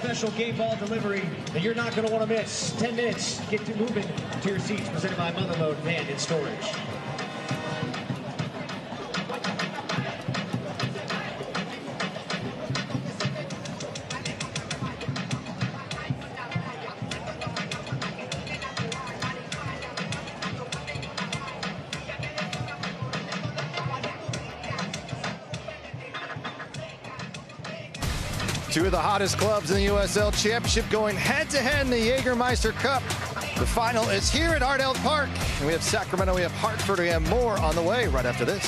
special game ball delivery that you're not going to want to miss. 10 minutes. Get to moving to your seats. Presented by Motherload Van in Storage. Two of the hottest clubs in the USL Championship going head-to-head in the Jägermeister Cup. The final is here at Hartford Park. And we have Sacramento, we have Hartford, we have more on the way right after this.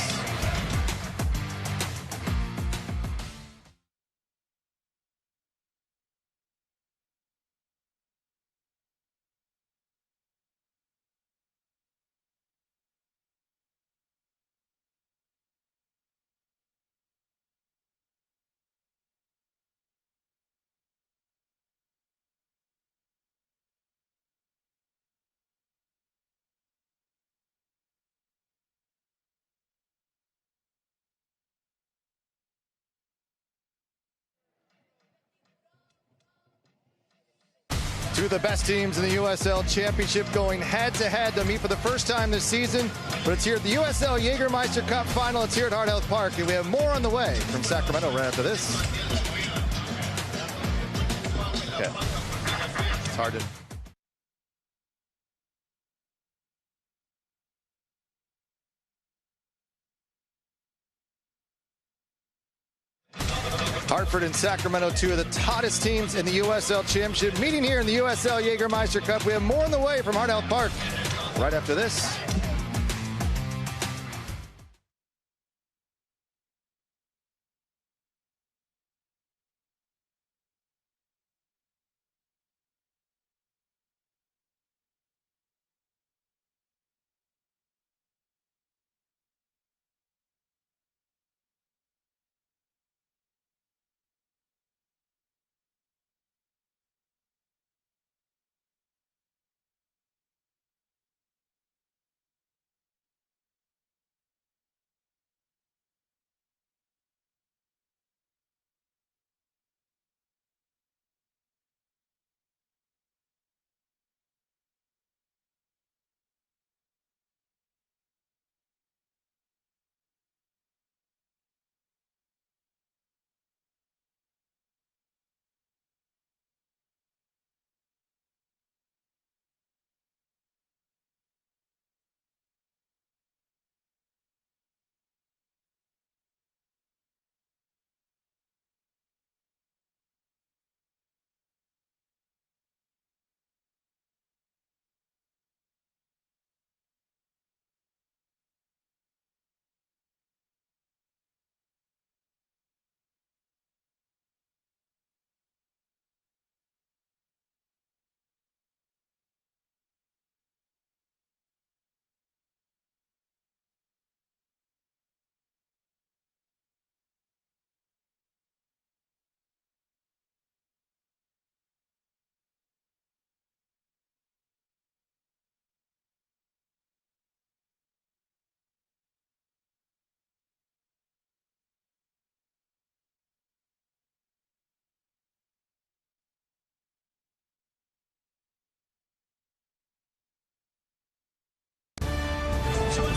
Two of the best teams in the USL Championship going head-to-head to meet for the first time this season. But it's here at the USL Jägermeister Cup final. It's here at Hartford Park, and we have more on the way from Sacramento right after this. Okay. It's hard to... Hartford and Sacramento, two of the hottest teams in the USL Championship, meeting here in the USL Jägermeister Cup. We have more on the way from Hartford Park right after this.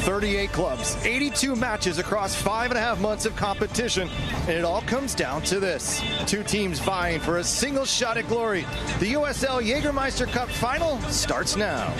.38 clubs, 82 matches across 5.5 months of competition, and it all comes down to this. Two teams vying for a single shot at glory. The USL Jägermeister Cup final starts now.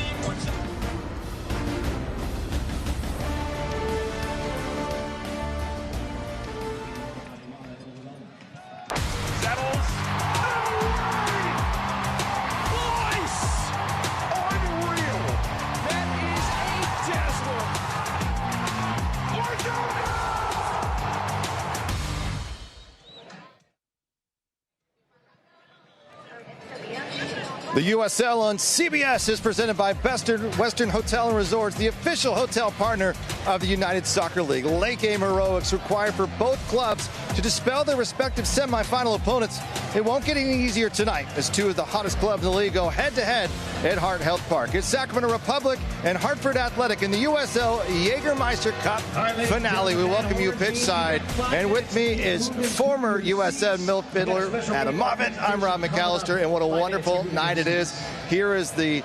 The USL on CBS is presented by Western Hotel and Resorts, the official hotel partner of the United Soccer League. Late game heroics required for both clubs to dispel their respective semifinal opponents. It won't get any easier tonight as two of the hottest clubs in the league go head-to-head at Hart Health Park. It's Sacramento Republic and Hartford Athletic in the USL Jägermeister Cup finale. We welcome you pitch side. And with me is former USL midfielder Adam Moffitt. I'm Rob McAllister, and what a wonderful night it is. Here is the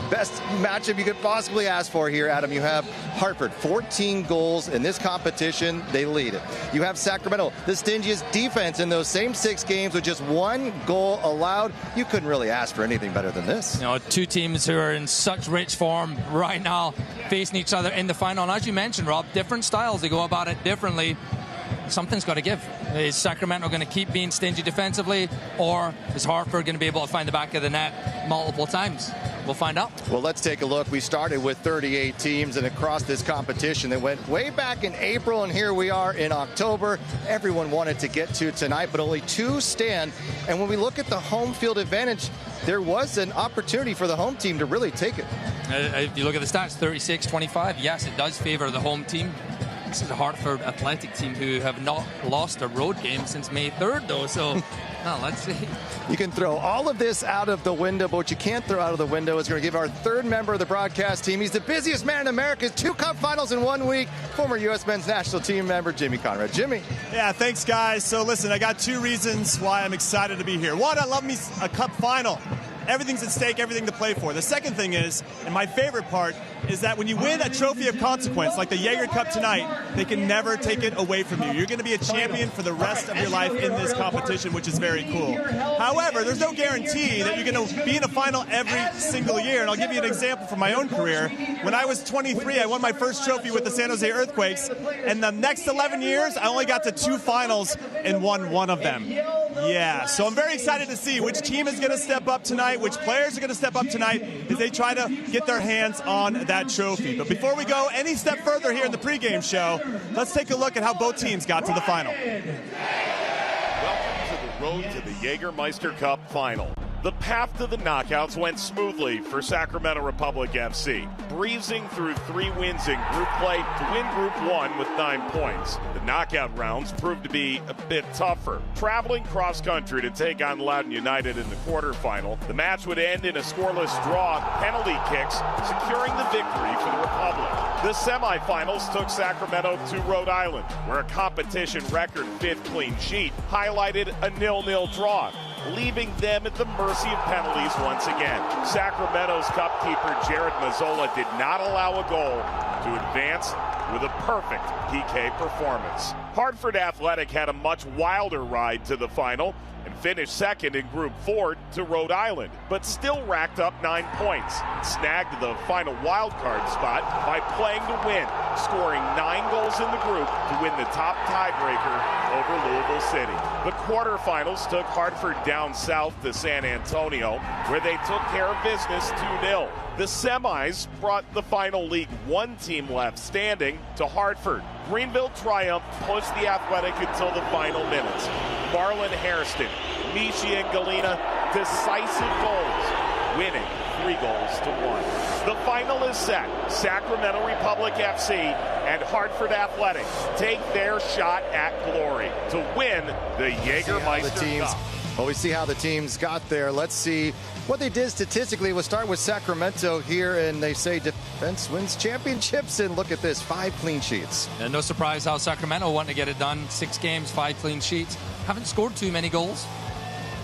best matchup you could possibly ask for here, Adam. You have Hartford, 14 goals in this competition. They lead it. You have Sacramento, the stingiest defense in those same 6 games with just 1 goal allowed. You couldn't really ask for anything better than this. You know, two teams who are in such rich form right now facing each other in the final. And as you mentioned, Rob, different styles. They go about it differently. Something's got to give. Is Sacramento going to keep being stingy defensively, or is Hartford going to be able to find the back of the net multiple times? We'll find out. Well, let's take a look. We started with 38 teams, and across this competition that went way back in April, and here we are in October. Everyone wanted to get to tonight, but only 2 stand. And when we look at the home field advantage, there was an opportunity for the home team to really take it. If you look at the stats, 36-25, yes, it does favor the home team. This is a Hartford Athletic team who have not lost a road game since May 3rd, though, so let's see. You can throw all of this out of the window, but what you can't throw out of the window is going to give our 3rd member of the broadcast team. He's the busiest man in America. 2 cup finals in 1 week. Former U.S. men's national team member, Jimmy Conrad. Jimmy. Yeah, thanks, guys. So, listen, I got 2 reasons why I'm excited to be here. One, I love me a cup final. Everything's at stake, everything to play for. The second thing is, and my favorite part, is that when you win a trophy of consequence, like the Jaeger Cup tonight, they can never take it away from you. You're going to be a champion for the rest of your life in this competition, which is very cool. However, there's no guarantee that you're going to be in a final every single year. And I'll give you an example from my own career. When I was 23, I won my first trophy with the San Jose Earthquakes. And the next 11 years, I only got to 2 finals and won 1 of them. Yeah, so I'm very excited to see which team is going to step up tonight, which players are going to step up tonight as they try to get their hands on that trophy. But before we go any step further here in the pregame show, let's take a look at how both teams got to the final. Welcome to the road to the Jägermeister Cup final. The path to the knockouts went smoothly for Sacramento Republic FC, breezing through 3 wins in group play to win Group 1 with 9 points. The knockout rounds proved to be a bit tougher. Traveling cross-country to take on Loudoun United in the quarterfinal, the match would end in a scoreless draw, penalty kicks, securing the victory for the Republic. The semifinals took Sacramento to Rhode Island, where a competition record 5th clean sheet highlighted a 0-0 draw, leaving them at the mercy of penalties once again. Sacramento's cupkeeper Jared Mazzola did not allow a goal to advance with a perfect PK performance. Hartford Athletic had a much wilder ride to the final and finished 2nd in Group 4 to Rhode Island, but still racked up 9 points and snagged the final wildcard spot by playing to win, scoring 9 goals in the group to win the top tiebreaker over Louisville City. The quarterfinals took Hartford down south to San Antonio, where they took care of business 2-0. The semis brought the final League One team left standing to Hartford. Greenville Triumph pushed the Athletic until the final minutes. Marlon Hairston, Michi and Galena, decisive goals, winning 3-1. The final is set. Sacramento Republic FC and Hartford Athletic take their shot at glory to win the Jägermeister Cup. Well, we see how the teams got there. Let's see what they did statistically. We'll start with Sacramento here, and they say defense wins championships, and look at this, 5 clean sheets. And no surprise how Sacramento wanted to get it done. 6 games, 5 clean sheets. Haven't scored too many goals,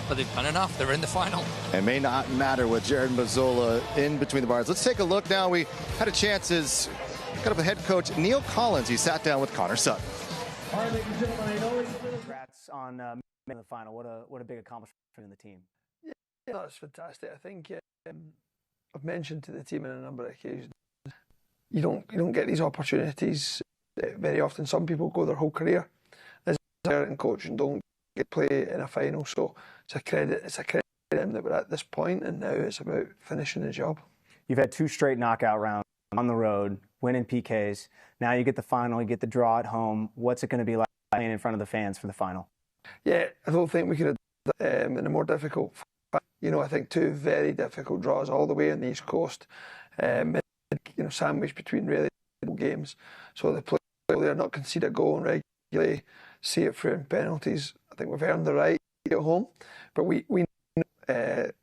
but they've done enough. They're in the final. It may not matter with Jared Mazzola in between the bars. Let's take a look now. We had a chance as kind of a head coach, Neil Collins. He sat down with Connor Sutton. All right, ladies and gentlemen, I know congrats on making the final. What a big accomplishment for the team. Yeah, that's fantastic. I think I've mentioned to the team on a number of occasions, you don't get these opportunities very often. Some people go their whole career as a player and coach and don't get play in a final. So it's a credit to them that we're at this point, and now it's about finishing the job. You've had 2 straight knockout rounds on the road, winning PKs. Now you get the final, you get the draw at home. What's it going to be like playing in front of the fans for the final? Yeah, I don't think we could have done that in a more difficult. I think 2 very difficult draws all the way on the East Coast. Sandwiched between really games. So the player not concede a goal and regularly see it through in penalties. I think we've earned the right at home, but we know that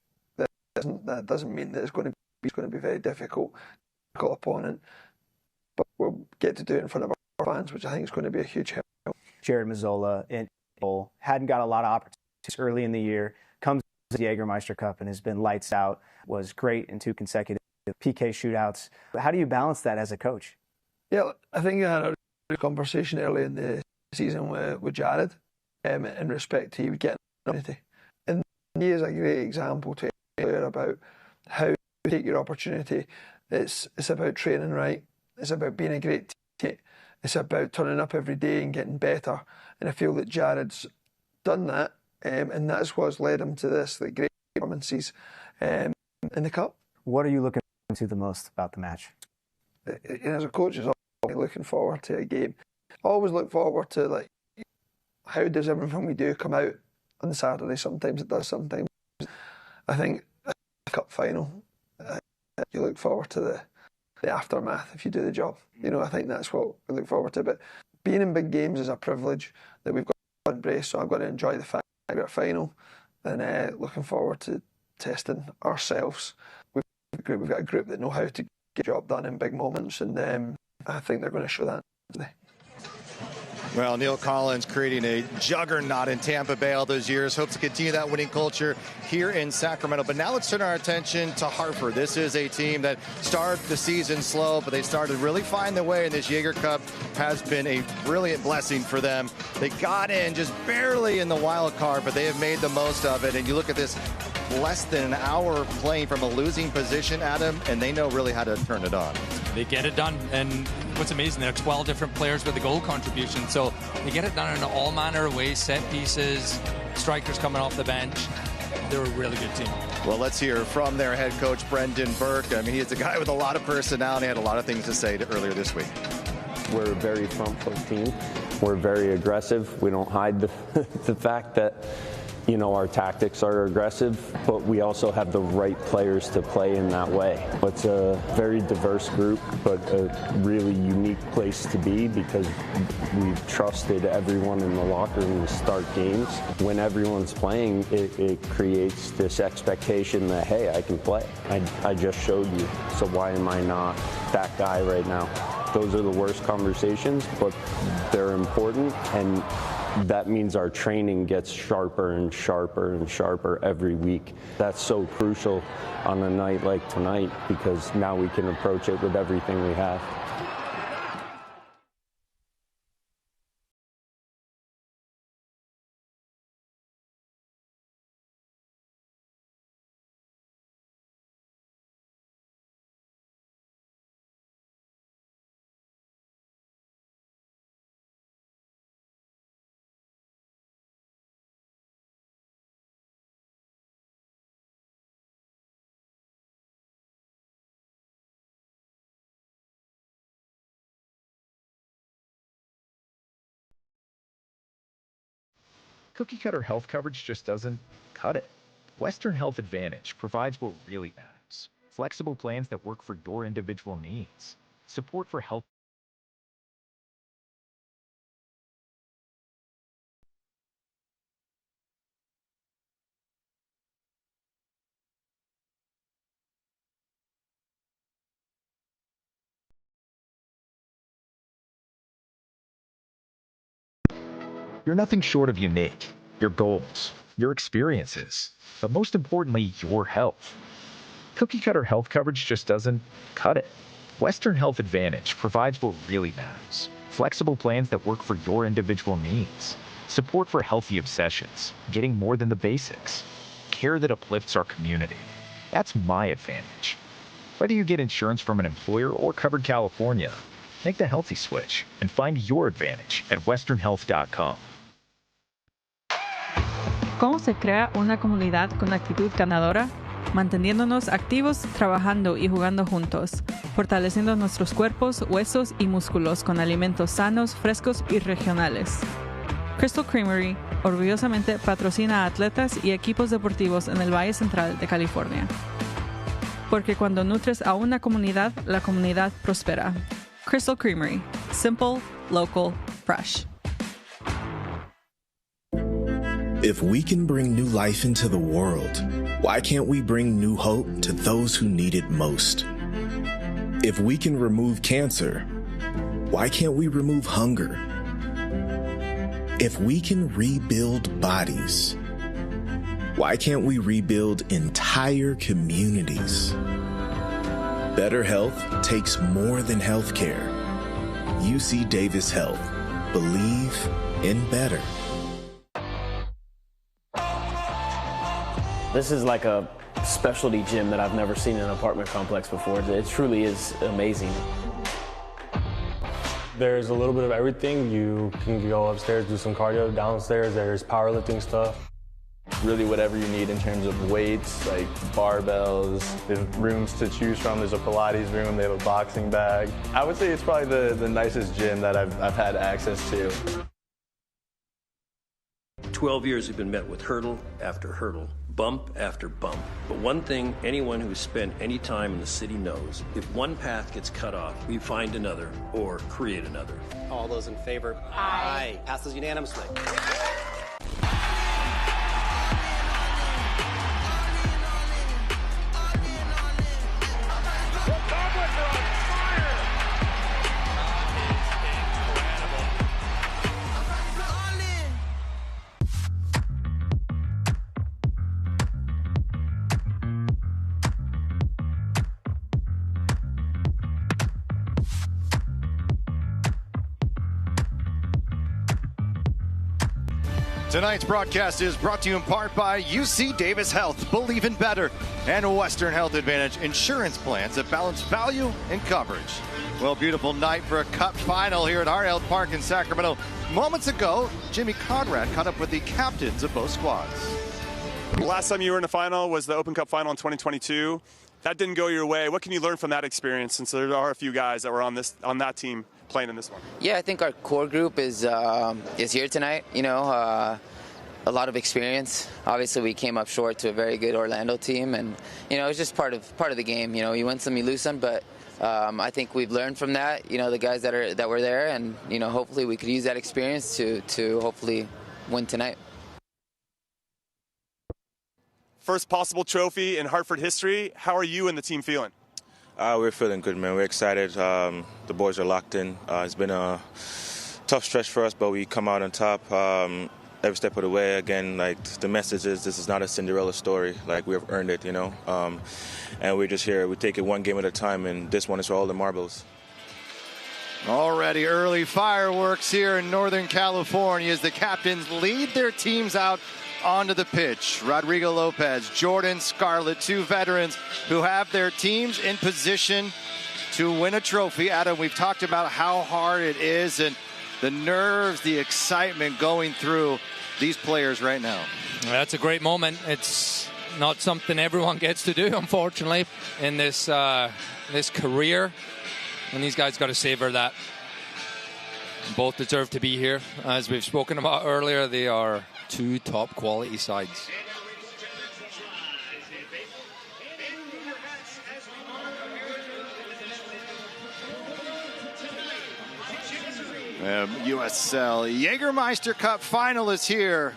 doesn't mean that it's going to be very difficult opponent. But we'll get to do it in front of our fans, which I think is going to be a huge help. Jared Mazzola hadn't got a lot of opportunities early in the year. Comes to the Jägermeister Cup and has been lights out. Was great in 2 consecutive PK shootouts. How do you balance that as a coach? Yeah, I think I had a conversation early in the season with Jared in respect to you getting an opportunity. And he is a great example to a player about how you take your opportunity. It's about training right. It's about being a great teammate. It's about turning up every day and getting better. And I feel that Jared's done that, and that's what's led him to this, the great performances in the Cup. What are you looking to the most about the match? As a coach, is always looking forward to a game. I always look forward to how does everything we do come out on Saturday. Sometimes it does, sometimes. I think a Cup final, you look forward to the aftermath if you do the job. I think that's what we look forward to. But being in big games is a privilege that we've got to embrace, so I've got to enjoy the fact that we're at final and looking forward to testing ourselves. We've got a group that know how to get the job done in big moments, and I think they're going to show that today. Well, Neil Collins creating a juggernaut in Tampa Bay all those years. Hopes to continue that winning culture here in Sacramento. But now let's turn our attention to Hartford. This is a team that started the season slow, but they started to really find their way, and this Jaeger Cup has been a brilliant blessing for them. They got in just barely in the wild card, but they have made the most of it. And you look at this, less than an hour playing from a losing position, Adam, and they know really how to turn it on. They get it done, and what's amazing, there are 12 different players with the goal contribution, so they get it done in all manner of ways, set pieces, strikers coming off the bench. They're a really good team. Well, let's hear from their head coach, Brendan Burke. I mean, he's a guy with a lot of personality, had a lot of things to say earlier this week. We're a very front-foot team. We're very aggressive. We don't hide the fact that our tactics are aggressive, but we also have the right players to play in that way. It's a very diverse group, but a really unique place to be because we've trusted everyone in the locker room to start games. When everyone's playing, it creates this expectation that, hey, I can play. I just showed you, so why am I not that guy right now? Those are the worst conversations, but they're important, and that means our training gets sharper and sharper and sharper every week. That's so crucial on a night like tonight because now we can approach it with everything we have. Cookie cutter health coverage just doesn't cut it. Western Health Advantage provides what really matters. Flexible plans that work for your individual needs. Support for health. You're nothing short of unique. Your goals, your experiences, but most importantly, your health. Cookie cutter health coverage just doesn't cut it. Western Health Advantage provides what really matters. Flexible plans that work for your individual needs. Support for healthy obsessions, getting more than the basics. Care that uplifts our community. That's my advantage. Whether you get insurance from an employer or covered California, make the healthy switch and find your advantage at westernhealth.com. ¿Cómo se crea una comunidad con actitud ganadora? Manteniéndonos activos, trabajando y jugando juntos, fortaleciendo nuestros cuerpos, huesos y músculos con alimentos sanos, frescos y regionales. Crystal Creamery orgullosamente patrocina a atletas y equipos deportivos en el Valle Central de California. Porque cuando nutres a una comunidad, la comunidad prospera. Crystal Creamery. Simple, local, fresh. If we can bring new life into the world, why can't we bring new hope to those who need it most? If we can remove cancer, why can't we remove hunger? If we can rebuild bodies, why can't we rebuild entire communities? Better health takes more than healthcare. UC Davis Health. Believe in better. This is like a specialty gym that I've never seen in an apartment complex before. It truly is amazing. There's a little bit of everything. You can go upstairs, do some cardio. Downstairs, there's powerlifting stuff. Really whatever you need in terms of weights, like barbells. There's rooms to choose from. There's a Pilates room. They have a boxing bag. I would say it's probably the nicest gym that I've had access to. 12 years we've been met with hurdle after hurdle, bump after bump. But one thing anyone who has spent any time in the city knows, if one path gets cut off, we find another or create another. All those in favor? Aye. Passes unanimously. Tonight's broadcast is brought to you in part by UC Davis Health, Believe in Better, and Western Health Advantage insurance plans that balance value and coverage. Well, beautiful night for a cup final here at RL Park in Sacramento. Moments ago, Jimmy Conrad caught up with the captains of both squads. The last time you were in a final was the Open Cup final in 2022. That didn't go your way. What can you learn from that experience, since there are a few guys that were on that team playing in this one? Yeah, I think our core group is here tonight. You know, a lot of experience. Obviously, we came up short to a very good Orlando team, and you know, it's just part of the game. You know, you win some, you lose some, but I think we've learned from that. You know, the guys that were there, and you know, hopefully we could use that experience to hopefully win tonight. First possible trophy in Hartford history. How are you and the team feeling? We're feeling good, man. We're excited. The boys are locked in. It's been a tough stretch for us, but we come out on top every step of the way. Again, like, the message is this is not a Cinderella story. Like, we have earned it, you know. And we're just here. We take it one game at a time, and this one is for all the marbles. Already early fireworks here in Northern California as the captains lead their teams out onto the pitch. Rodrigo Lopez, Jordan Scarlett, two veterans who have their teams in position to win a trophy. Adam, we've talked about how hard it is and the nerves, the excitement going through these players right now. That's a great moment. It's not something everyone gets to do, unfortunately, in this career. And these guys got to savor that. Both deserve to be here. As we've spoken about earlier, they are two top quality sides. USL Jägermeister Cup final is here.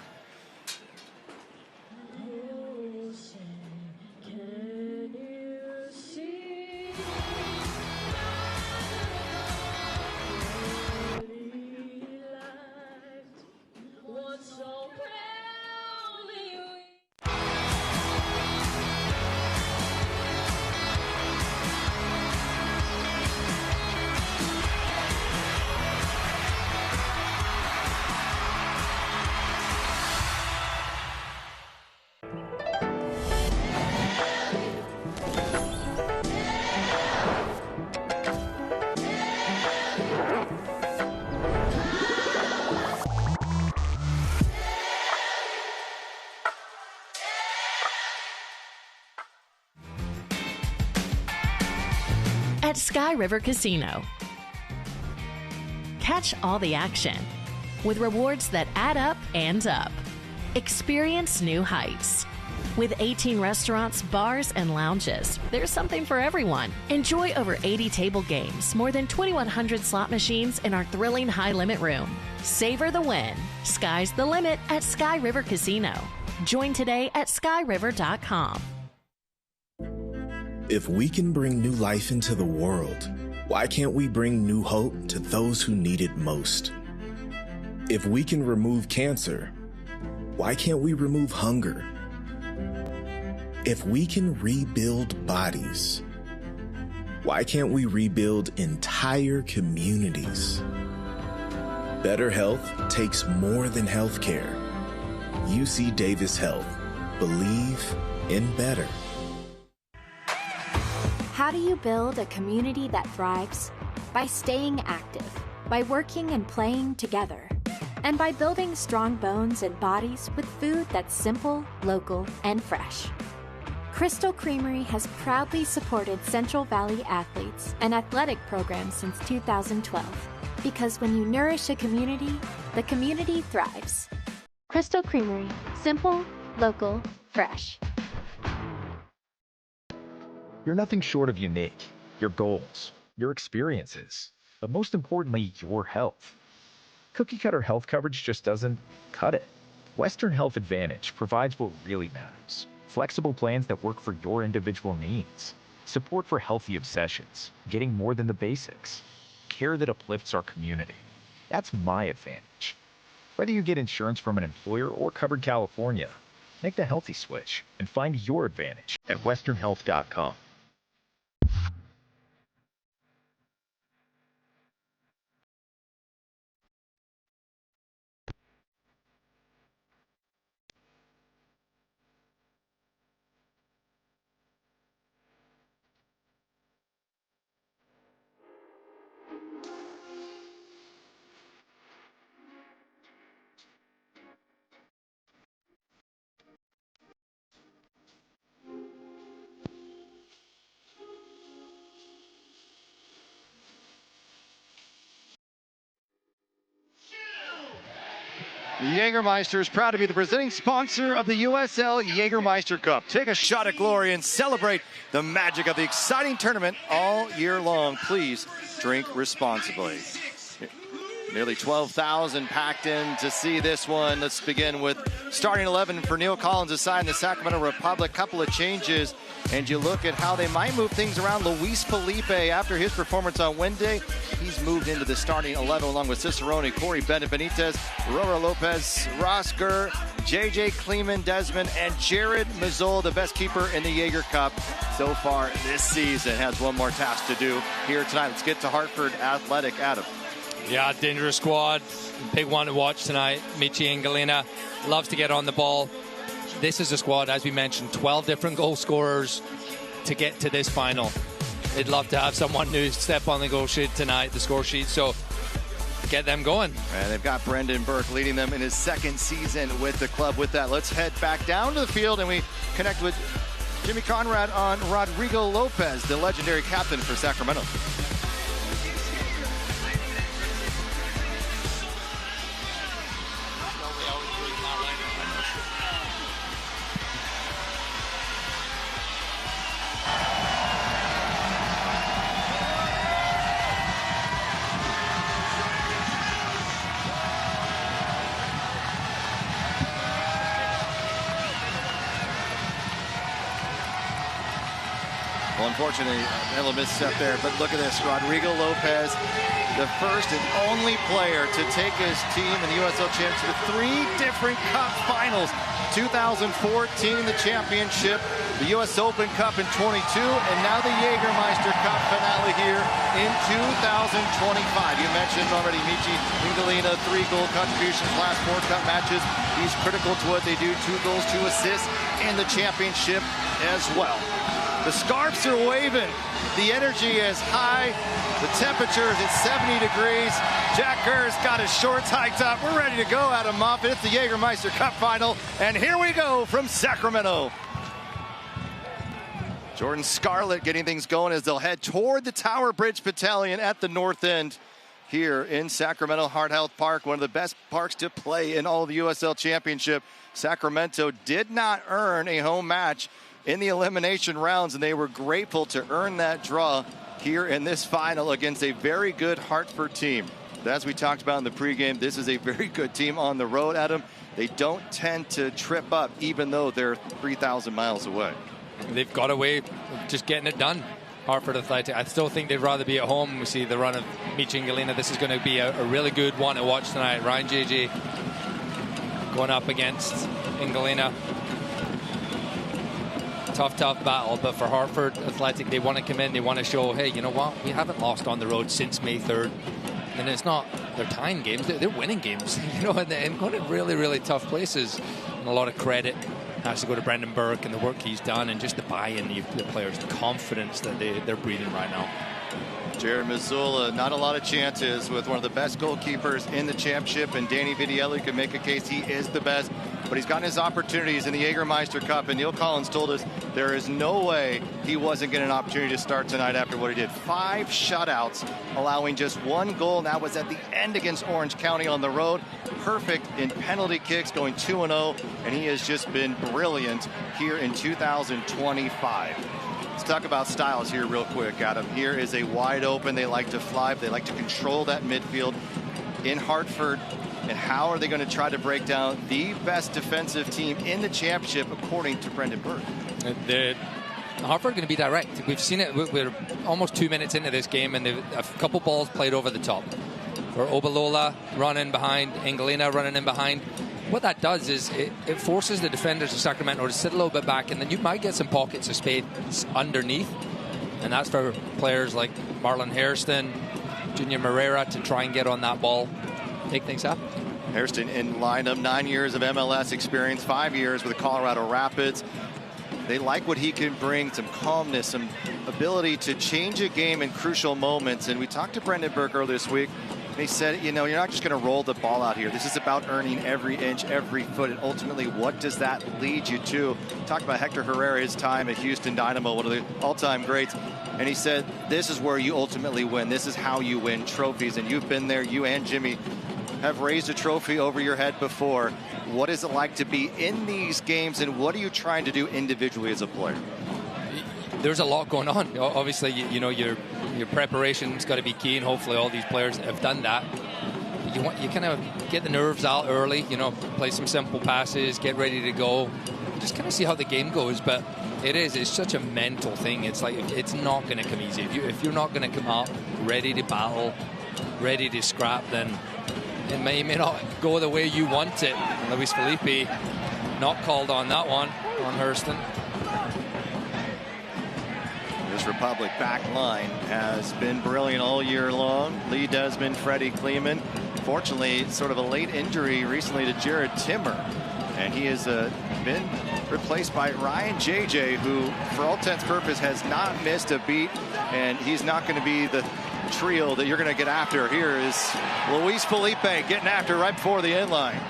At Sky River Casino. Catch all the action with rewards that add up and up. Experience new heights. With 18 restaurants, bars, and lounges, there's something for everyone. Enjoy over 80 table games, more than 2,100 slot machines, and our thrilling high-limit room. Savor the win. Sky's the limit at Sky River Casino. Join today at skyriver.com. If we can bring new life into the world, why can't we bring new hope to those who need it most? If we can remove cancer, why can't we remove hunger? If we can rebuild bodies, why can't we rebuild entire communities? Better health takes more than healthcare. UC Davis Health. Believe in better. How do you build a community that thrives? By staying active, by working and playing together, and by building strong bones and bodies with food that's simple, local, and fresh. Crystal Creamery has proudly supported Central Valley athletes and athletic programs since 2012. Because when you nourish a community, the community thrives. Crystal Creamery. Simple, local, fresh. You're nothing short of unique. Your goals, your experiences, but most importantly, your health. Cookie cutter health coverage just doesn't cut it. Western Health Advantage provides what really matters. Flexible plans that work for your individual needs. Support for healthy obsessions, getting more than the basics. Care that uplifts our community. That's my advantage. Whether you get insurance from an employer or covered California, make the healthy switch and find your advantage at westernhealth.com. The Jägermeister is proud to be the presenting sponsor of the USL Jägermeister Cup. Take a shot at glory and celebrate the magic of the exciting tournament all year long. Please drink responsibly. Nearly 12,000 packed in to see this one. Let's begin with starting 11 for Neil Collins aside in the Sacramento Republic. Couple of changes, and you look at how they might move things around. Luis Felipe, after his performance on Wednesday, he's moved into the starting 11 along with Cicerone, Corey Bennett Benitez, Rora Lopez, Ross Gurr, JJ Kleeman, Desmond, and Jared Mazzol, the best keeper in the Jaeger Cup so far this season. Has one more task to do here tonight. Let's get to Hartford Athletic. Adam. Yeah, dangerous squad. Big one to watch tonight. Michi and Galena loves to get on the ball. This is a squad, as we mentioned, 12 different goal scorers to get to this final. They'd love to have someone new step on the goal sheet tonight, the score sheet, so get them going. And they've got Brendan Burke leading them in his second season with the club. With that, let's head back down to the field and we connect with Jimmy Conrad on Rodrigo Lopez, the legendary captain for Sacramento. Well, unfortunately, a little misstep there, but look at this. Rodrigo Lopez, the first and only player to take his team in the USL Championship to 3 different cup finals. 2014, the championship, the US Open Cup in 22, and now the Jägermeister Cup finale here in 2025. You mentioned already Michi Ingalina, 3 goal contributions, last 4 cup matches. He's critical to what they do, 2 goals, 2 assists in the championship as well. The scarps are waving. The energy is high. The temperature is at 70 degrees. Jack Gurr's got his shorts hiked up. We're ready to go, Adam Moffitt. It's the Jägermeister Cup final, and here we go from Sacramento. Jordan Scarlett getting things going as they'll head toward the Tower Bridge Battalion at the north end. here in Sacramento Heart Health Park, one of the best parks to play in all of the USL Championship. Sacramento did not earn a home match in the elimination rounds, and they were grateful to earn that draw here in this final against a very good Hartford team. As we talked about in the pregame, this is a very good team on the road, Adam. They don't tend to trip up, even though they're 3,000 miles away. They've got a way of just getting it done. Hartford Athletic. I still think they'd rather be at home. We see the run of Michi Galina. This is going to be a really good one to watch tonight. Ryan JJ going up against Galina. Tough battle, but for Hartford Athletic, they want to come in, they want to show, hey, you know what, we haven't lost on the road since May 3rd. And it's not, they're tying games, they're winning games, you know, and going to really, really tough places. And a lot of credit has to go to Brendan Burke and the work he's done, and just the buy-in of the players, the confidence that they're breathing right now. Jared Mazzola, not a lot of chances with one of the best goalkeepers in the championship, and Danny Vidielli could make a case he is the best, but he's gotten his opportunities in the Jägermeister Cup, and Neil Collins told us there is no way he wasn't getting an opportunity to start tonight after what he did. 5 shutouts, allowing just 1 goal, and that was at the end against Orange County on the road. Perfect in penalty kicks, going 2-0, and he has just been brilliant here in 2025. Let's talk about styles here real quick, Adam. Here is a wide open. They like to fly. They like to control that midfield in Hartford. And how are they going to try to break down the best defensive team in the championship, according to Brendan Burke? Hartford are going to be direct. We've seen it. We're almost 2 minutes into this game, and a couple balls played over the top. Where Obalola running behind, Galina running in behind. What that does is it forces the defenders of Sacramento to sit a little bit back, and then you might get some pockets of space underneath. And that's for players like Marlon Hairston, Junior Moreira to try and get on that ball, make things happen. Hairston in lineup, 9 years of MLS experience, 5 years with the Colorado Rapids. They like what he can bring, some calmness, some ability to change a game in crucial moments. And we talked to Brendan Burke earlier this week. He said, you know, you're not just going to roll the ball out here. This is about earning every inch, every foot, and ultimately, what does that lead you to? Talked about Hector Herrera, his time at Houston Dynamo, one of the all-time greats, and he said, this is where you ultimately win. This is how you win trophies, and you've been there. You and Jimmy have raised a trophy over your head before. What is it like to be in these games, and what are you trying to do individually as a player? There's a lot going on. Obviously, you know, your preparation's got to be key, and hopefully all these players have done that. You kind of get the nerves out early, you know, play some simple passes, get ready to go, just kind of see how the game goes. But it's such a mental thing. It's like, it's not going to come easy. If you're not going to come up ready to battle, ready to scrap, then it may not go the way you want it. Luis Felipe not called on that one on Hurston. This Republic back line has been brilliant all year long. Lee Desmond, Freddie Kleeman. Fortunately, sort of a late injury recently to Jared Timmer. And he has been replaced by Ryan JJ, who, for all intents and purposes, has not missed a beat. And he's not going to be the trio that you're going to get after. Here is Luis Felipe getting after right before the end line.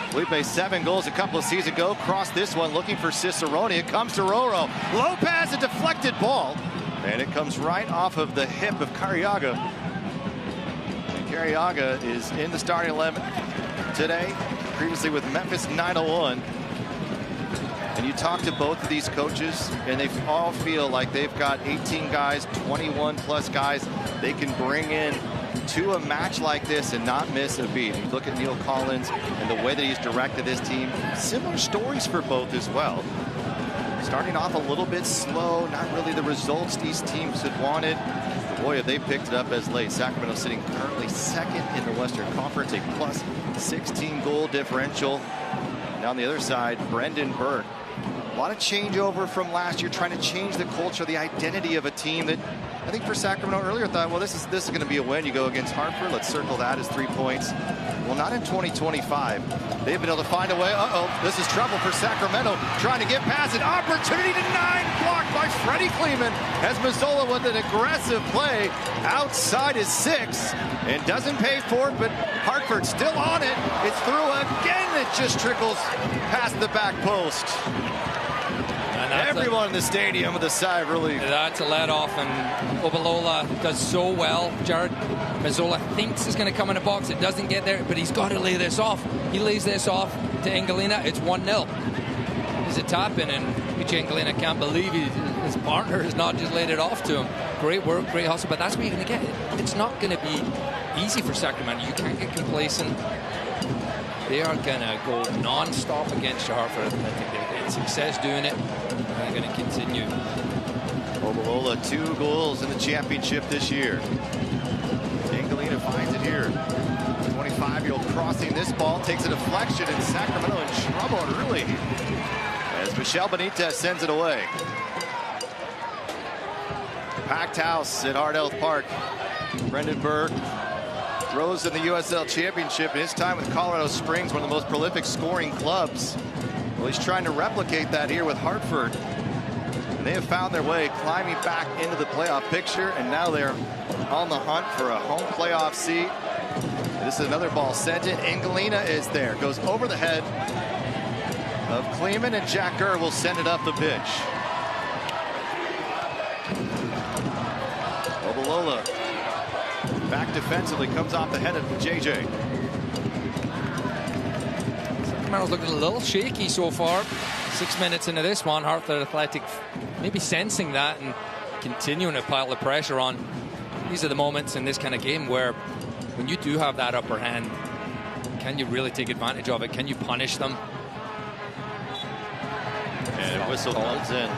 Felipe, 7 goals a couple of seasons ago. Crossed this one looking for Cicerone. It comes to Roro. Lopez, a deflected ball. And it comes right off of the hip of Carriaga. And Carriaga is in the starting 11 today. Previously with Memphis 901. And you talk to both of these coaches, and they all feel like they've got 18 guys, 21 plus guys they can bring in to a match like this and not miss a beat. You look at Neil Collins and the way that he's directed this team. Similar stories for both as well. Starting off a little bit slow, not really the results these teams had wanted. Boy, have they picked it up as late. Sacramento sitting currently 2nd in the Western Conference, a plus 16 goal differential. And on the other side, Brendan Burke. A lot of changeover from last year, trying to change the culture, the identity of a team that I think for Sacramento earlier thought, well, this is going to be a win. You go against Hartford, let's circle that as 3 points. Well, not in 2025. They've been able to find a way. This is trouble for Sacramento, trying to get past an opportunity denied, blocked by Freddie Kleeman as Mazzola with an aggressive play outside his 6 and doesn't pay for it, but Hartford still on it. It's through again. It just trickles past the back post. Everyone in the stadium with a sigh of relief. That's a let off, and Obalola does so well. Jared Mazzola thinks it's going to come in the box. It doesn't get there, but he's got to lay this off. He lays this off to Engelina. It's 1-0. There's a tap in, and Michi Engelina can't believe his partner has not just laid it off to him. Great work, great hustle, but that's what you're going to get. It's not going to be easy for Sacramento. You can't get complacent. They are going to go non-stop against Hartford. I think they've had success doing it. They're going to continue. Obalola, 2 goals in the championship this year. Engelina finds it here. 25-year-old crossing this ball, takes a deflection, and Sacramento in trouble early as Michel Benitez sends it away. Packed house at Hard Health Park. Brendan Berg rose in the USL Championship in his time with Colorado Springs, one of the most prolific scoring clubs. Well, he's trying to replicate that here with Hartford. And they have found their way climbing back into the playoff picture, and now they're on the hunt for a home playoff seat. This is another ball sent in. Engelina is there. Goes over the head of Kleeman, and Jack Gurr will send it up the pitch. Obalola back defensively, comes off the head of JJ. Sacramento's looking a little shaky so far. 6 minutes into this one, Hartford Athletic maybe sensing that and continuing to pile the pressure on. These are the moments in this kind of game where when you do have that upper hand, can you really take advantage of it? Can you punish them? And a whistle comes in.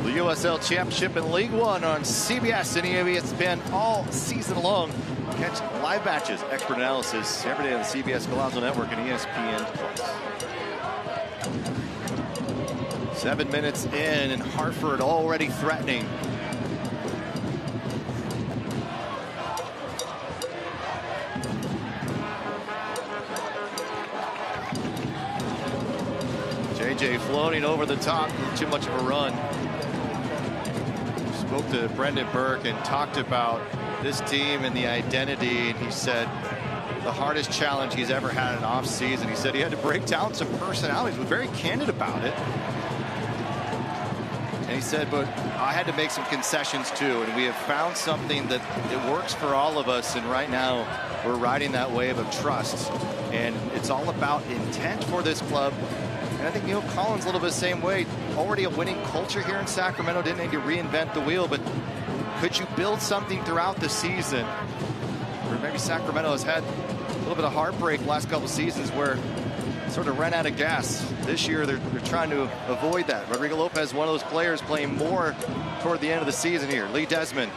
The USL Championship in League One on CBS and ESPN all season long. Catch live matches, expert analysis every day on the CBS Golazo Network and ESPN+. 7 minutes in, and Hartford already threatening. JJ floating over the top, too much of a run. Spoke to Brendan Burke and talked about this team and the identity, and he said the hardest challenge he's ever had in an off season. He said he had to break down some personalities. He was very candid about it. And he said, but I had to make some concessions too, and we have found something that it works for all of us, and right now we're riding that wave of trust, and it's all about intent for this club. And I think Neil Collins a little bit the same way. Already a winning culture here in Sacramento. Didn't need to reinvent the wheel, but could you build something throughout the season? Or maybe Sacramento has had a little bit of heartbreak last couple seasons where sort of ran out of gas. This year they're trying to avoid that. Rodrigo Lopez, one of those players playing more toward the end of the season here. Lee Desmond.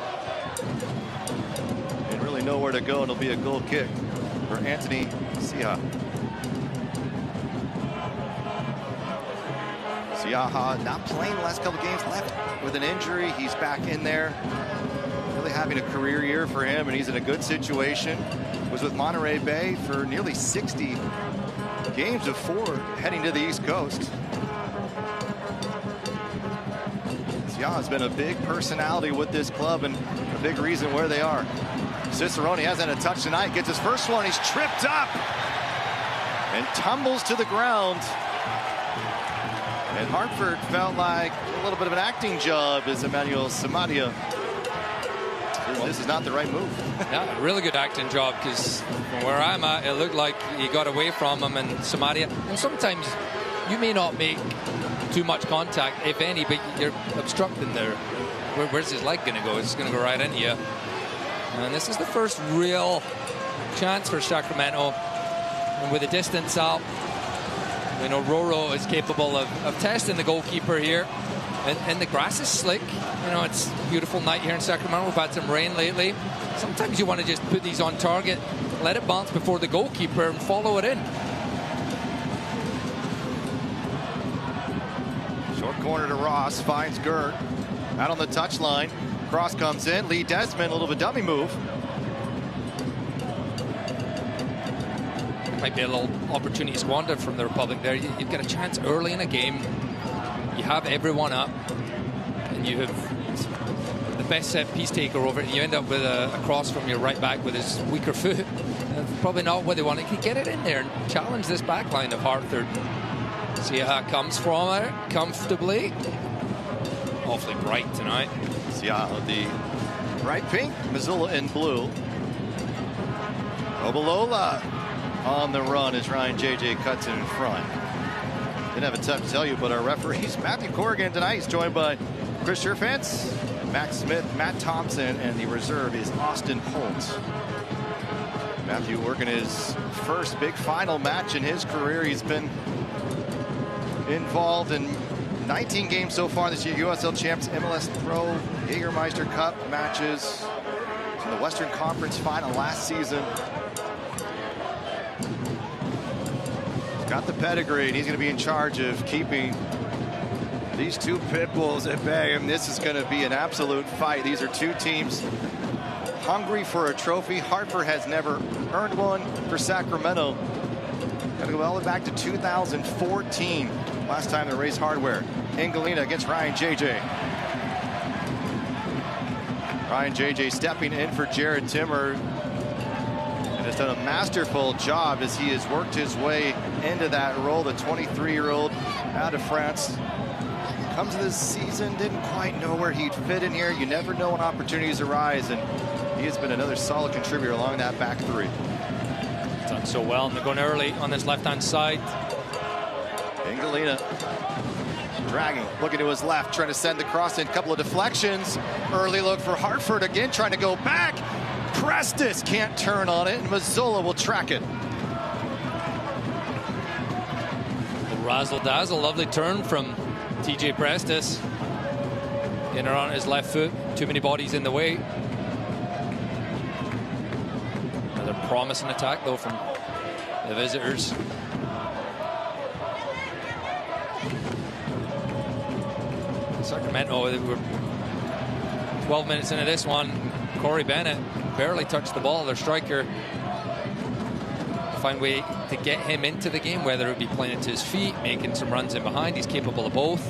And really nowhere to go, and it'll be a goal kick for Anthony Siha. Siaha not playing the last couple games, left with an injury. He's back in there. Really having a career year for him, and he's in a good situation. Was with Monterey Bay for nearly 60 games of 4 heading to the East Coast. Siaha's been a big personality with this club and a big reason where they are. Cicerone hasn't had a touch tonight. Gets his first one. He's tripped up and tumbles to the ground. And Hartford felt like a little bit of an acting job as Emmanuel Samadia. This is not the right move. Yeah, really good acting job, because from where I'm at, it looked like he got away from him and Samadia. And sometimes you may not make too much contact, if any, but you're obstructing there. Where's his leg going to go? It's going to go right into you. And this is the first real chance for Sacramento. And with the distance out, we know Roro is capable of testing the goalkeeper here. And the grass is slick. You know, it's a beautiful night here in Sacramento. We've had some rain lately. Sometimes you want to just put these on target, let it bounce before the goalkeeper and follow it in. Short corner to Ross, finds Gert. Out on the touchline. Cross comes in. Lee Desmond, a little bit dummy move. Might be a little opportunity squandered from the Republic there. You've got a chance early in a game. You have everyone up, and you have the best set piece taker over it, and you end up with a cross from your right back with his weaker foot. Probably not what they want. He could get it in there and challenge this back line of Hartford. See how it comes from it comfortably. Awfully bright tonight. Siaha, the bright pink, Missoula in blue. Obalola on the run as Ryan JJ cuts it in front. Didn't have a ton to tell you, but our referees, Matthew Corrigan tonight, he's joined by Chris Sherfantz, Max Smith, Matt Thompson, and the reserve is Austin Holt. Matthew working his first big final match in his career. He's been involved in 19 games so far this year. USL Champs, MLS Pro, Jägermeister Cup matches, in the Western Conference final last season. Got the pedigree, and he's going to be in charge of keeping these two pit bulls at bay. And this is going to be an absolute fight. These are two teams hungry for a trophy. Hartford has never earned one. For Sacramento, got to go all the way back to 2014. Last time they raised hardware. Engelina against Ryan JJ. Ryan JJ stepping in for Jared Timmer. And has done a masterful job as he has worked his way into that role. The 23-year-old out of France comes to this season, didn't quite know where he'd fit in here. You never know when opportunities arise, and he has been another solid contributor along that back three. Done so well, and they're going early on this left-hand side. Engelina dragging, looking to his left, trying to send the cross in. Couple of deflections. Early look for Hartford again, trying to go back. Prestis can't turn on it, and Missoula will track it. Razzle dazzle, lovely turn from TJ Prestis. In or on his left foot, too many bodies in the way. Another promising attack though from the visitors. Sacramento, they were 12 minutes into this one. Corey Bennett barely touched the ball. Their striker, find a way to get him into the game, whether it be playing it to his feet, making some runs in behind. He's capable of both.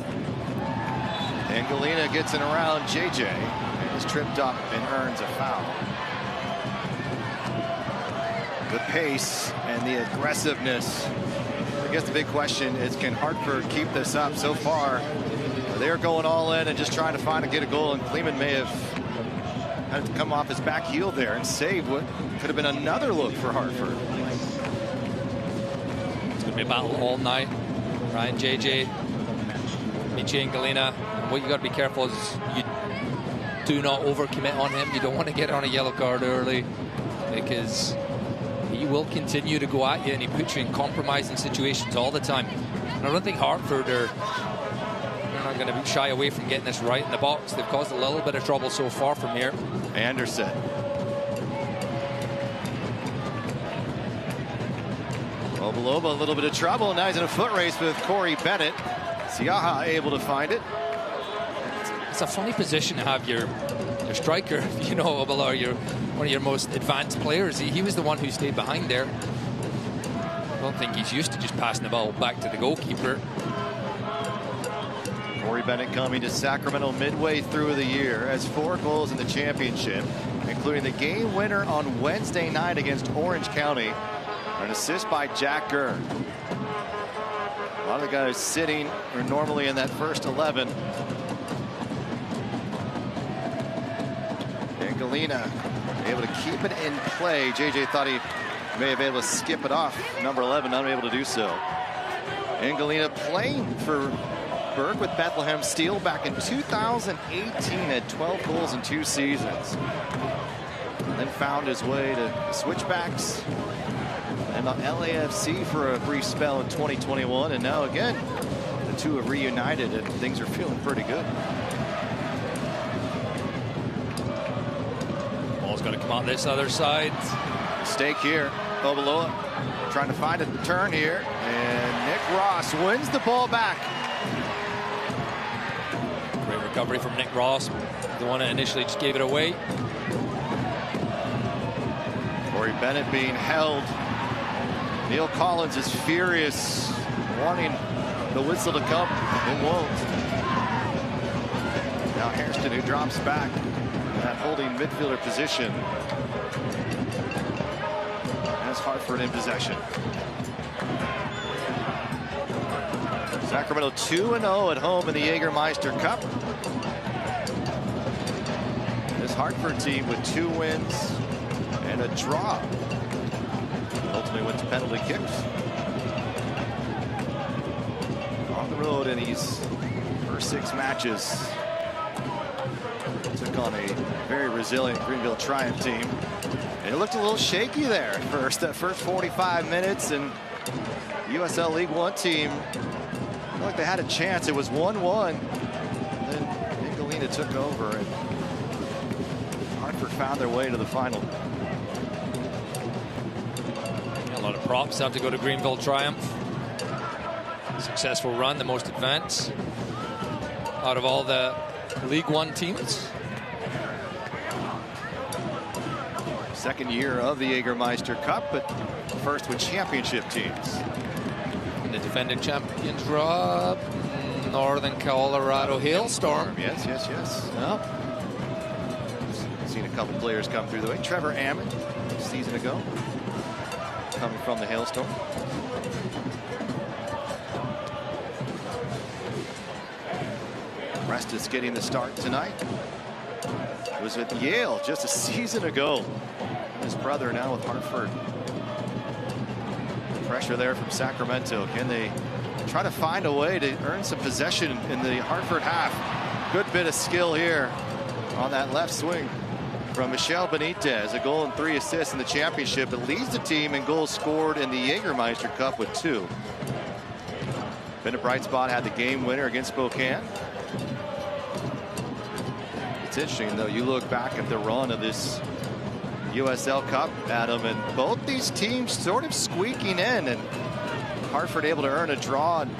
Engelina gets it around JJ and is tripped up and earns a foul. The pace and the aggressiveness. I guess the big question is, can Hartford keep this up? So far, they're going all in and just trying to get a goal, and Kleeman may have had to come off his back heel there and save what could have been another look for Hartford. It's going to be a battle all night. Ryan JJ, Michi Engelina. What you got to be careful is you do not overcommit on him. You don't want to get on a yellow card early, because he will continue to go at you, and he puts you in compromising situations all the time. And I don't think Hartford they're not going to shy away from getting this right in the box. They've caused a little bit of trouble so far from here. Anderson. Obalola, a little bit of trouble. Now he's in a foot race with Corey Bennett. Siaha able to find it. It's a funny position to have your striker, you know, Obalola, one of your most advanced players. He was the one who stayed behind there. I don't think he's used to just passing the ball back to the goalkeeper. Corey Bennett coming to Sacramento midway through the year, has 4 goals in the championship, including the game winner on Wednesday night against Orange County. An assist by Jack Gurr. A lot of the guys sitting are normally in that first 11. Engelina able to keep it in play. JJ thought he may have been able to skip it off. Number 11 unable to do so. Engelina playing for Burke with Bethlehem Steel back in 2018, had 12 goals in 2 seasons. Then found his way to switchbacks and the LAFC for a brief spell in 2021, and now again the two have reunited and things are feeling pretty good. Ball's got to come out this other side. Mistake here. Obalola trying to find a turn here, and Nick Ross wins the ball back. Great recovery from Nick Ross, the one that initially just gave it away. Corey Bennett being held. Neil Collins is furious, wanting the whistle to come. It won't. Now Hairston, who drops back in that holding midfielder position, has Hartford in possession. Sacramento 2-0 at home in the Jägermeister Cup. Hartford team with 2 wins and a draw. Ultimately went to penalty kicks. On the road in these first 6 matches. Took on a very resilient Greenville Triumph team. And it looked a little shaky there at first, that first 45 minutes. And USL League One team looked like they had a chance. It was 1-1. Then Galena took over and Hartford found their way to the final. A lot of props have to go to Greenville Triumph. Successful run, the most advanced out of all the League One teams. Second year of the Jägermeister Cup, but first with championship teams. And the defending champions, Rob, Northern Colorado Hailstorm. Yes. Well, seen a couple players come through the way. Trevor Ammon, a season ago, coming from the Hailstorm. Restus getting the start tonight. It was with Yale just a season ago. His brother now with Hartford. Pressure there from Sacramento. Can they try to find a way to earn some possession in the Hartford half? Good bit of skill here on that left swing from Michelle Benitez. A goal and 3 assists in the championship. It leads the team in goals scored in the Jägermeister Cup with 2. Been a bright spot, had the game winner against Spokane. It's interesting, though, you look back at the run of this USL Cup, Adam, and both these teams sort of squeaking in, and Hartford able to earn a draw and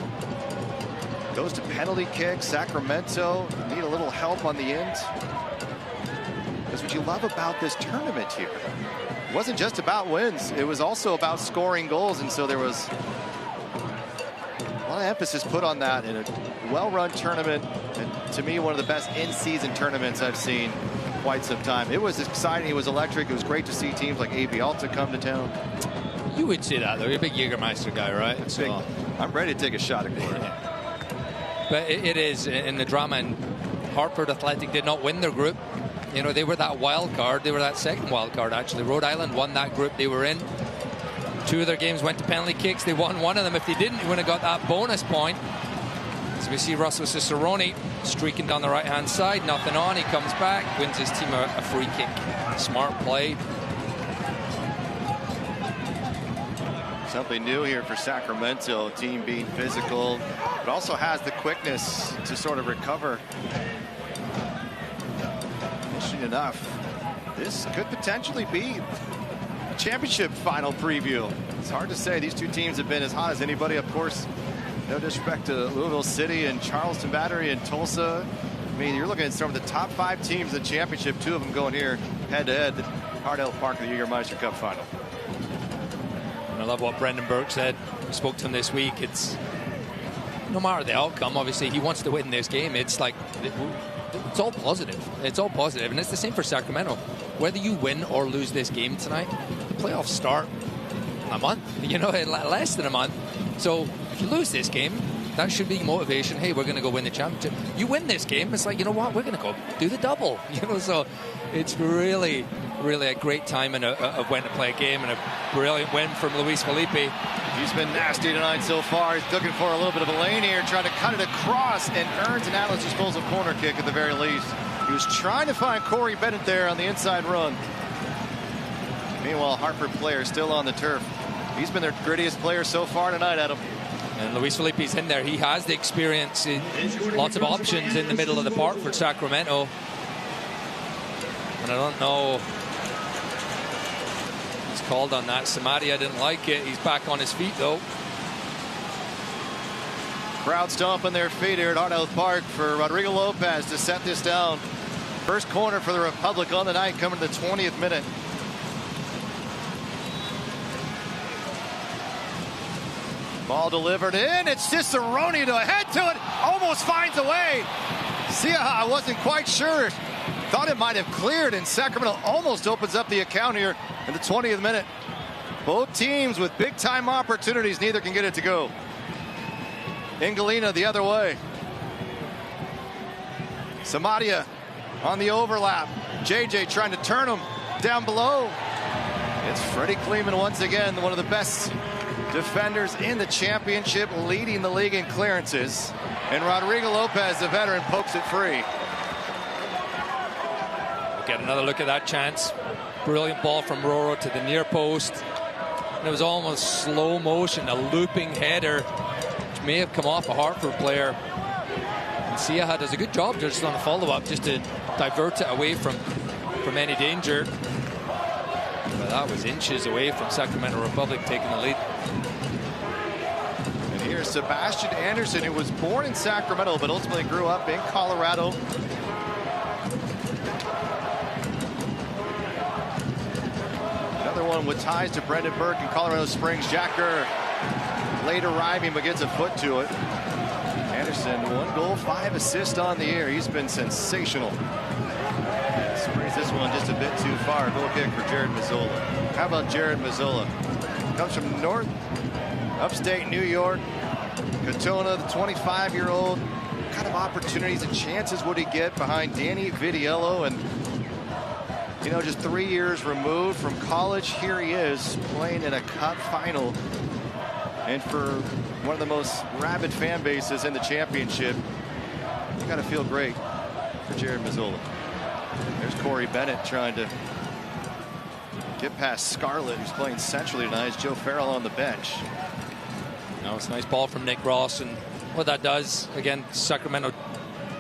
goes to penalty kicks. Sacramento need a little help on the end. That's what you love about this tournament here. It wasn't just about wins, it was also about scoring goals, and so there was a lot of emphasis put on that in a well-run tournament, and to me one of the best in-season tournaments I've seen in quite some time. It was exciting, it was electric, it was great to see teams like AB Alta come to town. You would say that, though. You're a big Jägermeister guy, right? So I'm ready to take a shot at glory. But it is in the drama, and Hartford Athletic did not win their group. You know, they were that wild card. They were that second wild card, actually. Rhode Island won that group they were in. 2 of their games went to penalty kicks. They won 1 of them. If they didn't, they would have got that bonus point. So we see Russell Cicerone streaking down the right-hand side. Nothing on. He comes back, wins his team a free kick. Smart play. Something new here for Sacramento. Team being physical, but also has the quickness to sort of recover. Interesting enough, this could potentially be a championship final preview. It's hard to say. These 2 teams have been as hot as anybody. Of course, no disrespect to Louisville City and Charleston Battery and Tulsa. I mean, you're looking at some of the top 5 teams in the championship. 2 of them going here head-to-head at Hardell Park in the Jägermeister Cup final. I love what Brendan Burke said. We spoke to him this week. It's no matter the outcome, obviously he wants to win this game. It's like it's all positive. It's all positive, and it's the same for Sacramento. Whether you win or lose this game tonight, the playoffs start in a month. You know, in less than a month. So if you lose this game, that should be motivation. Hey, we're going to go win the championship. You win this game, it's like, you know what, we're going to go do the double. You know, so it's really a great timing of when to play a game, and a brilliant win from Luis Felipe. He's been nasty tonight so far. He's looking for a little bit of a lane here, trying to cut it across, and earns an Atlas disposal corner kick at the very least. He was trying to find Corey Bennett there on the inside run. Meanwhile, Hartford player still on the turf. He's been their grittiest player so far tonight, Adam. And Luis Felipe's in there. He has the experience. Lots of options in the middle of the park for Sacramento. And I don't know. He's called on that. Samaria didn't like it. He's back on his feet, though. Crowd stomping their feet here at Hardell Park for Rodrigo Lopez to set this down. First corner for the Republic on the night, coming to the 20th minute. Ball delivered in. It's Cicerone to head to it. Almost finds a way. Siaha wasn't quite sure. Thought it might have cleared, and Sacramento almost opens up the account here in the 20th minute. Both teams with big-time opportunities. Neither can get it to go. Galena the other way. Samaria on the overlap. JJ trying to turn him down below. It's Freddie Kleeman once again, one of the best defenders in the championship, leading the league in clearances. And Rodrigo Lopez, the veteran, pokes it free. We'll get another look at that chance. Brilliant ball from Roro to the near post. And it was almost slow motion, a looping header, which may have come off a Hartford player. And Siaha does a good job just on the follow-up, just to divert it away from any danger. But that was inches away from Sacramento Republic taking the lead. And here's Sebastian Anderson, who was born in Sacramento but ultimately grew up in Colorado. Another one with ties to Brendan Burke in Colorado Springs. Jack Gurr late arriving but gets a foot to it. Anderson, 1 goal, 5 assists on the year. He's been sensational. Springs this one just a bit too far. Goal kick for Jared Mazzola. How about Jared Mazzola? Comes from upstate New York. Katona, the 25-year-old. What kind of opportunities and chances would he get behind Danny Vitiello? And, you know, just 3 years removed from college, here he is playing in a cup final. And for one of the most rabid fan bases in the championship, you got to feel great for Jared Mazzola. There's Corey Bennett trying to get past Scarlett, who's playing centrally tonight. It's Joe Farrell on the bench. No, it's a nice ball from Nick Ross, and what that does, again, Sacramento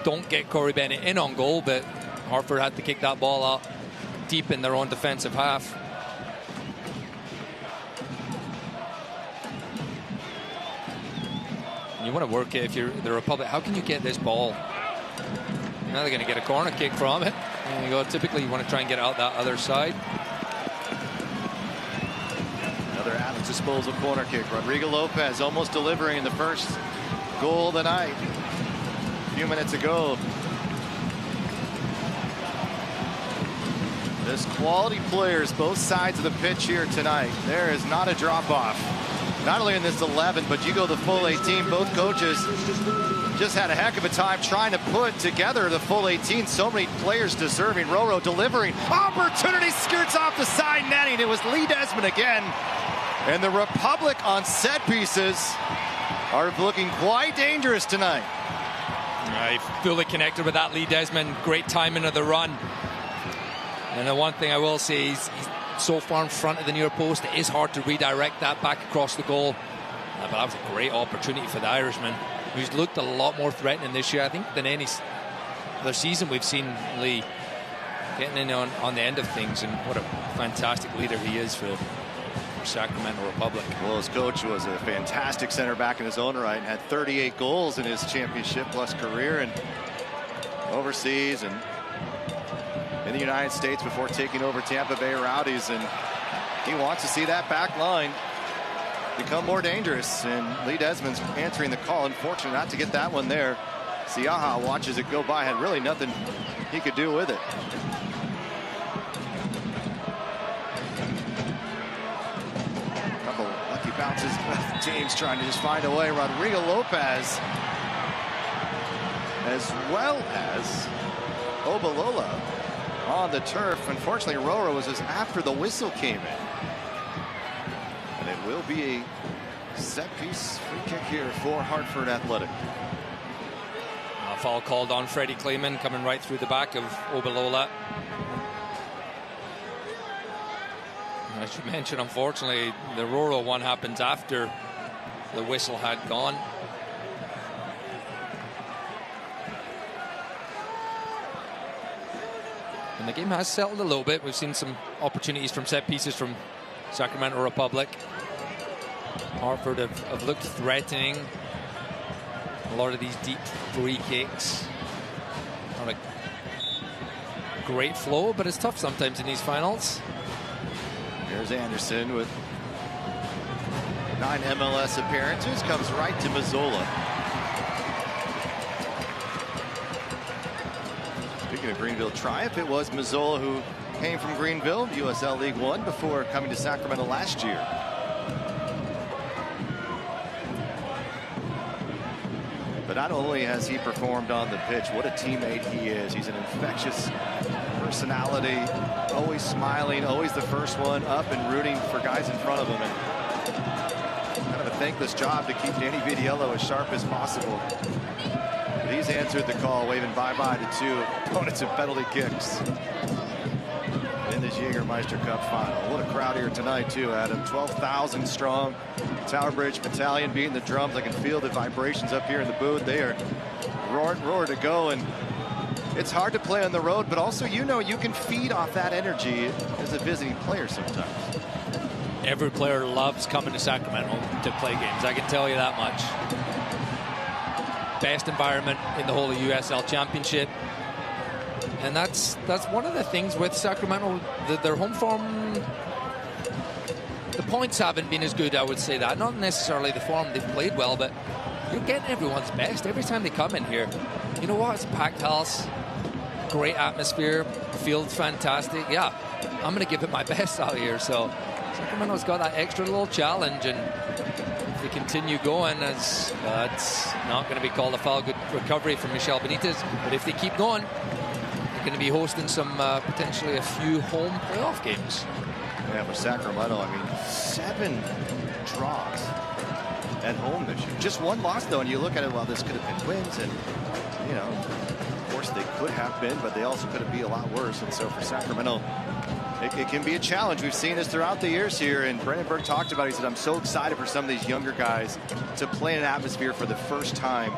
don't get Corey Bennett in on goal, but Hartford had to kick that ball out deep in their own defensive half. You want to work it if you're the Republic. How can you get this ball? Now they're going to get a corner kick from it. And you go, typically you want to try and get out that other side. Another Adams disposal corner kick. Rodrigo Lopez almost delivering the first goal of the night. A few minutes ago. There's quality players both sides of the pitch here tonight. There is not a drop-off. Not only in this 11, but you go the full 18. Both coaches just had a heck of a time trying to put together the full 18. So many players deserving. Roro delivering. Opportunity skirts off the side netting. It was Lee Desmond again. And the Republic on set pieces are looking quite dangerous tonight. Right, fully connected with that Lee Desmond. Great timing of the run. And the one thing I will say is he's so far in front of the near post, it is hard to redirect that back across the goal. But that was a great opportunity for the Irishman, who's looked a lot more threatening this year, I think, than any other season we've seen Lee getting in on the end of things. And what a fantastic leader he is for Sacramento Republic. Well, his coach was a fantastic center back in his own right and had 38 goals in his championship plus career and overseas and in the United States before taking over Tampa Bay Rowdies. And he wants to see that back line become more dangerous. And Lee Desmond's answering the call. Unfortunate not to get that one there. Siaha watches it go by. Had really nothing he could do with it. Couple lucky bounces. Teams trying to just find a way. Rodrigo Lopez, as well as Obalola on the turf. Unfortunately, Roro was just after the whistle came in. And it will be a set-piece free kick here for Hartford Athletic. A foul called on Freddie Kleeman, coming right through the back of Obalola. As you mentioned, unfortunately, the Roro one happens after the whistle had gone. And the game has settled a little bit. We've seen some opportunities from set pieces from Sacramento Republic. Hartford have looked threatening. A lot of these deep free kicks. Not a great flow, but it's tough sometimes in these finals. There's Anderson with 9 MLS appearances. Comes right to Mazzola. Speaking of Greenville Triumph, it was Mazzola who came from Greenville, USL League One, before coming to Sacramento last year. But not only has he performed on the pitch, what a teammate he is. He's an infectious personality, always smiling, always the first one up and rooting for guys in front of him. And kind of a thankless job to keep Danny Vitiello as sharp as possible. But he's answered the call, waving bye-bye to 2 opponents in penalty kicks in this Jägermeister Cup final. What a crowd here tonight, too, Adam. 12,000 strong. Tower Bridge Battalion beating the drums. I can feel the vibrations up here in the booth. They are roar to go, and it's hard to play on the road, but also, you know, you can feed off that energy as a visiting player sometimes. Every player loves coming to Sacramento to play games. I can tell you that much. Best environment in the whole of USL Championship. And that's one of the things with Sacramento, their home form, the points haven't been as good, I would say that. Not necessarily the form, they've played well, but you're getting everyone's best every time they come in here. You know what? It's a packed house, great atmosphere, field's fantastic. Yeah, I'm going to give it my best out here. So Sacramento's got that extra little challenge, and if they continue going, it's not going to be called a foul. Good recovery from Michel Benitez, but if they keep going, they're going to be hosting some potentially a few home playoff games. Yeah, for Sacramento, I mean, 7 draws at home this year. Just 1 loss, though, and you look at it, well, this could have been wins, and, you know, of course they could have been, but they also could have been a lot worse. And so for Sacramento, it can be a challenge. We've seen this throughout the years here, and Brendan Burke talked about it. He said, I'm so excited for some of these younger guys to play in an atmosphere for the first time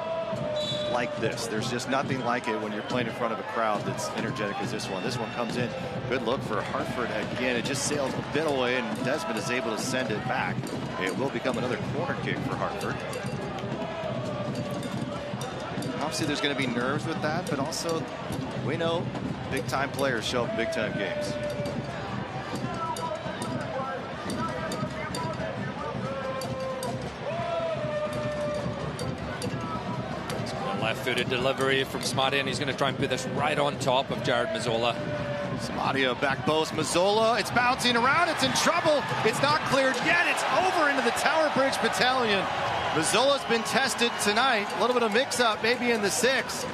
like this. There's just nothing like it when you're playing in front of a crowd that's energetic as this one. This one comes in. Good look for Hartford again. It just sails a bit away, and Desmond is able to send it back. It will become another corner kick for Hartford. Obviously, there's going to be nerves with that, but also we know big-time players show up in big-time games. Left-footed delivery from Samadia, and he's going to try and put this right on top of Jared Mazzola. Samadia back post. Mazzola, it's bouncing around. It's in trouble. It's not cleared yet. It's over into the Tower Bridge Battalion. Mazzola's been tested tonight. A little bit of mix-up maybe in the 6.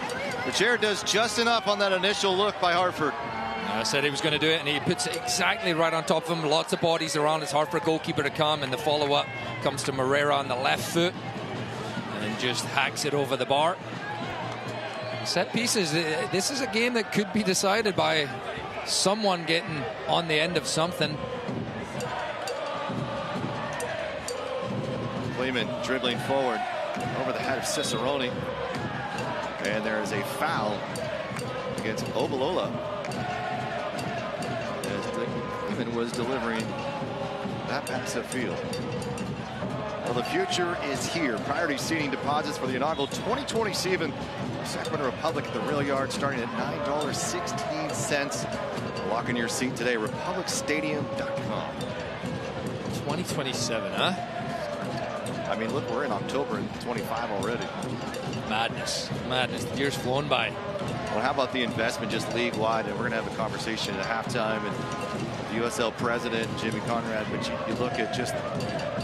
The chair does just enough on that initial look by Hartford. I said he was going to do it, and he puts it exactly right on top of him. Lots of bodies around his Hartford goalkeeper to come, and the follow-up comes to Moreira on the left foot and just hacks it over the bar. Set pieces, this is a game that could be decided by someone getting on the end of something. Lehman dribbling forward over the head of Cicerone. And there is a foul against Obalola, as Lehman was delivering that pass upfield. Well, the future is here. Priority seating deposits for the inaugural 2020 season. Sacramento Republic at the Rail Yard starting at $9.16. Lock in your seat today, republicstadium.com. 2027, huh? I mean, look, we're in October and 25 already. Madness. Madness. The year's flown by. Well, how about the investment just league-wide? And we're going to have a conversation at halftime. And the USL president, Jimmy Conrad, but you look at just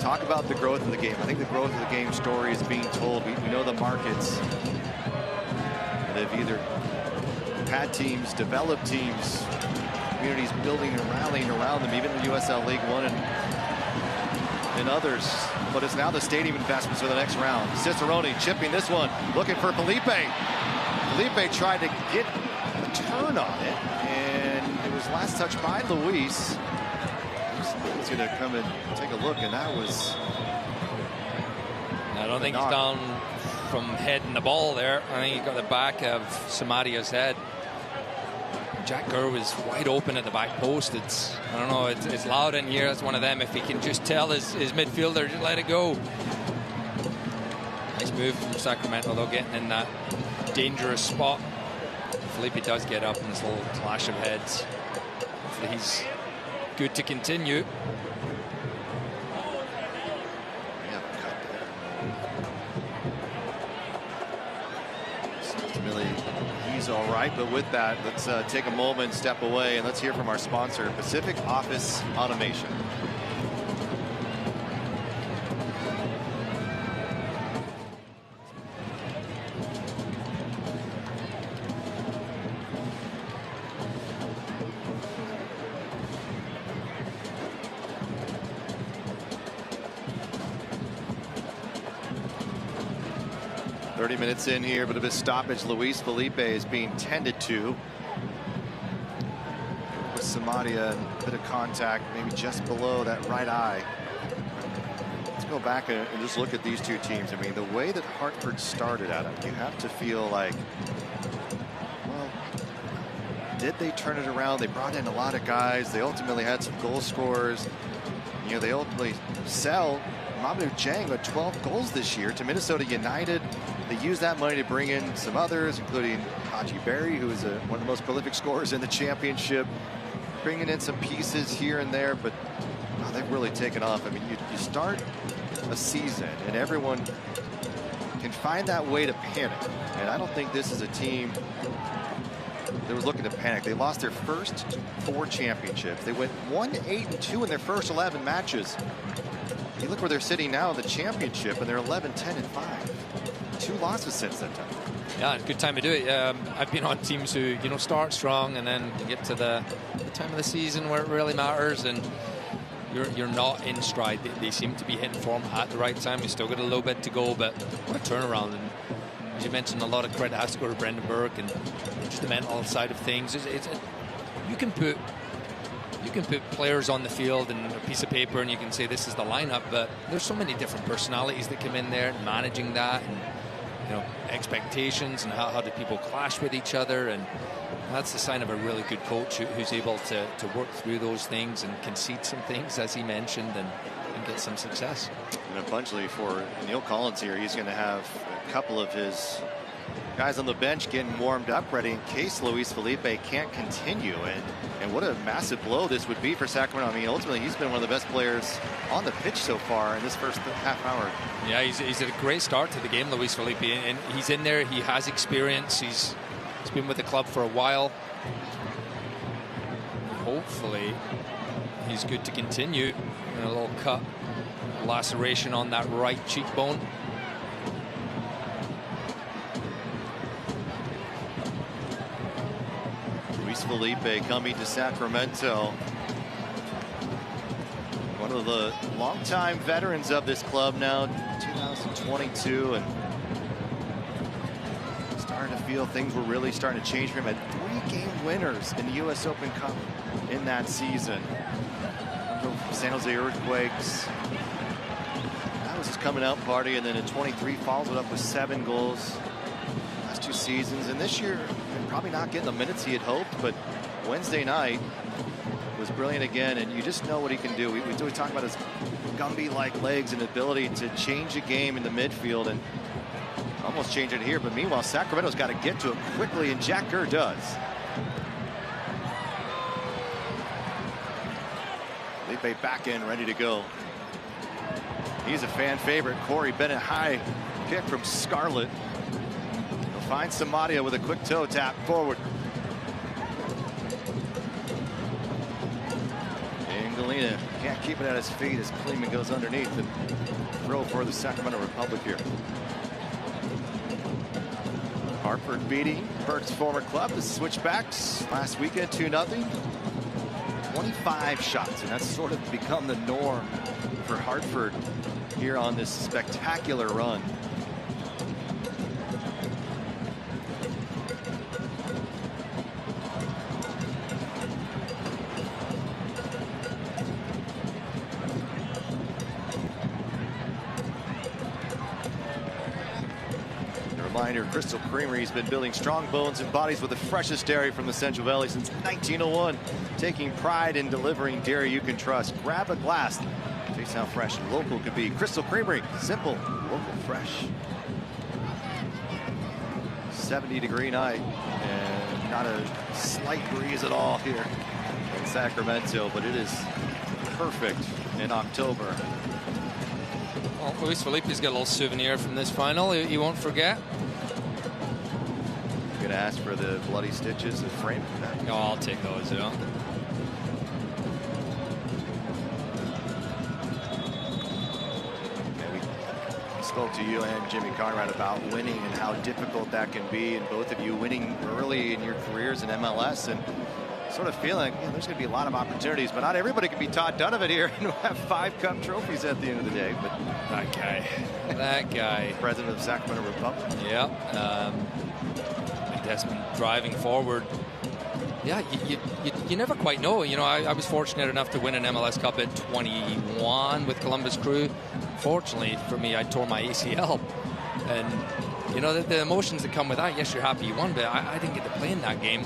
talk about the growth of the game. I think the growth of the game story is being told. We know the markets that have either had teams, developed teams, communities building and rallying around them, even in the USL League One and others. But it's now the stadium investments for the next round. Cicerone chipping this one, looking for Felipe. Felipe tried to get a turn on it, and it was last touched by Luis. He's going to come and take a look, and that was... I don't think he's down from heading the ball there. I think he got the back of Samadia's head. Jack Kerr was wide open at the back post. I don't know, it's loud in here. That's one of them. If he can just tell his midfielder, just let it go. Nice move from Sacramento, though, getting in that dangerous spot. Felipe does get up in this little clash of heads. Hopefully he's good to continue. He's all right, but with that, let's take a moment, step away, and let's hear from our sponsor, Pacific Office Automation. 30 minutes in here, but of a stoppage. Luis Felipe is being tended to. With Samadia, a bit of contact, maybe just below that right eye. Let's go back and just look at these two teams. I mean, the way that Hartford started at it, you have to feel like, well, did they turn it around? They brought in a lot of guys. They ultimately had some goal scorers. You know, they ultimately sell Mamadou Dieng with 12 goals this year to Minnesota United. They used that money to bring in some others, including Haji Berry, who is one of the most prolific scorers in the championship. Bringing in some pieces here and there, but they've really taken off. I mean, you start a season and everyone can find that way to panic. And I don't think this is a team that was looking to panic. They lost their first 4 championships. They went 1-8-2 in their first 11 matches. You look where they're sitting now in the championship, and they're 11-10-5. 2 losses since that time. Yeah, good time to do it. I've been on teams who, you know, start strong and then you get to the time of the season where it really matters and you're not in stride. They seem to be hitting form at the right time. We still got a little bit to go, but what a turnaround. And as you mentioned, a lot of credit has to go to Brendan Burke and just the mental side of things. You can put players on the field and a piece of paper and you can say this is the lineup, but there's so many different personalities that come in there and managing that, and you know, expectations and how do people clash with each other, and that's the sign of a really good coach who's able to work through those things and concede some things, as he mentioned, and get some success. And eventually for Neil Collins here, he's going to have a couple of his guys on the bench getting warmed up, ready in case Luis Felipe can't continue. And what a massive blow this would be for Sacramento. I mean, ultimately, he's been one of the best players on the pitch so far in this first half hour. Yeah, he's had a great start to the game, Luis Felipe, and he's in there. He has experience. He's been with the club for a while. Hopefully, he's good to continue. And a little cut, laceration on that right cheekbone. Luis Felipe coming to Sacramento. One of the longtime veterans of this club now, 2022, and starting to feel things were really starting to change for him. Had 3 game winners in the U.S. Open Cup in that season. San Jose Earthquakes. That was his coming out party, and then in 23 follows it up with 7 goals. Last 2 seasons, and this year probably not getting the minutes he had hoped, but Wednesday night was brilliant again, and you just know what he can do. We talk about his Gumby-like legs and ability to change a game in the midfield and almost change it here, but meanwhile Sacramento's got to get to it quickly, and Jack Kerr does. Felipe back in, ready to go. He's a fan favorite. Corey Bennett, high kick from Scarlett. He'll find Samadia with a quick toe tap forward. And Galena can't keep it at his feet as Kleeman goes underneath and throw for the Sacramento Republic here. Hartford beating Burke's former club, the Switchbacks, last weekend 2-0. 25 shots, and that's sort of become the norm for Hartford here on this spectacular run. Reminder, Crystal Creamery's been building strong bones and bodies with the freshest dairy from the Central Valley since 1901. Taking pride in delivering dairy you can trust. Grab a glass. Taste how fresh local could be. Crystal Creamery, simple, local, fresh. 70-degree night, and not a slight breeze at all here in Sacramento, but it is perfect in October. Well, Luis Felipe's got a little souvenir from this final he won't forget. Gonna ask for the bloody stitches and frame that. Oh, I'll take those, you know. We spoke to you and Jimmy Conrad about winning and how difficult that can be, and both of you winning early in your careers in MLS, and sort of feeling there's going to be a lot of opportunities, but not everybody can be Todd Donovan here and have 5 cup trophies at the end of the day. But that guy, president of Sacramento Republic. Yeah, that's been driving forward. Yeah, you never quite know. I was fortunate enough to win an MLS Cup at 21 with Columbus Crew. Fortunately for me, I tore my ACL, and the emotions that come with that. Yes, you're happy you won, but I didn't get to play in that game.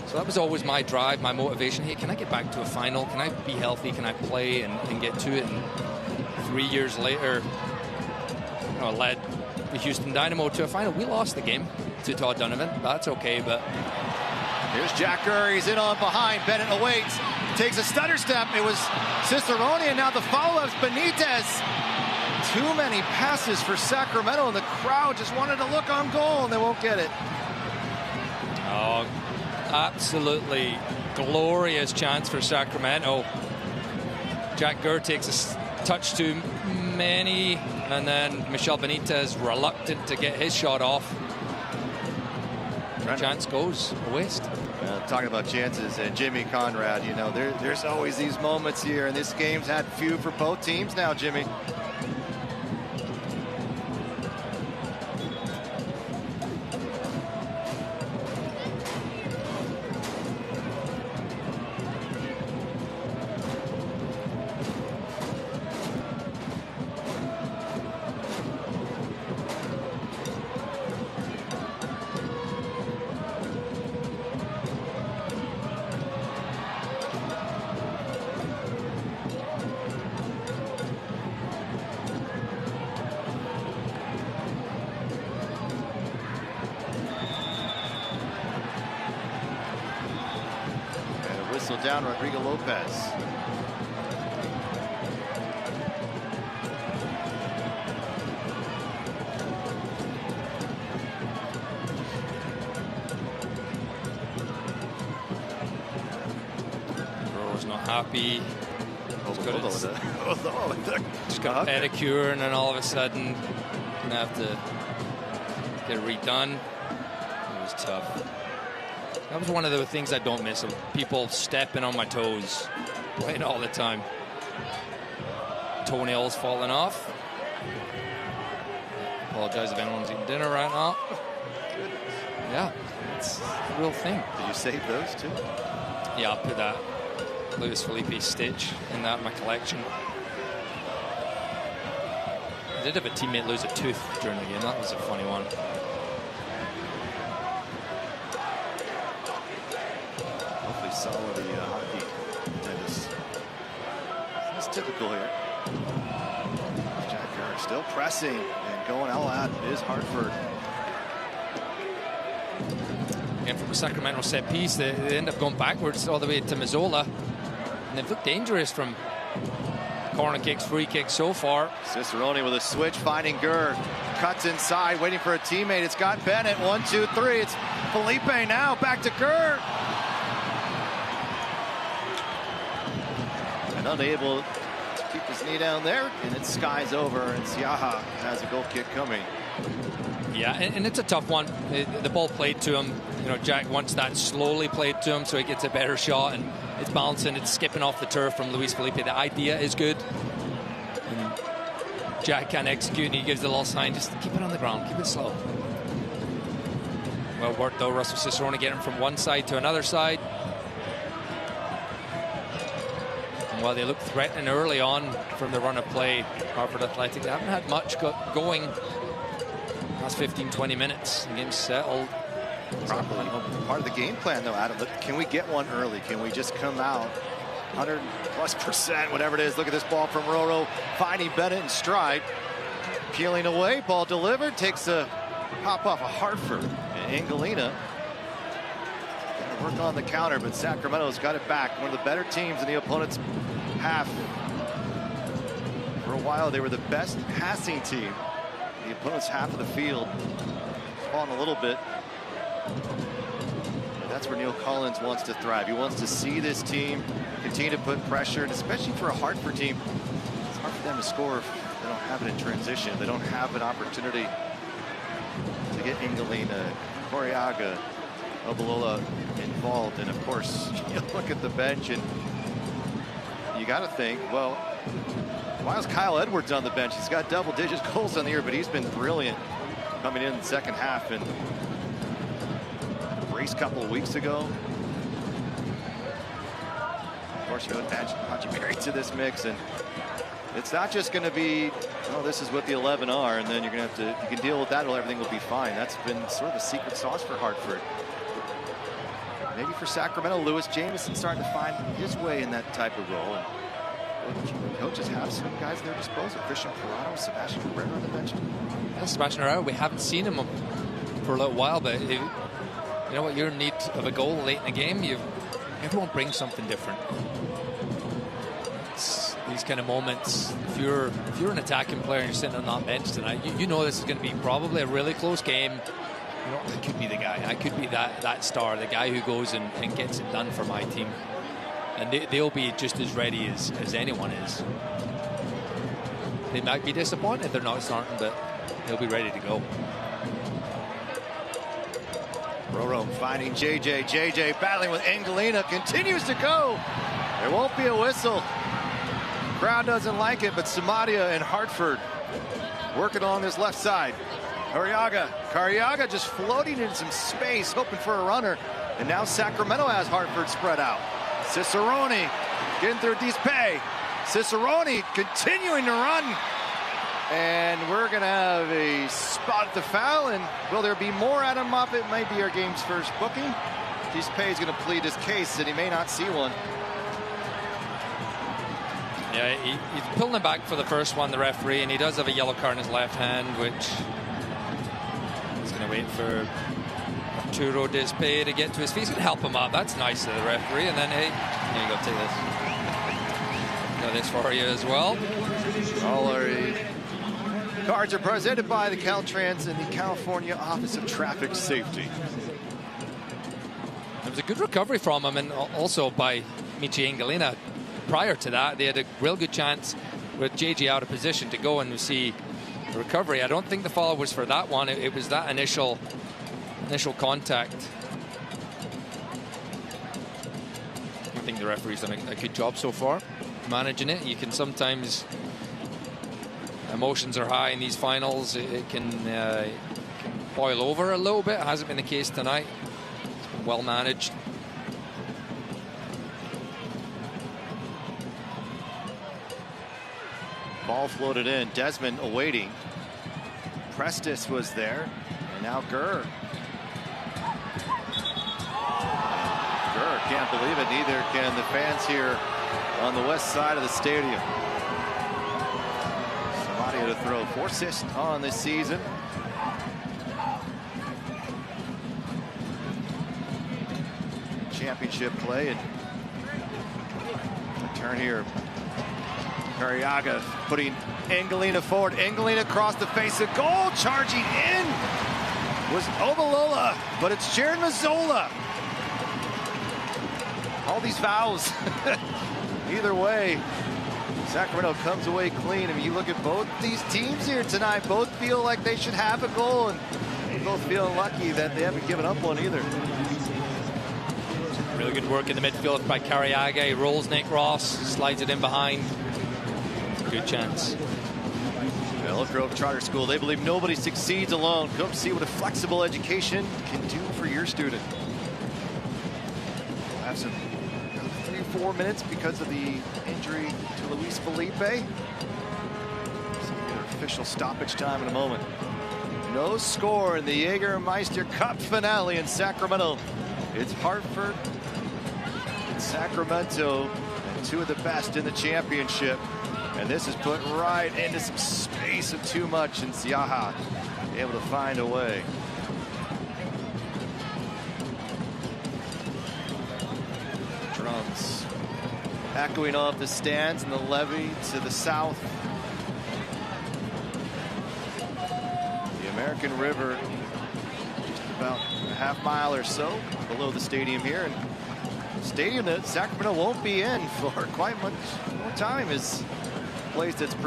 So that was always my drive, my motivation. Hey, can I get back to a final? Can I be healthy? Can I play and get to it? And 3 years later, led the Houston Dynamo to a final. We lost the game to Todd Donovan. That's okay, but here's Jack Gurr. He's in on behind. Bennett awaits. Takes a stutter step. It was Cicerone, and now the follow-up's Benitez. Too many passes for Sacramento, and the crowd just wanted to look on goal, and they won't get it. Oh, absolutely glorious chance for Sacramento. Jack Gurr takes a touch too many, and then Michel Benitez reluctant to get his shot off. Chance goes a waste. Talking about chances, and Jimmy Conrad, there's always these moments here, and this game's had few for both teams now, Jimmy. Down Rodrigo Lopez. Burrow's not happy. Just got a pedicure, and then all of a sudden gonna have to get it redone. It was tough. That was one of the things I don't miss, of people stepping on my toes, playing all the time. Toenails falling off. Apologize if anyone's eating dinner right now. Yeah, it's a real thing. Did you save those too? Yeah, I'll put that Luis Felipe stitch in my collection. I did have a teammate lose a tooth during the game. That was a funny one. Solid hockey. That's typical here. Jack Gurr still pressing and going all out. It is Hartford. Again, from a Sacramento set piece, they end up going backwards all the way to Mazzola. And they've looked dangerous from corner kicks, free kicks so far. Cicerone with a switch, finding Gurr. Cuts inside, waiting for a teammate. It's got Bennett. 1, 2, 3. It's Felipe now. Back to Gurr. Unable to keep his knee down there, and it skies over, and Siaha has a goal kick coming. Yeah, and it's a tough one. The ball played to him. Jack wants that slowly played to him so he gets a better shot, and it's bouncing, it's skipping off the turf from Luis Felipe. The idea is good. And Jack can't execute, and he gives the little sign, just keep it on the ground, keep it slow. Well worked though, Russell Cicerone getting from one side to another side. While they looked threatening early on from the run of play, Hartford Athletic, they haven't had much going last 15-20 minutes. The game's settled. Probably part of the game plan, though, Adam. Can we get one early? Can we just come out 100+%, whatever it is? Look at this ball from Roro, finding Bennett in stride. Peeling away, ball delivered, takes a pop off of Hartford. And Angelina work on the counter, but Sacramento's got it back. One of the better teams in the opponent's half. For a while, they were the best passing team. The opponent's half of the field. Falling a little bit. But that's where Neil Collins wants to thrive. He wants to see this team continue to put pressure, and especially for a Hartford team, it's hard for them to score if they don't have it in transition. They don't have an opportunity to get Angelina, Coriaga, Obalola involved. And of course, you look at the bench and you got to think, well, why is Kyle Edwards on the bench? He's got double-digit goals on the year, but he's been brilliant coming in the second half. And race a couple of weeks ago. Of course, you would add Haji to this mix, and it's not just going to be, oh, this is what the 11 are, and then you're going to have to, you can deal with that, or everything will be fine. That's been sort of the secret sauce for Hartford. Maybe for Sacramento, Lewis Jamison starting to find his way in that type of role. And coaches have some guys at their disposal. Christian Parado, Sebastian Herrera on the bench. Yeah, Sebastian Herrera, we haven't seen him for a little while, but you know what, you're in need of a goal late in the game. Everyone brings something different. It's these kind of moments. If you're an attacking player and you're sitting on that bench tonight, you know this is going to be probably a really close game. You know, I could be the guy. I could be that star, the guy who goes and gets it done for my team. And they'll be just as ready as anyone is. They might be disappointed they're not starting, but they'll be ready to go. Roro finding JJ. JJ battling with Angelina, continues to go. There won't be a whistle. Crowd doesn't like it, but Samaria and Hartford working along this left side. Cariaga just floating in some space, hoping for a runner. And now Sacramento has Hartford spread out. Cicerone getting through Dispe. Cicerone continuing to run. And we're going to have a spot at the foul. And will there be more? Adam Moffitt might be our game's first booking. Dispe is going to plead his case that he may not see one. Yeah, he's pulling him back for the first one, the referee, and he does have a yellow card in his left hand, which he's going to wait for Arturo Dispe to get to his feet. He's going to help him up. That's nice of the referee. And then, hey, here you go, take this. Got this for you as well. All our cards are presented by the Caltrans and the California Office of Traffic Safety. It was a good recovery from him, and also by Michi Angelina. Prior to that, they had a real good chance with JJ out of position to go and see the recovery. I don't think the foul was for that one. It was that initial contact. I think the referee's done a good job so far managing it. You can sometimes, emotions are high in these finals. It can boil over a little bit. It hasn't been the case tonight. It's been well managed. Ball floated in. Desmond awaiting. Prestis was there. And now Gurr. Gurr can't believe it. Neither can the fans here on the west side of the stadium. Samaria to throw. 4 assists on this season. Championship play. And a turn here. Cariaga putting Angelina forward. Angelina across the face of goal. Charging in was Obalola, but it's Jared Mazzola. All these fouls. Either way, Sacramento comes away clean. I mean, you look at both these teams here tonight. Both feel like they should have a goal, and they both feel lucky that they haven't given up one either. Really good work in the midfield by Cariaga. He rolls Nick Ross, slides it in behind. Good chance. Elk Grove Charter School, they believe nobody succeeds alone. Come see what a flexible education can do for your student. We'll have some 3 or 4 minutes because of the injury to Luis Felipe. Some official stoppage time in a moment. No score in the Jägermeister Cup finale in Sacramento. It's Hartford and Sacramento, and 2 of the best in the championship. And this is put right into some space of too much, and Siaha able to find a way. Drums echoing off the stands in the levee to the south. The American River just about a half mile or so below the stadium here. And the stadium that Sacramento won't be in for quite much more time is place that's a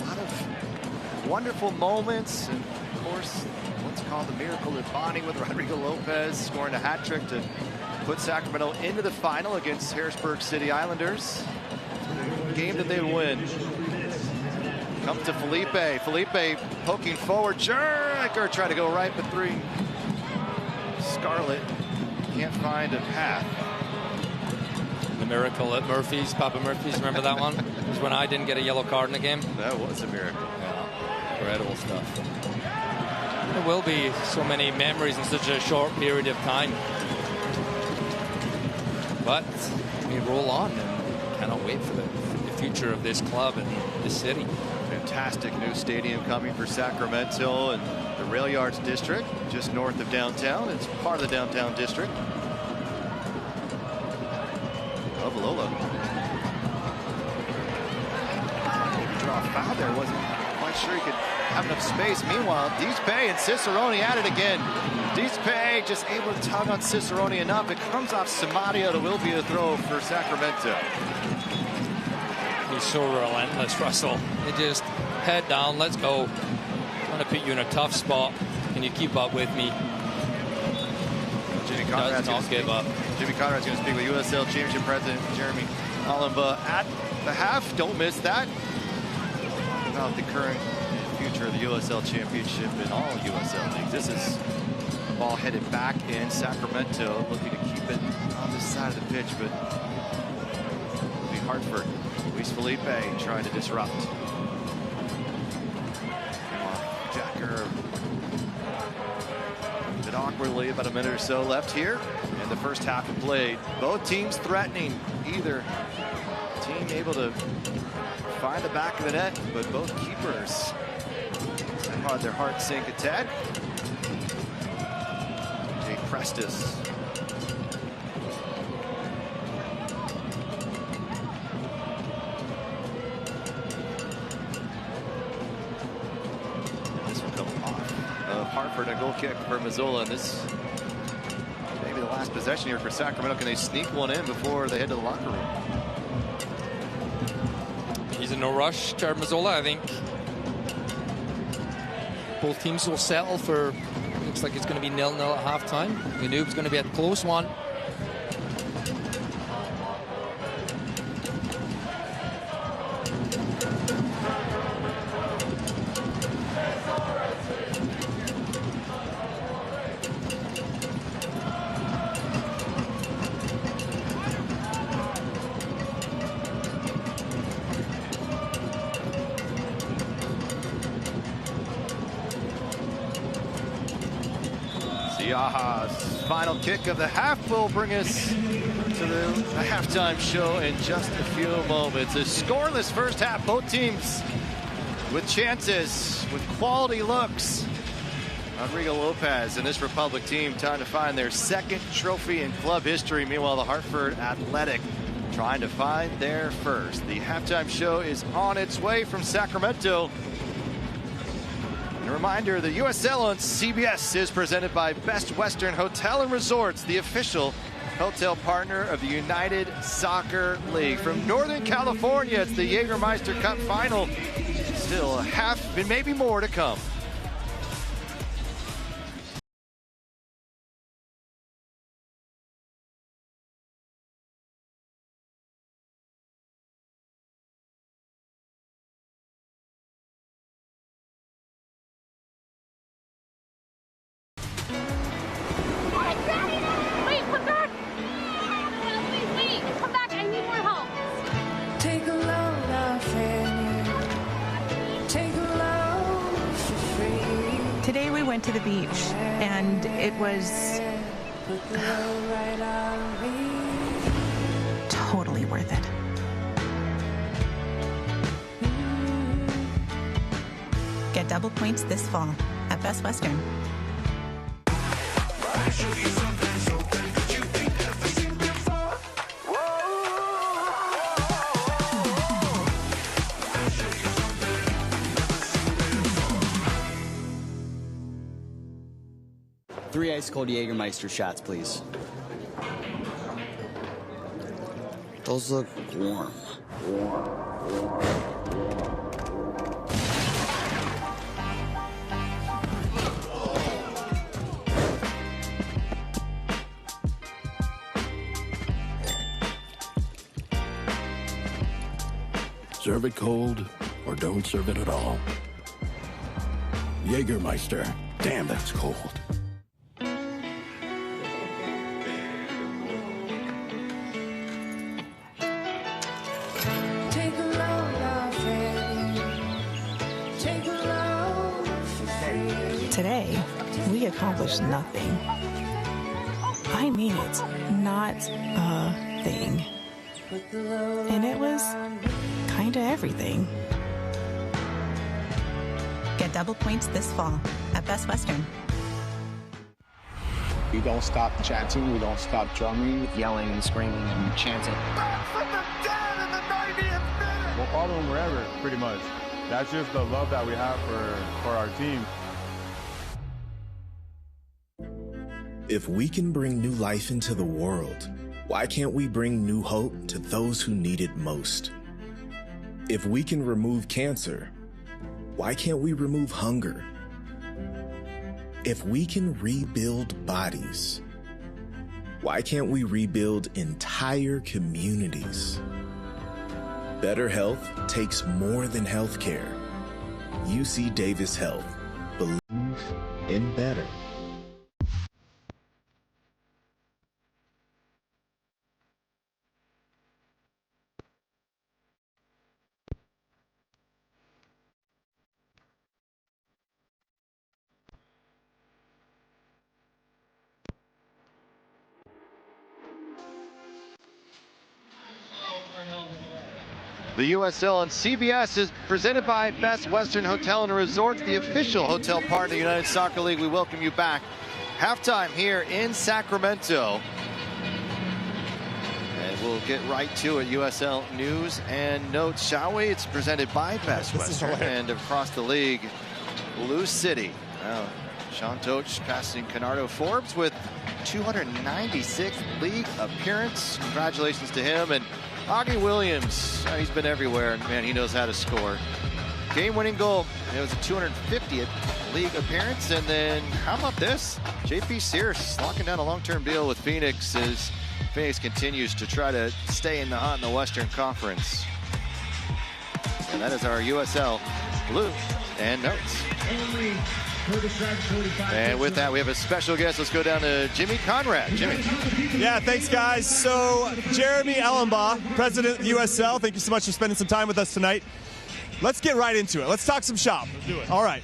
lot of wonderful moments, and of course, once It's called the Miracle at Bonnie, with Rodrigo Lopez scoring a hat trick to put Sacramento into the final against Harrisburg City Islanders. A game that they win. Comes to Felipe. Felipe poking forward. Jurek trying to go right, but three. Scarlett can't find a path. The miracle at Murphy's, Papa Murphy's, remember that one? It was when I didn't get a yellow card in the game. That was a miracle. Yeah, incredible stuff. There will be so many memories in such a short period of time. But we roll on and cannot wait for the future of this club and this city. Fantastic new stadium coming for Sacramento and the Rail Yards District, just north of downtown. It's part of the downtown district. Of Lola. Draw a foul there. Wasn't quite sure he could have enough space. Meanwhile, Dispe and Cicerone at it again. Dispe just able to tug on Cicerone enough. It comes off Samario. It will be a throw for Sacramento. He's so relentless, Russell. They just head down, let's go. I'm going to put you in a tough spot. Can you keep up with me? Jimmy Conrad's does not give up. Jimmy Conrad's going to speak with USL Championship President Jeremy Hollenba at the half. Don't miss that. About the current and future of the USL Championship and all USL leagues. This is the ball headed back in Sacramento, looking to keep it on this side of the pitch, but it'll be Hartford. Luis Felipe trying to disrupt. Jacker. A bit awkwardly, about a minute or so left here in the first half of play. Both teams threatening. Either team able to find the back of the net, but both keepers had their heart sink a tad. Jay Prestis. Hartford, a goal kick for Mazzola, and this maybe the last possession here for Sacramento. Can they sneak one in before they head to the locker room? He's in no rush, Jared Mazzola. I think both teams will settle for, looks like it's going to be 0-0 at halftime. Ganube's going to be a close one. Siaha's final kick of the half will bring us to the halftime show in just a few moments. A scoreless first half, both teams with chances, with quality looks. Rodrigo Lopez and this Republic team trying to find their second trophy in club history. Meanwhile, the Hartford Athletic trying to find their first. The halftime show is on its way from Sacramento. A reminder, the USL on CBS is presented by Best Western Hotel and Resorts, the official hotel partner of the United Soccer League. From Northern California, it's the Jägermeister Cup final. Still a half and maybe more to come. Today we went to the beach and it was totally worth it. Get double points this fall at Best Western. Three ice-cold Jägermeister shots, please. Those look warm. Serve it cold or don't serve it at all. Jägermeister. Damn, that's cold. Today, we accomplished nothing. I mean it, not a thing. And it was kind of everything. Get double points this fall at Best Western. We don't stop chanting, we don't stop drumming, yelling and screaming and chanting. We'll follow them wherever, pretty much. That's just the love that we have for our team. If we can bring new life into the world, why can't we bring new hope to those who need it most? If we can remove cancer, why can't we remove hunger? If we can rebuild bodies, why can't we rebuild entire communities? Better health takes more than healthcare. UC Davis Health. Believe in better. The USL and CBS is presented by Best Western Hotel and Resorts, the official hotel partner of the United Soccer League. We welcome you back. Halftime here in Sacramento. And we'll get right to it. USL news and notes, shall we? It's presented by Best Western and across the league, Blue City. Now, Sean Toch passing Canardo Forbes with 296th league appearance. Congratulations to him. And Augie Williams, he's been everywhere, and man, he knows how to score. Game-winning goal. It was a 250th league appearance. And then, how about this? JP Sears locking down a long-term deal with Phoenix as Phoenix continues to try to stay in the hunt in the Western Conference. And that is our USL Blue and Notes. And with that, we have a special guest. Let's go down to Jimmy Conrad. Jimmy. Yeah, thanks, guys. So, Jeremy Ellenbaugh, president of the USL, thank you so much for spending some time with us tonight. Let's get right into it. Let's talk some shop. Let's do it. All right.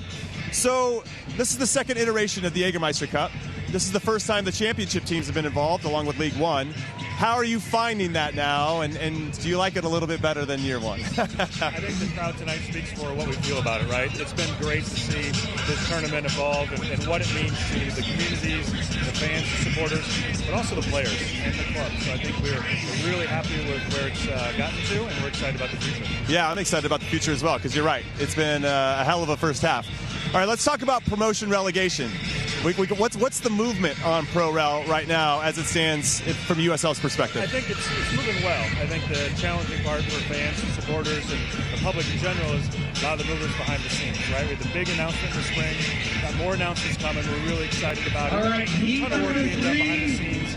So, this is the second iteration of the Jägermeister Cup. This is the first time the championship teams have been involved, along with League One. How are you finding that now, and do you like it a little bit better than year one? I think the crowd tonight speaks for what we feel about it, right? It's been great to see this tournament evolve and what it means to the communities, the fans, the supporters, but also the players and the club. So I think we're really happy with where it's gotten to, and we're excited about the future. Yeah, I'm excited about the future as well, because you're right. It's been a hell of a first half. All right, let's talk about promotion relegation. What's the movement on Pro-Rel right now as it stands from USL's perspective? I think it's moving well. I think the challenging part for fans and supporters and the public in general is a lot of the movements behind the scenes, right? We had the big announcement in the spring, got more announcements coming. We're really excited about it. A ton of work being done behind the scenes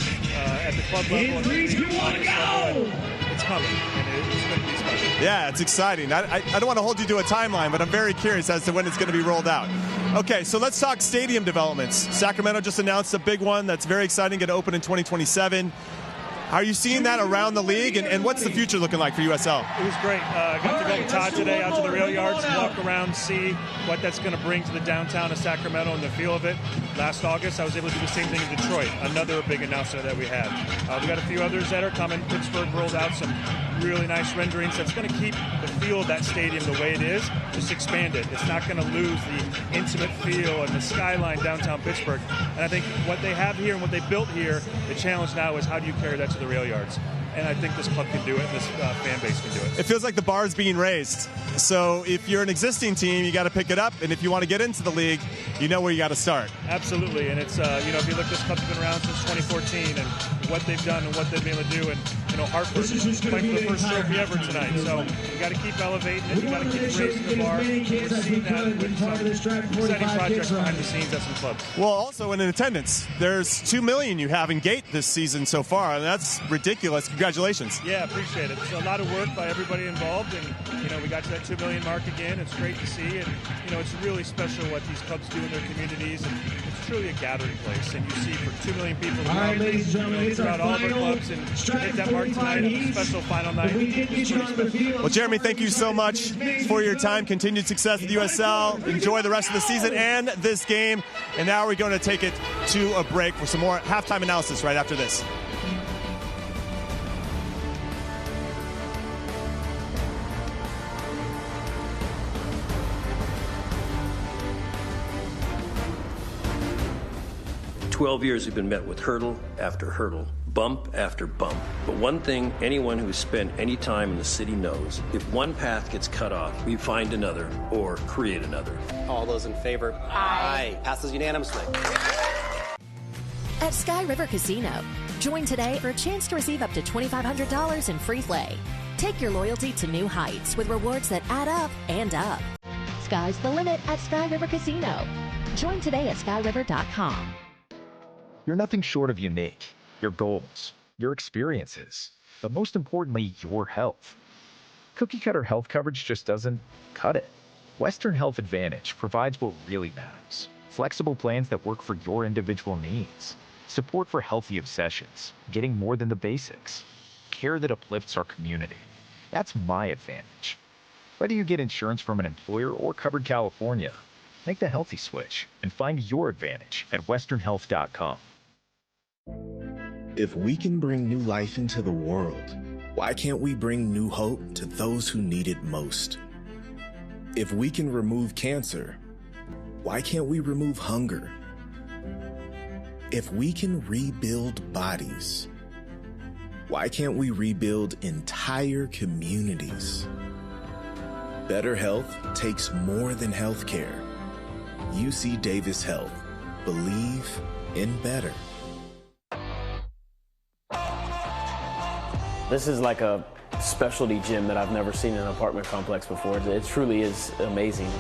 at the club level and the league level. It's coming, and it's going to be special. Yeah, it's exciting. I don't want to hold you to a timeline, but I'm very curious as to when it's going to be rolled out. Okay, so let's talk stadium developments. Sacramento just announced a big one that's very exciting, going to open in 2027. How are you seeing that around the league, and what's the future looking like for USL? It was great. Got to go with Todd today out to the rail yards, walk around, see what that's going to bring to the downtown of Sacramento and the feel of it. Last August, I was able to do the same thing in Detroit, another big announcement that we had. We got a few others that are coming. Pittsburgh rolled out some really nice renderings that's going to keep the feel of that stadium the way it is, just expand it. It's not going to lose the intimate feel and the skyline downtown Pittsburgh. And I think what they have here and what they built here, the challenge now is how do you carry that to the rail yards? And I think this club can do it, and this fan base can do it. It feels like the bar is being raised. So if you're an existing team, you got to pick it up. And if you want to get into the league, you know where you got to start. Absolutely. And it's, if you look, this club's been around since 2014, and what they've done and what they've been able to do. And Hartford playing for the first trophy ever tonight. So you got to keep elevating it. You got to keep raising the bar. We're seeing that with some exciting projects behind the scenes at some clubs. Well, also in attendance, there's 2 million you have in gate this season so far, and that's ridiculous. Congratulations. Yeah, appreciate it. It's a lot of work by everybody involved, and we got to that 2 million mark again. It's great to see, and it's really special what these clubs do in their communities, and it's truly a gathering place. And you see for 2 million people throughout all of our clubs, and hit that mark tonight on a special final night. It's pretty special. Well, Jeremy, thank you so much for your time. Continued success with USL. Enjoy the rest of the season and this game. And now we're going to take it to a break for some more halftime analysis right after this. For 12 years, we've been met with hurdle after hurdle, bump after bump. But one thing anyone who's spent any time in the city knows, if one path gets cut off, we find another or create another. All those in favor? Aye. Passes unanimously. At Sky River Casino, join today for a chance to receive up to $2,500 in free play. Take your loyalty to new heights with rewards that add up and up. Sky's the limit at Sky River Casino. Join today at skyriver.com. You're nothing short of unique. Your goals, your experiences, but most importantly, your health. Cookie-cutter health coverage just doesn't cut it. Western Health Advantage provides what really matters. Flexible plans that work for your individual needs. Support for healthy obsessions, getting more than the basics. Care that uplifts our community. That's my advantage. Whether you get insurance from an employer or covered California, make the healthy switch and find your advantage at westernhealth.com. If we can bring new life into the world, why can't we bring new hope to those who need it most? If we can remove cancer, why can't we remove hunger? If we can rebuild bodies, why can't we rebuild entire communities? Better health takes more than healthcare. UC Davis Health. Believe in better. This is like a specialty gym that I've never seen in an apartment complex before. It truly is amazing.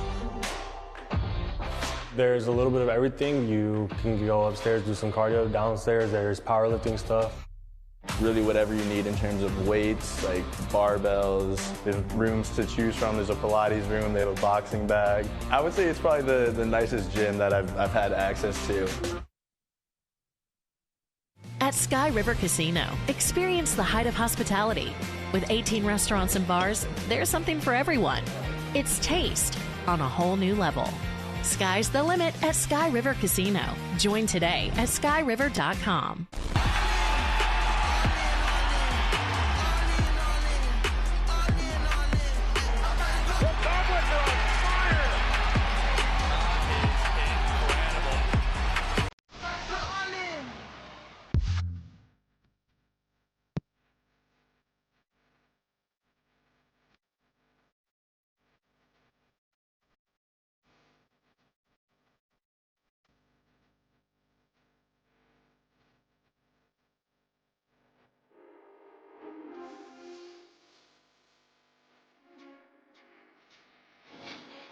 There's a little bit of everything. You can go upstairs, do some cardio. Downstairs, there's powerlifting stuff. Really whatever you need in terms of weights, like barbells. There's rooms to choose from. There's a Pilates room. They have a boxing bag. I would say it's probably the nicest gym that I've had access to. At Sky River Casino, experience the height of hospitality. With 18 restaurants and bars, there's something for everyone. It's taste on a whole new level. Sky's the limit at Sky River Casino. Join today at skyriver.com.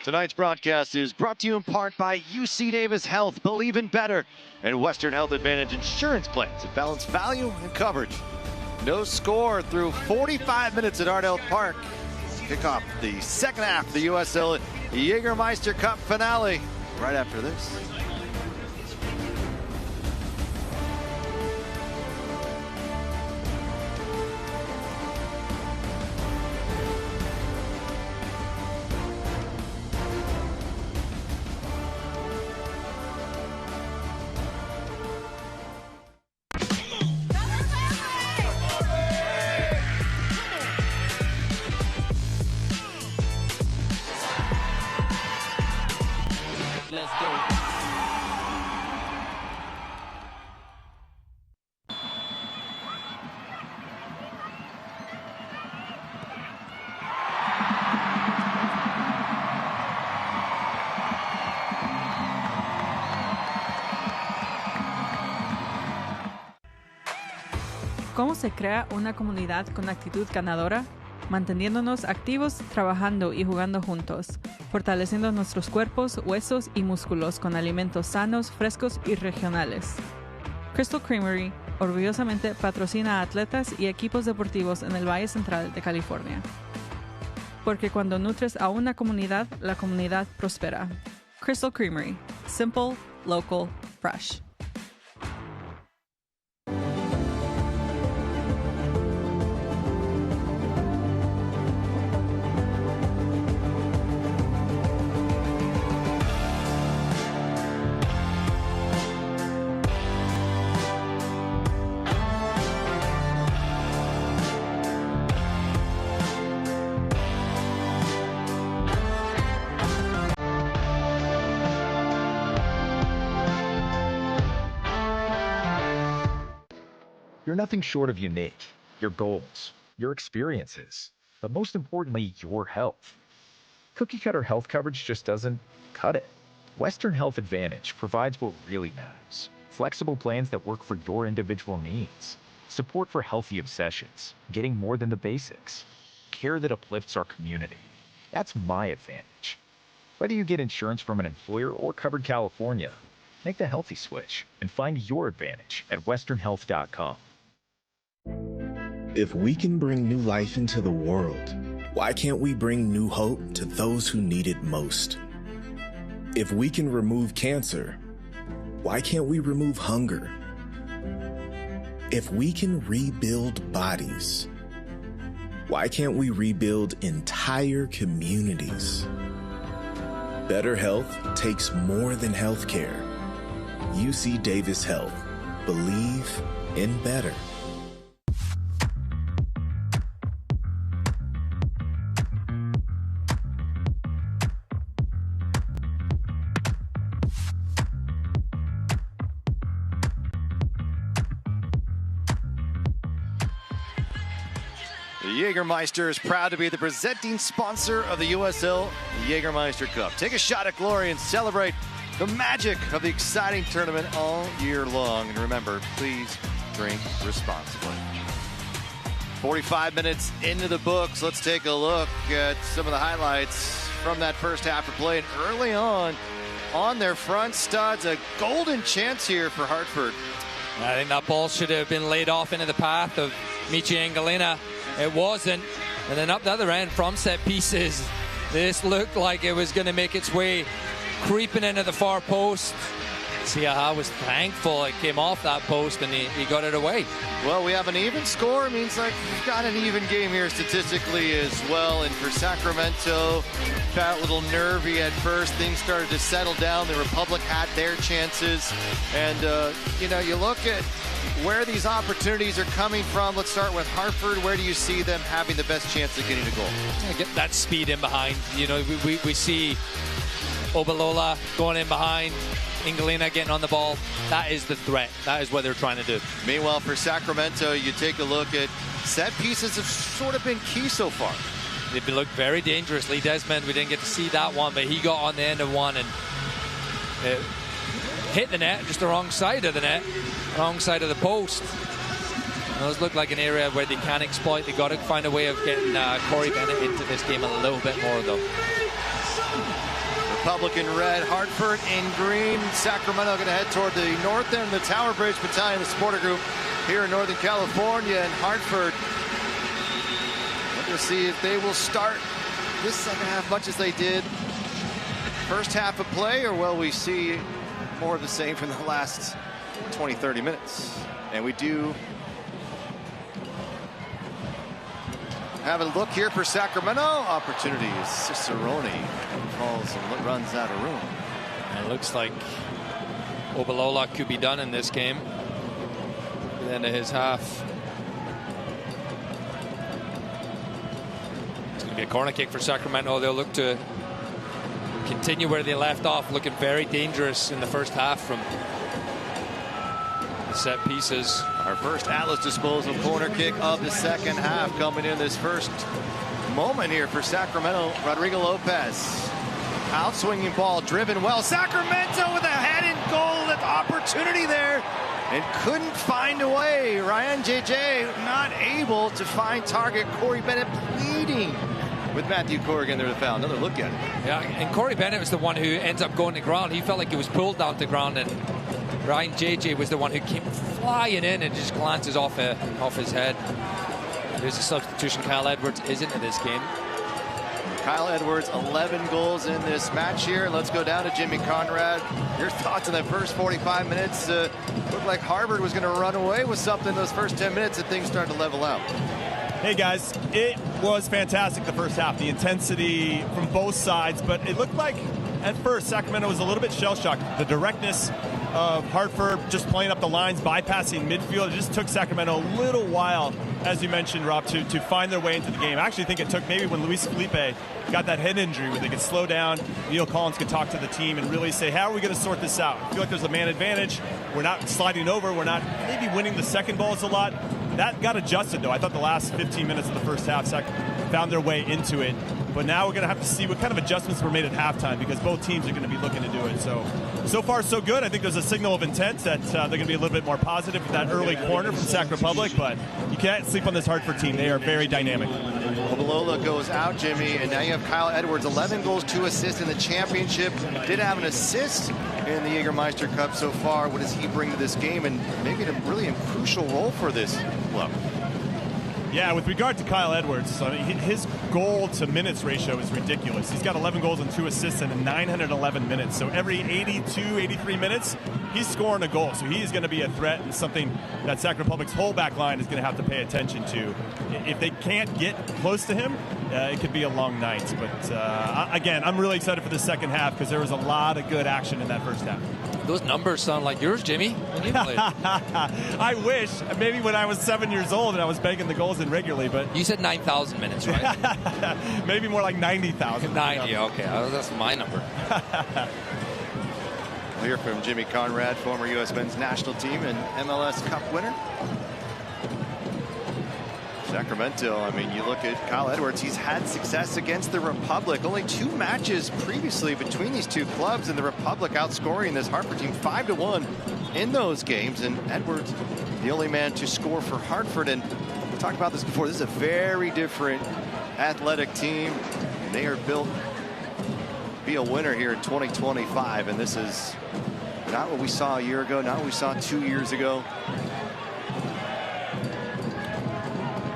Tonight's broadcast is brought to you in part by UC Davis Health, Believe in Better, and Western Health Advantage Insurance Plans that balance value and coverage. No score through 45 minutes at Ardell Park. Kick off the second half of the USL Jägermeister Cup finale right after this. Let's go. ¿Cómo se crea una comunidad con actitud ganadora? Manteniéndonos activos, trabajando y jugando juntos, fortaleciendo nuestros cuerpos, huesos y músculos con alimentos sanos, frescos y regionales. Crystal Creamery orgullosamente patrocina a atletas y equipos deportivos en el Valle Central de California. Porque cuando nutres a una comunidad, la comunidad prospera. Crystal Creamery. Simple, local, fresh. You're nothing short of unique. Your goals, your experiences, but most importantly, your health. Cookie cutter health coverage just doesn't cut it. Western Health Advantage provides what really matters. Flexible plans that work for your individual needs. Support for healthy obsessions, getting more than the basics. Care that uplifts our community. That's my advantage. Whether you get insurance from an employer or covered California, make the healthy switch and find your advantage at westernhealth.com. If we can bring new life into the world, why can't we bring new hope to those who need it most? If we can remove cancer, why can't we remove hunger? If we can rebuild bodies, why can't we rebuild entire communities? Better health takes more than healthcare. UC Davis Health. Believe in better. The Jägermeister is proud to be the presenting sponsor of the USL Jägermeister Cup. Take a shot at glory and celebrate the magic of the exciting tournament all year long. And remember, please drink responsibly. 45 minutes into the books. Let's take a look at some of the highlights from that first half of play. And early on their front studs, a golden chance here for Hartford. I think that ball should have been laid off into the path of Michi Angelina. It wasn't. And then up the other end from set pieces, this looked like it was going to make its way creeping into the far post. Siaha was thankful it came off that post and he got it away. Well, we have an even score. It means like we've got an even game here statistically as well. And for Sacramento, got a little nervy at first. Things started to settle down. The Republic had their chances. And, you look at where these opportunities are coming from. Let's start with Hartford. Where do you see them having the best chance of getting a goal? Get that speed in behind. We see Obalola going in behind, Angelina getting on the ball. That is the threat. That is what they're trying to do. Meanwhile, for Sacramento, you take a look at set pieces have sort of been key so far. They've looked very dangerous. Lee Desmond, we didn't get to see that one, but he got on the end of one and hit the net, just the wrong side of the net, wrong side of the post. Those look like an area where they can exploit. They got to find a way of getting Corey Bennett into this game a little bit more, though. Republic in red, Hartford in green. Sacramento going to head toward the north end of the Tower Bridge Battalion, the supporter group here in Northern California. And Hartford, we'll see if they will start this second half much as they did first half of play, or will we see more of the same from the last 20-30 minutes. And we do have a look here for Sacramento. Opportunities. Cicerone falls and runs out of room. And it looks like Obalola could be done in this game at the end of his half. It's going to be a corner kick for Sacramento. They'll look to continue where they left off, looking very dangerous in the first half from the set pieces. Our first Atlas disposal corner kick of the second half coming in this first moment here for Sacramento. Rodrigo Lopez, outswinging ball, driven well. Sacramento with a head and goal, that opportunity there. and couldn't find a way. Ryan JJ not able to find target. Corey Bennett pleading with Matthew Corrigan there to foul. Another look at it. Yeah, and Corey Bennett was the one who ends up going to ground. He felt like he was pulled down to ground, and Ryan JJ was the one who came flying in and just glances off his head. There's a substitution. Kyle Edwards is into this game. Kyle Edwards, 11 goals in this match here. Let's go down to Jimmy Conrad. Your thoughts on that first 45 minutes? Looked like Harvard was going to run away with something those first 10 minutes, and things started to level out. Hey guys, it was fantastic the first half. The intensity from both sides, but it looked like at first Sacramento was a little bit shell-shocked. The directness of Hartford just playing up the lines, bypassing midfield. It just took Sacramento a little while, as you mentioned, Rob, to find their way into the game. I actually think it took maybe when Luis Felipe got that head injury where they could slow down, Neil Collins could talk to the team and really say, how are we going to sort this out? I feel like there's a man advantage. We're not sliding over. We're not maybe winning the second balls a lot. That got adjusted, though. I thought the last 15 minutes of the first half, Sac found their way into it. But now we're going to have to see what kind of adjustments were made at halftime, because both teams are going to be looking to do it. So far, so good. I think there's a signal of intent that they're going to be a little bit more positive with that early corner from Sac Republic, but you can't sleep on this Hartford team. They are very dynamic. Lola goes out, Jimmy, and now you have Kyle Edwards, 11 goals, 2 assists in the championship. Did have an assist in the Jägermeister Cup so far. What does he bring to this game, and maybe a really crucial role for this club? Yeah, with regard to Kyle Edwards, I mean, his goal to minutes ratio is ridiculous. He's got 11 goals and 2 assists in 911 minutes. So every 82, 83 minutes, he's scoring a goal. So he's going to be a threat and something that Sac Republic's whole back line is going to have to pay attention to. If they can't get close to him, it could be a long night. But again, I'm really excited for the second half because there was a lot of good action in that first half. Those numbers sound like yours, Jimmy, when you played. I wish. Maybe when I was 7 years old and I was banging the goals in regularly, but... You said 9,000 minutes, right? Maybe more like 90,000. 90, okay. That's my number. We'll hear from Jimmy Conrad, former U.S. men's national team and MLS Cup winner. Sacramento, I mean, you look at Kyle Edwards, he's had success against the Republic. Only 2 matches previously between these two clubs, and the Republic outscoring this Hartford team 5-1 in those games. And Edwards, the only man to score for Hartford. And we talked about this before. This is a very different athletic team, and they are built to be a winner here in 2025. And this is not what we saw a year ago, not what we saw 2 years ago.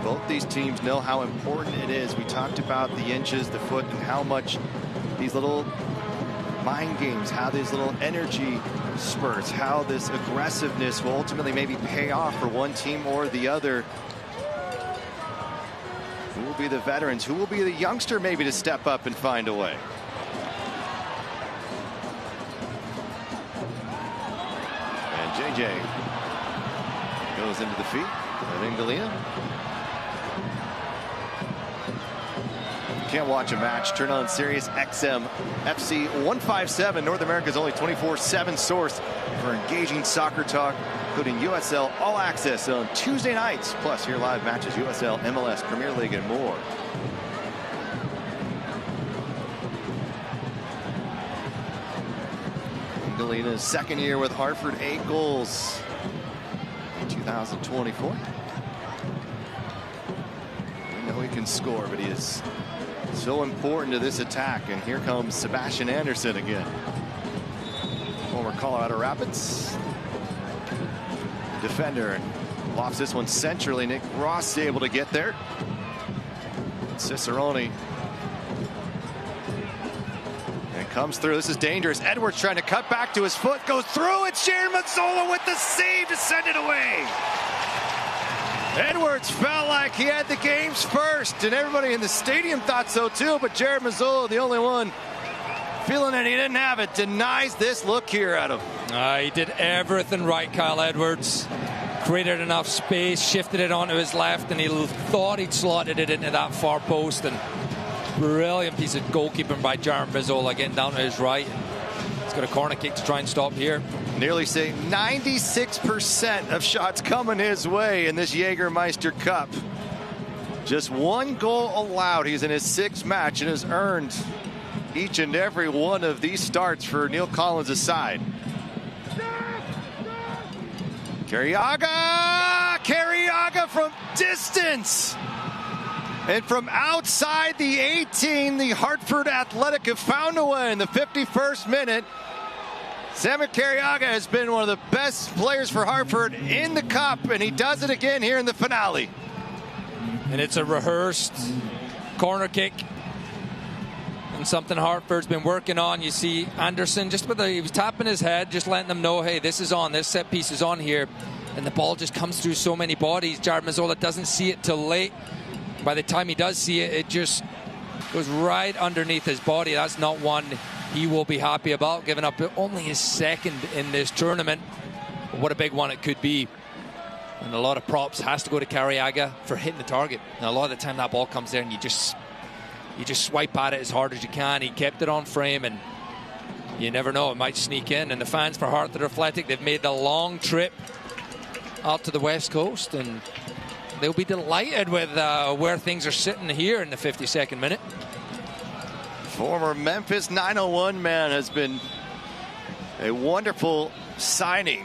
Both these teams know how important it is. We talked about the inches, the foot, and how much these little mind games, how these little energy spurts, how this aggressiveness will ultimately maybe pay off for one team or the other. Who will be the veterans? Who will be the youngster maybe to step up and find a way? And JJ goes into the feet of Ingalina. Can't watch a match, turn on Sirius XM FC 157, North America's only 24/7 source for engaging soccer talk, including USL All Access on Tuesday nights, plus hear live matches, USL, MLS, Premier League, and more. Galina's second year with Hartford, 8 goals in 2024. We know he can score, but he is so important to this attack. And here comes Sebastian Anderson again. Former Colorado Rapids defender, and lofts this one centrally. Nick Ross able to get there. Cicerone. And comes through. This is dangerous. Edwards trying to cut back to his foot. Goes through. It's Jared Mazzola with the save to send it away. Edwards felt like he had the game's first, and everybody in the stadium thought so too, but Jared Mazzola, the only one feeling that he didn't have it, denies this look here at him. He did everything right, Kyle Edwards. Created enough space, shifted it onto his left, and he thought he'd slotted it into that far post. And brilliant piece of goalkeeping by Jared Mazzola, getting down to his right. He's got a corner kick to try and stop here. Nearly say 96% of shots coming his way in this Jägermeister Cup. Just 1 goal allowed. He's in his 6th match and has earned each and every one of these starts for Neil Collins' side. Carriaga from distance. And from outside the 18, the Hartford Athletic have found a way in the 51st minute. Samuel Carriaga has been one of the best players for Hartford in the Cup, and he does it again here in the finale. And it's a rehearsed corner kick. And something Hartford's been working on. You see Anderson he was tapping his head, just letting them know, hey, this is on, this set piece is on here. And the ball just comes through so many bodies. Jared Mazzola doesn't see it till late. By the time he does see it, it just goes right underneath his body. That's not one he will be happy about, giving up only his second in this tournament. But what a big one it could be. And a lot of props has to go to Carriaga for hitting the target. And a lot of the time that ball comes there and you just swipe at it as hard as you can. He kept it on frame, and you never know, it might sneak in. And the fans for Hartford Athletic, they've made the long trip out to the West Coast, and they'll be delighted with where things are sitting here in the 52nd minute. Former Memphis 901 man has been a wonderful signing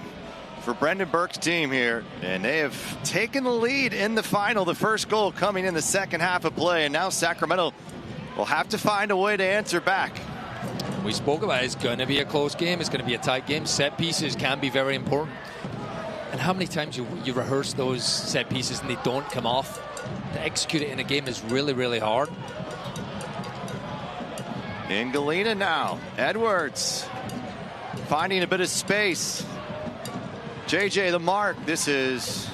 for Brendan Burke's team here, and they have taken the lead in the final. The first goal coming in the second half of play, and now Sacramento will have to find a way to answer back. We spoke about it. It's going to be a close game. It's going to be a tight game. Set pieces can be very important. And how many times you rehearse those set pieces and they don't come off? To execute it in a game is really, really hard. In Galena now, Edwards finding a bit of space. JJ the mark. This is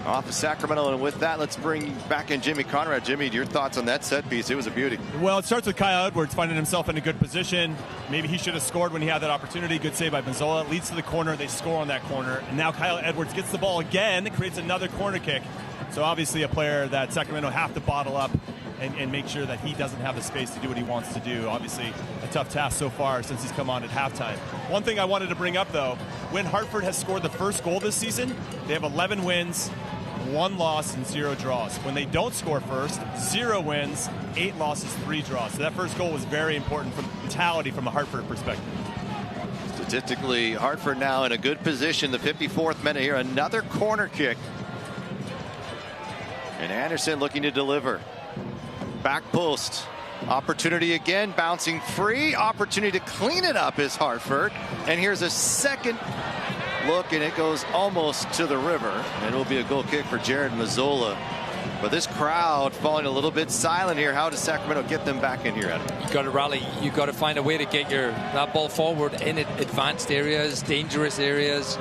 off of Sacramento, and with that, let's bring back in Jimmy Conrad. Jimmy, your thoughts on that set piece? It was a beauty. Well, it starts with Kyle Edwards finding himself in a good position. Maybe he should have scored when he had that opportunity. Good save by Mazzola. Leads to the corner. They score on that corner. And now Kyle Edwards gets the ball again. It creates another corner kick. So obviously a player that Sacramento have to bottle up and make sure that he doesn't have the space to do what he wants to do. Obviously a tough task so far since he's come on at halftime. One thing I wanted to bring up, though, when Hartford has scored the first goal this season, they have 11 wins, 1 loss, and 0 draws. When they don't score first, 0 wins, 8 losses, 3 draws. So that first goal was very important for mentality from a Hartford perspective. Statistically, Hartford now in a good position. The 54th minute here, another corner kick. And Anderson looking to deliver. Back post. Opportunity again, bouncing free. Opportunity to clean it up is Hartford. And here's a second look, and it goes almost to the river. And it'll be a goal kick for Jared Mazzola. But this crowd falling a little bit silent here. How does Sacramento get them back in here, Adam? You got to rally. You got to find a way to get that ball forward in advanced areas, dangerous areas.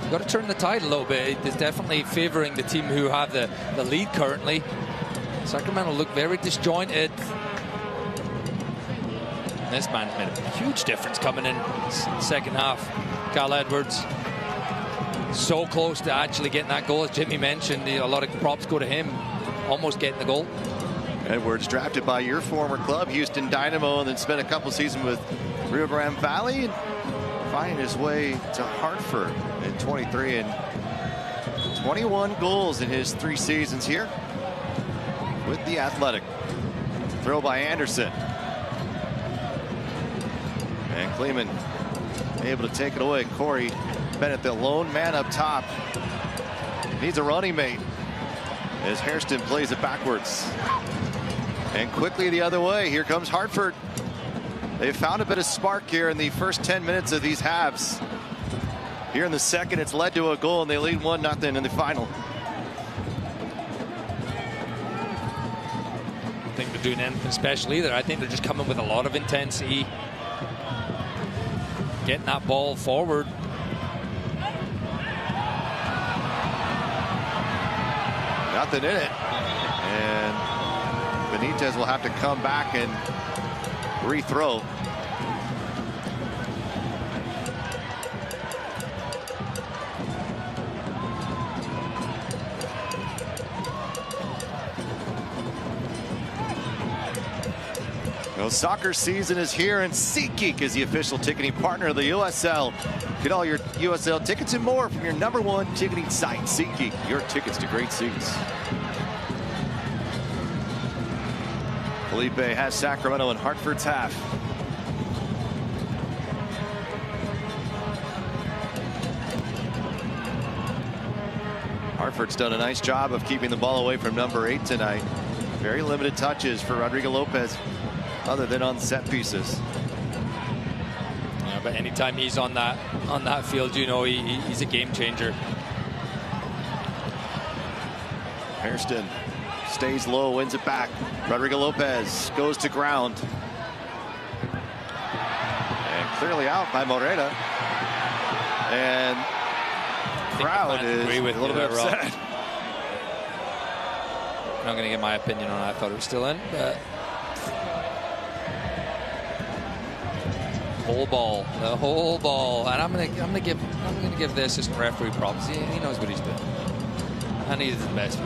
You got to turn the tide a little bit. It's definitely favoring the team who have the lead currently. Sacramento look very disjointed. This man's made a huge difference coming in second half. Kyle Edwards so close to actually getting that goal, as Jimmy mentioned. A lot of props go to him, almost getting the goal. Edwards drafted by your former club, Houston Dynamo, and then spent a couple seasons with Rio Grande Valley, and finding his way to Hartford in 23 and 21 goals in his 3 seasons here with the Athletic. Throw by Anderson. And Kleeman able to take it away. Corey Bennett, the lone man up top, needs a running mate as Hairston plays it backwards. And quickly the other way. Here comes Hartford. They've found a bit of spark here in the first 10 minutes of these halves. Here in the second, it's led to a goal, and they lead 1-0 in the final. I don't think they're doing anything special either. I think they're just coming with a lot of intensity, getting that ball forward. Nothing in it. And Benitez will have to come back and rethrow. Well, soccer season is here, and SeatGeek is the official ticketing partner of the USL. Get all your USL tickets and more from your #1 ticketing site, SeatGeek. Your tickets to great seats. Felipe has Sacramento in Hartford's half. Hartford's done a nice job of keeping the ball away from number 8 tonight. Very limited touches for Rodrigo Lopez, other than on set pieces. Yeah, but anytime he's on that field, you know he's a game changer. Hairston stays low, wins it back. Rodrigo Lopez goes to ground. And clearly out by Moreta. And crowd is a little bit upset. I'm not going to give my opinion on it. I thought it was still in, but the whole ball, and I'm going to give the assistant referee props. He knows what he's doing, and he is the best.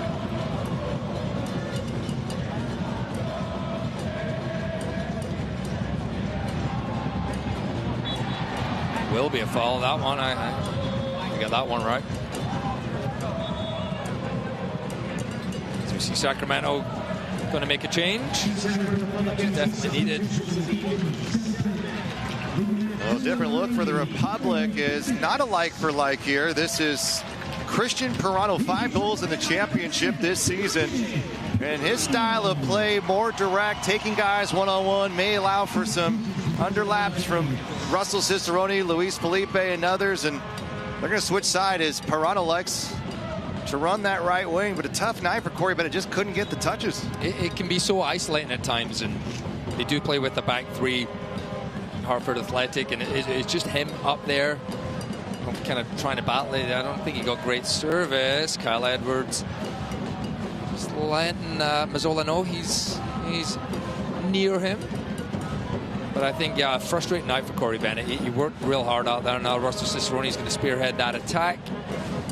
Will be a foul, that one. I got that one right. So we see Sacramento going to make a change. Definitely needed. Well, different look for the Republic is not a like for like here. This is Christian Pirano, 5 goals in the championship this season. And his style of play, more direct, taking guys one-on-one, may allow for some underlaps from Russell Cicerone, Luis Felipe, and others. And they're going to switch side as Pirano likes to run that right wing. But a tough night for Corey Bennett, just couldn't get the touches. It can be so isolating at times, and they do play with the back 3. Hartford Athletic, and it's just him up there. I'm kind of trying to battle it. I don't think he got great service. Kyle Edwards just letting Mazzola know he's near him. But I think, yeah, a frustrating night for Corey Bennett. He worked real hard out there. Now Russell Cicerone is going to spearhead that attack.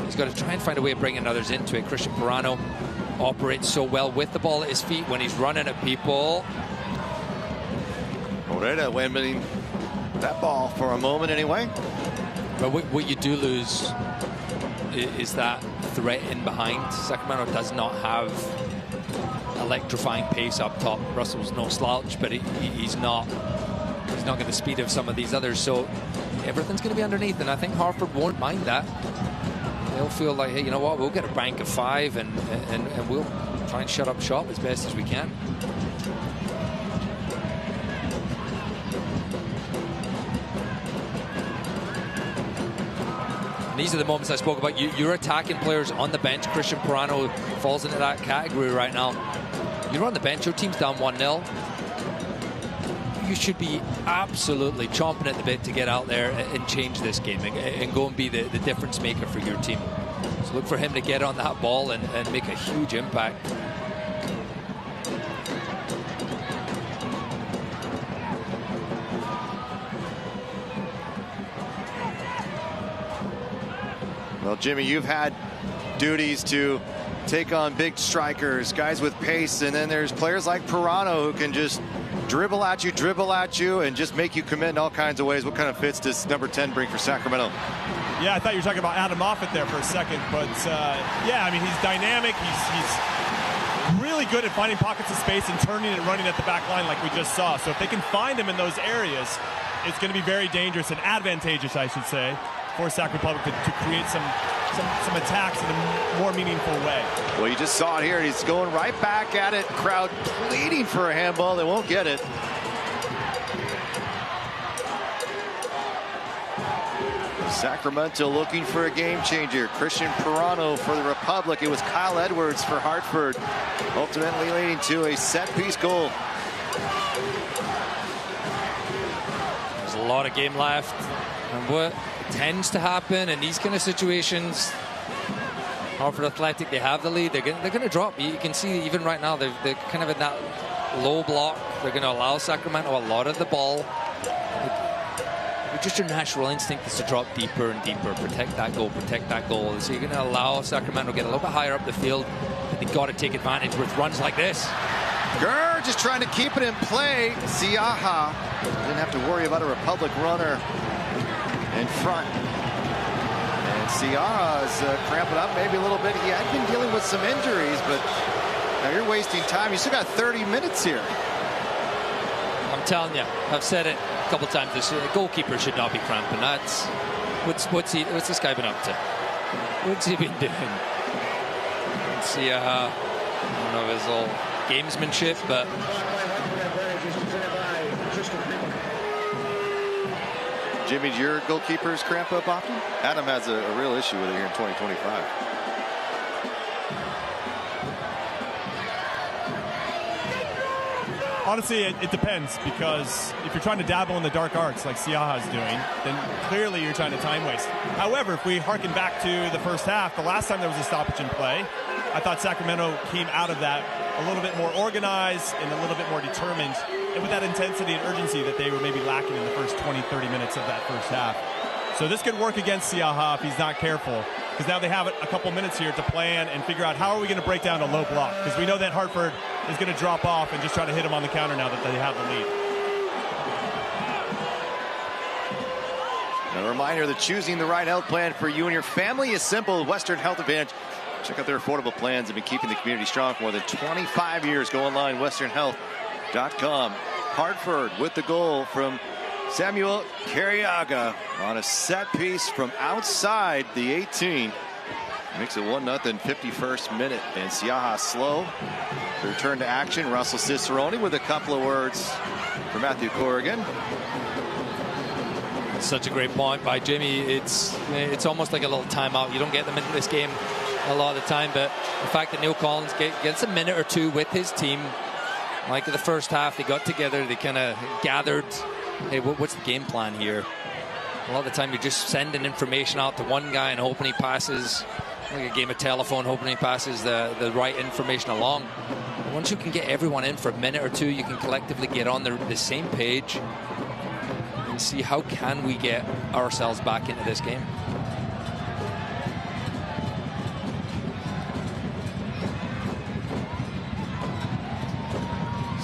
He's got to try and find a way of bringing others into it. Christian Pirano operates so well with the ball at his feet when he's running at people. Moreta winning that ball for a moment anyway. But what you do lose is that threat in behind. Sacramento does not have electrifying pace up top. Russell's no slouch, but he's not got the speed of some of these others. So everything's going to be underneath, and I think Hartford won't mind that. They'll feel like, hey, you know what? We'll get a bank of 5, and we'll try and shut up shop as best as we can. And these are the moments I spoke about. You're attacking players on the bench. Christian Pirano falls into that category right now. You're on the bench. Your team's down 1-0. You should be absolutely chomping at the bit to get out there and change this game and go and be the difference maker for your team. So look for him to get on that ball and make a huge impact. Well, Jimmy, you've had duties to take on big strikers, guys with pace, and then there's players like Pirano who can just dribble at you, and just make you commit in all kinds of ways. What kind of fits does number 10 bring for Sacramento? Yeah, I thought you were talking about Adam Moffett there for a second, but yeah, I mean, he's dynamic. He's really good at finding pockets of space and turning and running at the back line like we just saw. So if they can find him in those areas, it's going to be very dangerous and advantageous, I should say, for Sacramento to create some attacks in a more meaningful way. Well, you just saw it here. He's going right back at it. Crowd pleading for a handball. They won't get it. Sacramento looking for a game changer. Christian Pirano for the Republic. It was Kyle Edwards for Hartford, ultimately leading to a set-piece goal. There's a lot of game left, and what tends to happen in these kind of situations, Hartford Athletic, they have the lead. They're going to drop. You can see even right now they're kind of in that low block. They're going to allow Sacramento a lot of the ball. Just your natural instinct is to drop deeper and deeper, protect that goal. So you're going to allow Sacramento to get a little bit higher up the field. They've got to take advantage with runs like this. Gurr just trying to keep it in play. Siaha didn't have to worry about a Republic runner in front. And Siaha is cramping up maybe a little bit. He had been dealing with some injuries, but now you're wasting time. You still got 30 minutes here. I'm telling you, I've said it a couple times this year. A goalkeeper should not be cramping. That's what's this guy been up to? What's he been doing? Siaha. I don't know if it's all gamesmanship, but Jimmy, do your goalkeepers cramp up often? Adam has a real issue with it here in 2025. Honestly, it depends, because if you're trying to dabble in the dark arts like Siaha's doing, then clearly you're trying to time waste. However, if we harken back to the first half, the last time there was a stoppage in play, I thought Sacramento came out of that a little bit more organized and a little bit more determined, and with that intensity and urgency that they were maybe lacking in the first 20-30 minutes of that first half. So this could work against Siaha if he's not careful, because now they have a couple minutes here to plan and figure out how are we going to break down a low block, because we know that Hartford is going to drop off and just try to hit him on the counter now that they have the lead. A reminder that choosing the right health plan for you and your family is simple. Western Health Advantage. Check out their affordable plans and been keeping the community strong for more than 25 years. Go online, westernhealth.com. Hartford with the goal from Samuel Carriaga on a set piece from outside the 18. Makes it 1-0, 51st minute. And Siaha slow. The return to action. Russell Cicerone with a couple of words for Matthew Corrigan. Such a great point by Jimmy. It's almost like a little timeout. You don't get them into this game a lot of the time, but the fact that Neil Collins gets a minute or two with his team, like the first half, they got together, they kind of gathered, hey, what's the game plan here? A lot of the time you're just sending information out to one guy and hoping he passes, like a game of telephone, hoping he passes the right information along. Once you can get everyone in for a minute or two, you can collectively get on the same page and see how can we get ourselves back into this game.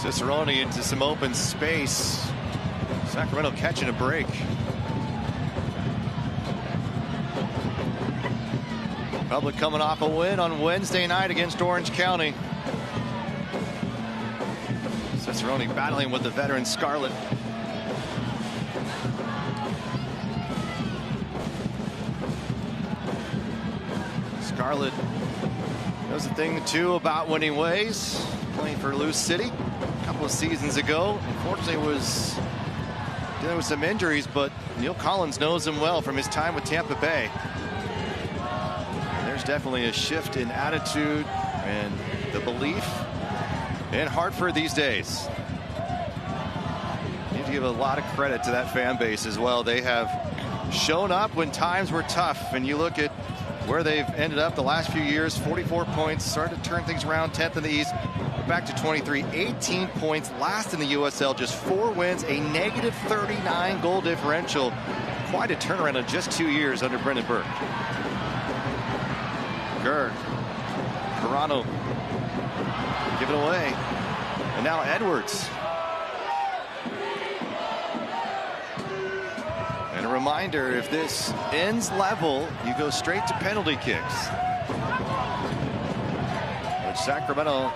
Cicerone into some open space. Sacramento catching a break. Public coming off a win on Wednesday night against Orange County. Cicerone battling with the veteran Scarlett. Scarlett knows a thing or two about winning ways. Playing for Lou City a couple of seasons ago. Unfortunately, was dealing with some injuries, but Neil Collins knows him well from his time with Tampa Bay. And there's definitely a shift in attitude and the belief in Hartford these days. You need to give a lot of credit to that fan base as well. They have shown up when times were tough, and you look at where they've ended up the last few years. 44 points, started to turn things around, 10th in the East, back to 23, 18 points, last in the USL, just 4 wins, a negative 39 goal differential. Quite a turnaround in just 2 years under Brendan Burke. Gerd, Carano, give it away, and now Edwards. And a reminder, if this ends level, you go straight to penalty kicks, which Sacramento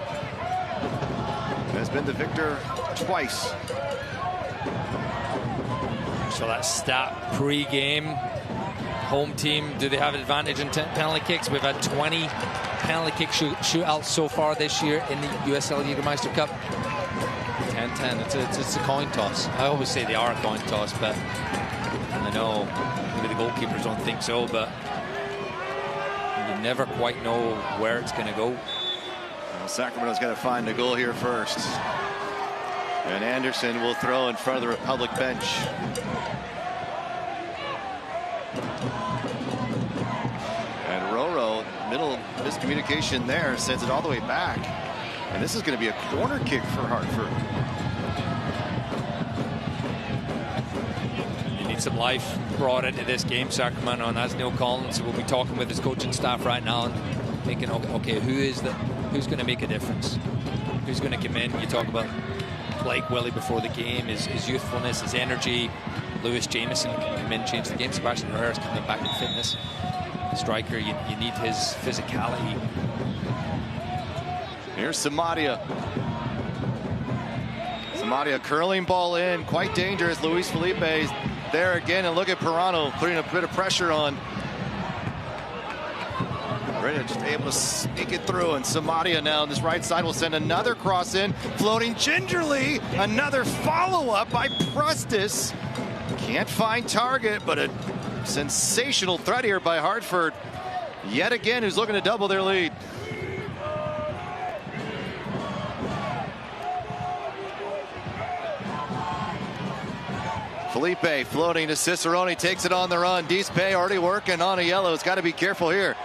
has been the victor twice. So that stat pre-game, home team, do they have an advantage in penalty kicks? We've had 20 penalty kick shootouts so far this year in the USL Jägermeister Cup. 10-10, it's a coin toss. I always say they are a coin toss, but I know maybe the goalkeepers don't think so, but you never quite know where it's going to go. Well, Sacramento's got to find a goal here first. And Anderson will throw in front of the Republic bench. And Roro, middle miscommunication there, sends it all the way back. And this is going to be a corner kick for Hartford. Some life brought into this game, Sacramento, and that's Neil Collins. We'll be talking with his coaching staff right now and thinking, okay, who's going to make a difference? Who's going to come in? You talk about Blake Willie before the game, his youthfulness, his energy. Lewis Jameson can come in, change the game. Sebastian Herrera's coming back in fitness. Striker, you need his physicality. Here's Samadia. Samadia curling ball in, quite dangerous. Luis Felipe there again, and look at Pirano putting a bit of pressure on Breda just able to sneak it through, and Samadia now on this right side will send another cross in, floating gingerly. Another follow-up by Prestis. Can't find target, but a sensational threat here by Hartford. Yet again, who's looking to double their lead. Felipe floating to Cicerone, takes it on the run. Dispe already working on a yellow. It's got to be careful here.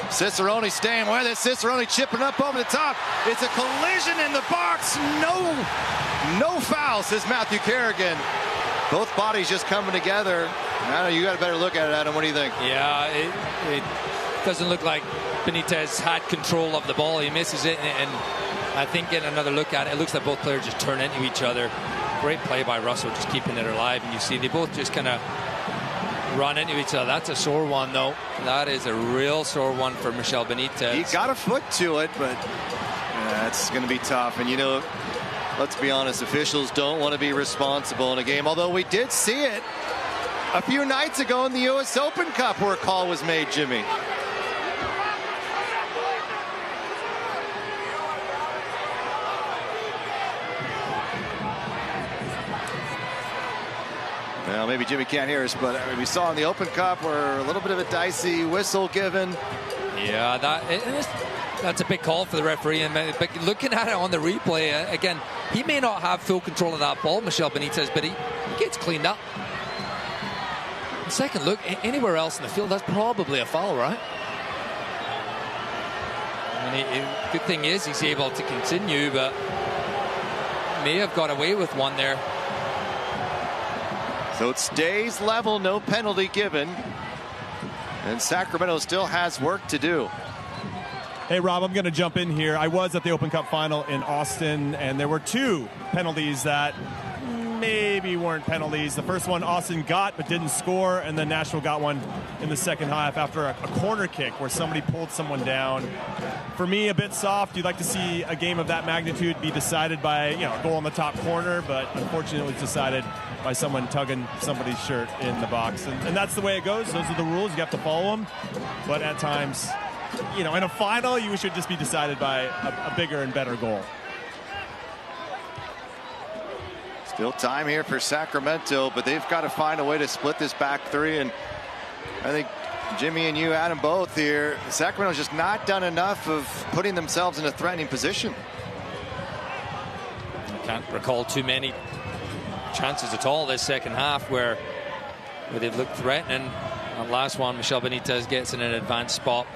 Cicerone staying with it. Cicerone chipping up over the top. It's a collision in the box. No foul, says Matthew Kerrigan. Both bodies just coming together. I know you got a better look at it, Adam. What do you think? Yeah, it doesn't look like Benitez had control of the ball. He misses it, and I think getting another look at it, it looks like both players just turn into each other. Great play by Russell, just keeping it alive. And you see they both just kind of run into each other. That's a sore one, though. That is a real sore one for Michel Benitez. He got a foot to it, but that's going to be tough. And, you know, let's be honest, officials don't want to be responsible in a game, although we did see it a few nights ago in the U.S. Open Cup where a call was made, Jimmy. Well, maybe Jimmy can't hear us, but I mean, we saw in the Open Cup where a little bit of a dicey whistle given. Yeah, that's a big call for the referee. And looking at it on the replay, again, he may not have full control of that ball, Michel Benitez, but he gets cleaned up. Second look, anywhere else in the field, that's probably a foul, right? I mean, good thing is he's able to continue, but may have got away with one there. So it stays level, no penalty given. And Sacramento still has work to do. Hey, Rob, I'm going to jump in here. I was at the Open Cup final in Austin, and there were two penalties that maybe weren't penalties. The first one Austin got but didn't score, and then Nashville got one in the second half after a corner kick where somebody pulled someone down. For me, a bit soft. You'd like to see a game of that magnitude be decided by, you know, a goal in the top corner, but unfortunately it was decided by someone tugging somebody's shirt in the box. And that's the way it goes. Those are the rules. You have to follow them. But at times, you know, in a final, you should just be decided by a bigger and better goal. Still time here for Sacramento, but they've got to find a way to split this back three. And I think Jimmy and you, Adam, both here, Sacramento's just not done enough of putting themselves in a threatening position. I can't recall too many chances at all this second half where they've looked threatening. The last one, Michel Benitez gets in an advanced spot.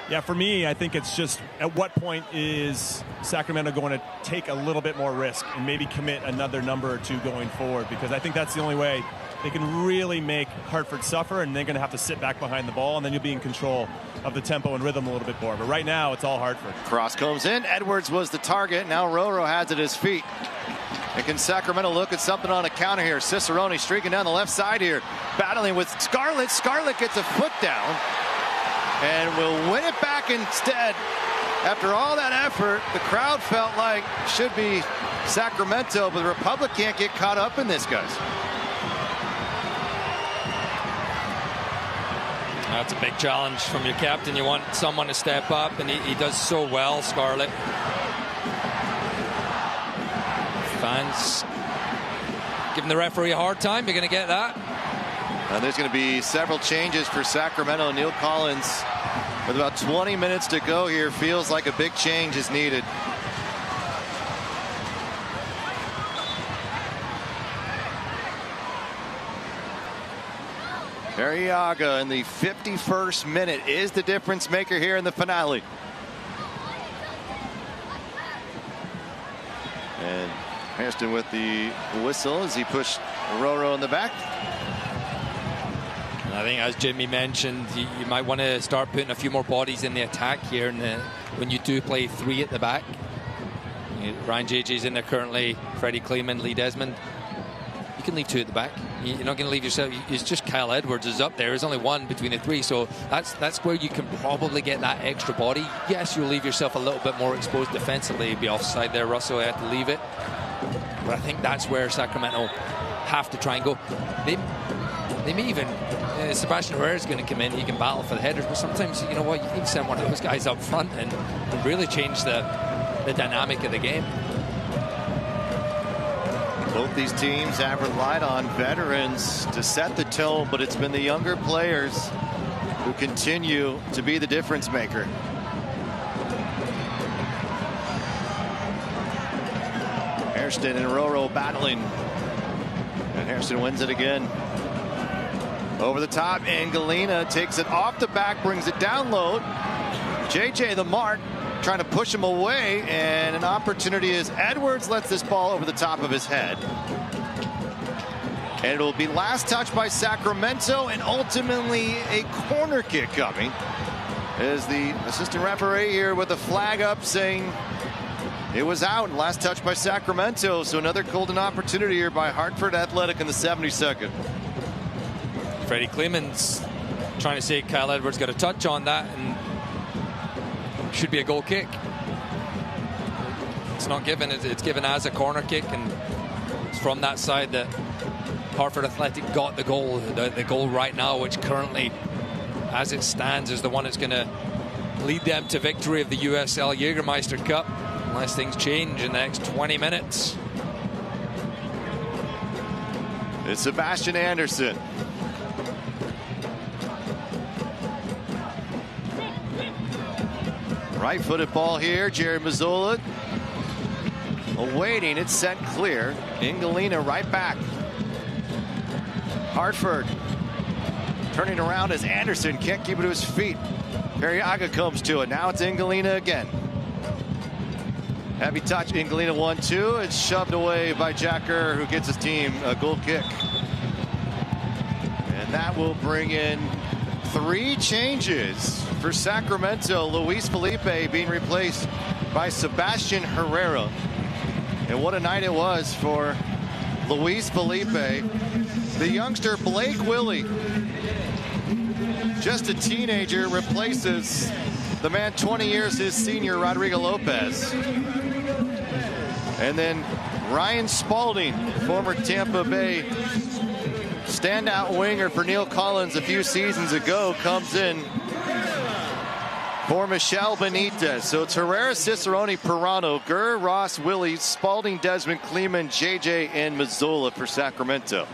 Yeah, for me, I think it's just at what point is Sacramento going to take a little bit more risk and maybe commit another number or two going forward, because I think that's the only way they can really make Hartford suffer, and they're going to have to sit back behind the ball, and then you'll be in control of the tempo and rhythm a little bit more. But right now, it's all Hartford. Cross comes in. Edwards was the target. Now Roro has it at his feet. And can Sacramento look at something on a counter here? Cicerone streaking down the left side here, battling with Scarlett. Scarlett gets a foot down and will win it back instead. After all that effort, the crowd felt like it should be Sacramento, but the Republic can't get caught up in this, guys. That's a big challenge from your captain. You want someone to step up, and he does so well, Scarlett. Fans giving the referee a hard time. You're going to get that. There's going to be several changes for Sacramento. Neil Collins, with about 20 minutes to go here, feels like a big change is needed. Arriaga in the 51st minute is the difference maker here in the finale. And Hairston with the whistle as he pushed Roro in the back. And I think, as Jimmy mentioned, you might want to start putting a few more bodies in the attack here. And when you do play three at the back, Ryan JJ's in there currently, Freddie Kleeman, Lee Desmond. You can leave two at the back. You're not going to leave yourself. It's just Kyle Edwards is up there. There's only one between the three, so that's where you can probably get that extra body. Yes, you'll leave yourself a little bit more exposed defensively. You'd be offside there, Russell. I had to leave it, but I think that's where Sacramento have to try and go. They may even Sebastian Herrera is going to come in. He can battle for the headers, but sometimes, you know what, you need to send one of those guys up front and really change the dynamic of the game. Both these teams have relied on veterans to set the tone, but it's been the younger players who continue to be the difference maker. Hairston and Roro battling, and Hairston wins it again. Over the top, and Galena takes it off the back, brings it down low. JJ the mark, trying to push him away, and an opportunity as Edwards lets this ball over the top of his head. And it will be last touch by Sacramento, and ultimately a corner kick coming as the assistant referee here with the flag up saying it was out, and last touch by Sacramento. So another golden opportunity here by Hartford Athletic in the 72nd. Freddie Clemens trying to say Kyle Edwards got a touch on that, and should be a goal kick. It's not given. It's given as a corner kick, and it's from that side that Hartford Athletic got the goal. The goal right now, which currently, as it stands, is the one that's going to lead them to victory of the USL Jägermeister Cup, unless things change in the next 20 minutes. It's Sebastian Anderson. Right-footed ball here. Jared Mazzola awaiting. It's sent clear. Galena right back. Hartford turning around as Anderson can't keep it to his feet. Perriaga comes to it. Now it's Galena again. Heavy touch. Galena 1-2. It's shoved away by Jacker, who gets his team a goal kick. And that will bring in 3 changes for Sacramento. Luis Felipe being replaced by Sebastian Herrera. And what a night it was for Luis Felipe. The youngster Blake Willie, just a teenager, replaces the man 20 years his senior, Rodrigo Lopez. And then Ryan Spalding, former Tampa Bay standout winger for Neil Collins a few seasons ago, comes in for Michel Benitez. So it's Herrera, Cicerone, Pirano, Gurr, Ross, Willie, Spalding, Desmond, Kleeman, JJ, and Mazzola for Sacramento.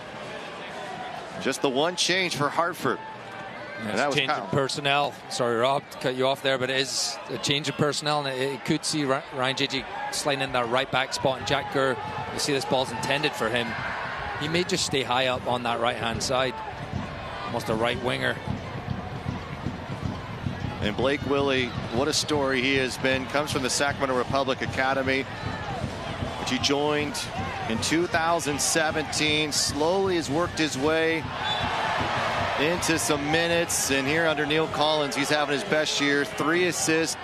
Just the one change for Hartford. And that was change of personnel. Sorry, Rob, to cut you off there, but it is a change of personnel, and it could see Ryan JJ sliding in that right back spot, and Jack Gurr, you see this ball's intended for him. He may just stay high up on that right-hand side. Almost a right winger. And Blake Willie, what a story he has been. Comes from the Sacramento Republic Academy, which he joined in 2017. Slowly has worked his way into some minutes. And here under Neil Collins, he's having his best year. 3 assists,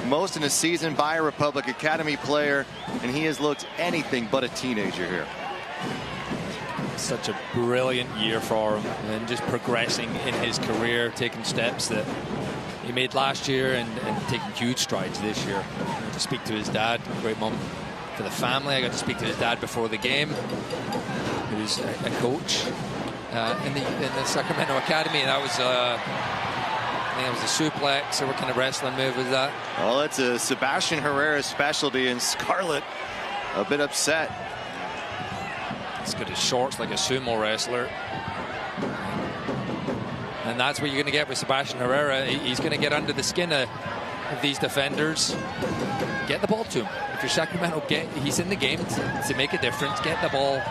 most in a season by a Republic Academy player. And he has looked anything but a teenager here. Such a brilliant year for him, and just progressing in his career, taking steps that he made last year and taking huge strides this year. I got to speak to his dad, great moment for the family. I got to speak to his dad before the game, who's a coach in the Sacramento Academy. And that was I think it was a suplex, or what kind of wrestling move was that? Well, it's a Sebastian Herrera specialty, and Scarlett a bit upset. He's got his shorts like a sumo wrestler. And that's what you're going to get with Sebastian Herrera. He's going to get under the skin of these defenders. Get the ball to him. If you're Sacramento, he's in the game to make a difference. Get the ball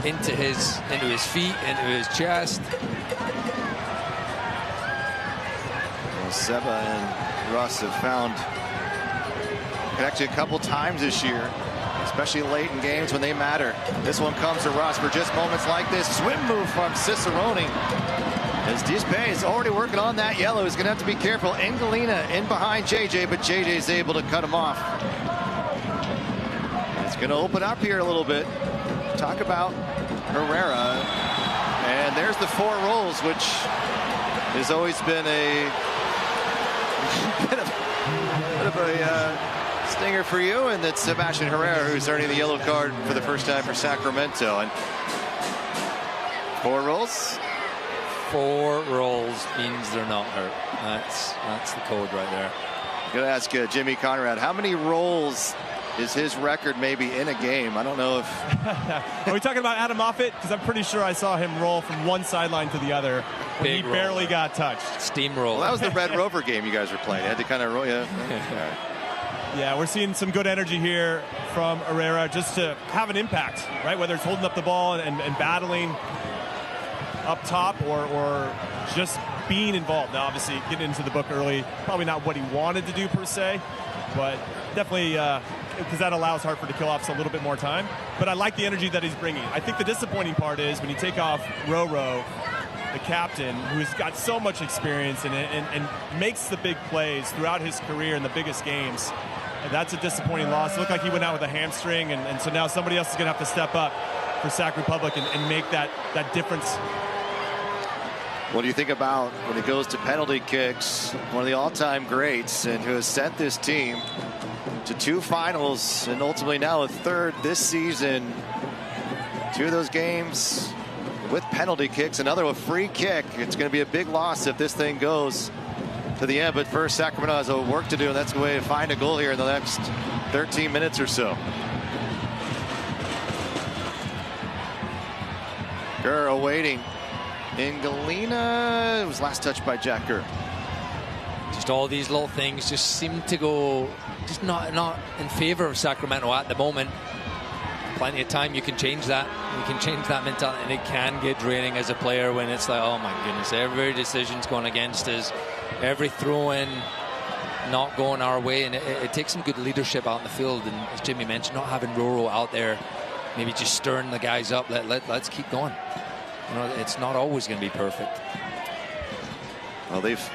into his feet, into his chest. Well, Seba and Russ have found connection a couple times this year, especially late in games when they matter. This one comes to Russ for just moments like this. Swim move from Cicerone. As Dispe is already working on that yellow, he's going to have to be careful. Galena in behind JJ, but JJ is able to cut him off. It's going to open up here a little bit. Talk about Herrera. And there's the 4 rolls, which has always been a bit of a stinger for you. And that's Sebastian Herrera, who's earning the yellow card for the first time for Sacramento. And 4 rolls. 4 rolls means they're not hurt. That's the code right there. I'm going to ask Jimmy Conrad, how many rolls is his record maybe in a game? I don't know if... Are we talking about Adam Moffett? Because I'm pretty sure I saw him roll from one sideline to the other when he barely got touched. Steamroll. Well, that was the Red Rover game you guys were playing. You had to kind of roll, yeah. Yeah, we're seeing some good energy here from Herrera just to have an impact, right? Whether it's holding up the ball and battling up top or just being involved. Now, obviously, getting into the book early, probably not what he wanted to do per se, but definitely because that allows Hartford to kill off a little bit more time. But I like the energy that he's bringing. I think the disappointing part is when you take off Roro, the captain, who's got so much experience and makes the big plays throughout his career in the biggest games. That's a disappointing loss. It looked like he went out with a hamstring, and so now somebody else is going to have to step up for Sac Republic and make that difference. What do you think about when it goes to penalty kicks? One of the all-time greats, and who has sent this team to 2 finals and ultimately now a 3rd this season. 2 of those games with penalty kicks, another a free kick. It's going to be a big loss if this thing goes to the end. But first, Sacramento has a work to do, and that's the way to find a goal here in the next 13 minutes or so. Gurr awaiting. In Galena, it was last touched by Jack Gurr. Just all these little things just seem to go just not in favor of Sacramento at the moment. Plenty of time, you can change that. You can change that mentality, and it can get draining as a player when it's like, oh my goodness, every decision's going against us, every throw-in not going our way, and it takes some good leadership out in the field. And as Jimmy mentioned, not having Roro out there, maybe just stirring the guys up. Let's keep going. You know, it's not always going to be perfect. Well, they've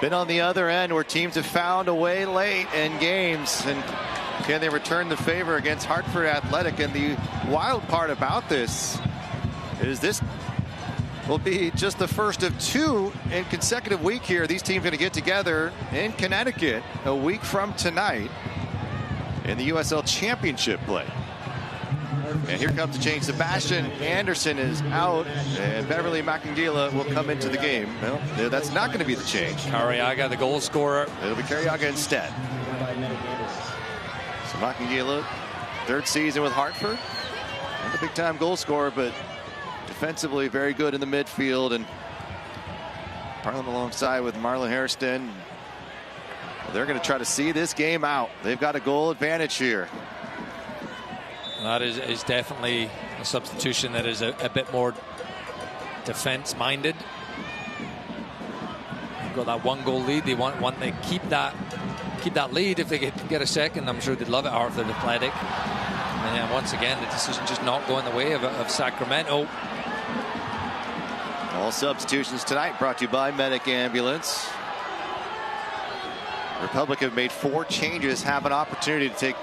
been on the other end where teams have found a way late in games, and can they return the favor against Hartford Athletic? And the wild part about this is this will be just the first of 2 in consecutive week here. These teams are going to get together in Connecticut a week from tonight in the USL Championship play. And here comes the change. Sebastian Anderson is out, and Beverly Macangila will come into the game. Well, that's not going to be the change. Cariaga, the goal scorer. It'll be Cariaga instead. So Macangila, 3rd season with Hartford. Not a big-time goal scorer, but defensively very good in the midfield. And Parliament alongside with Marlon Hairston. They're going to try to see this game out. They've got a goal advantage here. That is definitely a substitution that is a bit more defense-minded. They've got that 1-goal lead. They want to keep that lead. If they get a second, I'm sure they'd love it. Hartford Athletic. And once again, the decision just not going the way of Sacramento. All substitutions tonight brought to you by Medic Ambulance. Republic have made 4 changes, have an opportunity to take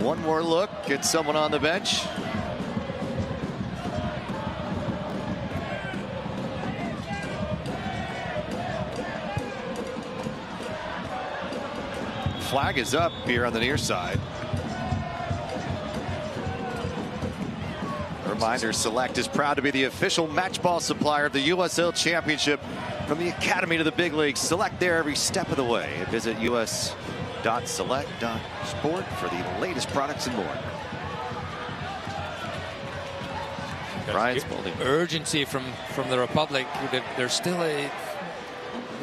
one more look, get someone on the bench. Flag is up here on the near side. A reminder, Select is proud to be the official match ball supplier of the USL Championship. From the academy to the big leagues, Select there every step of the way. Visit us.select.sport for the latest products and more. Brian Spalding. Urgency from the Republic. They're still they're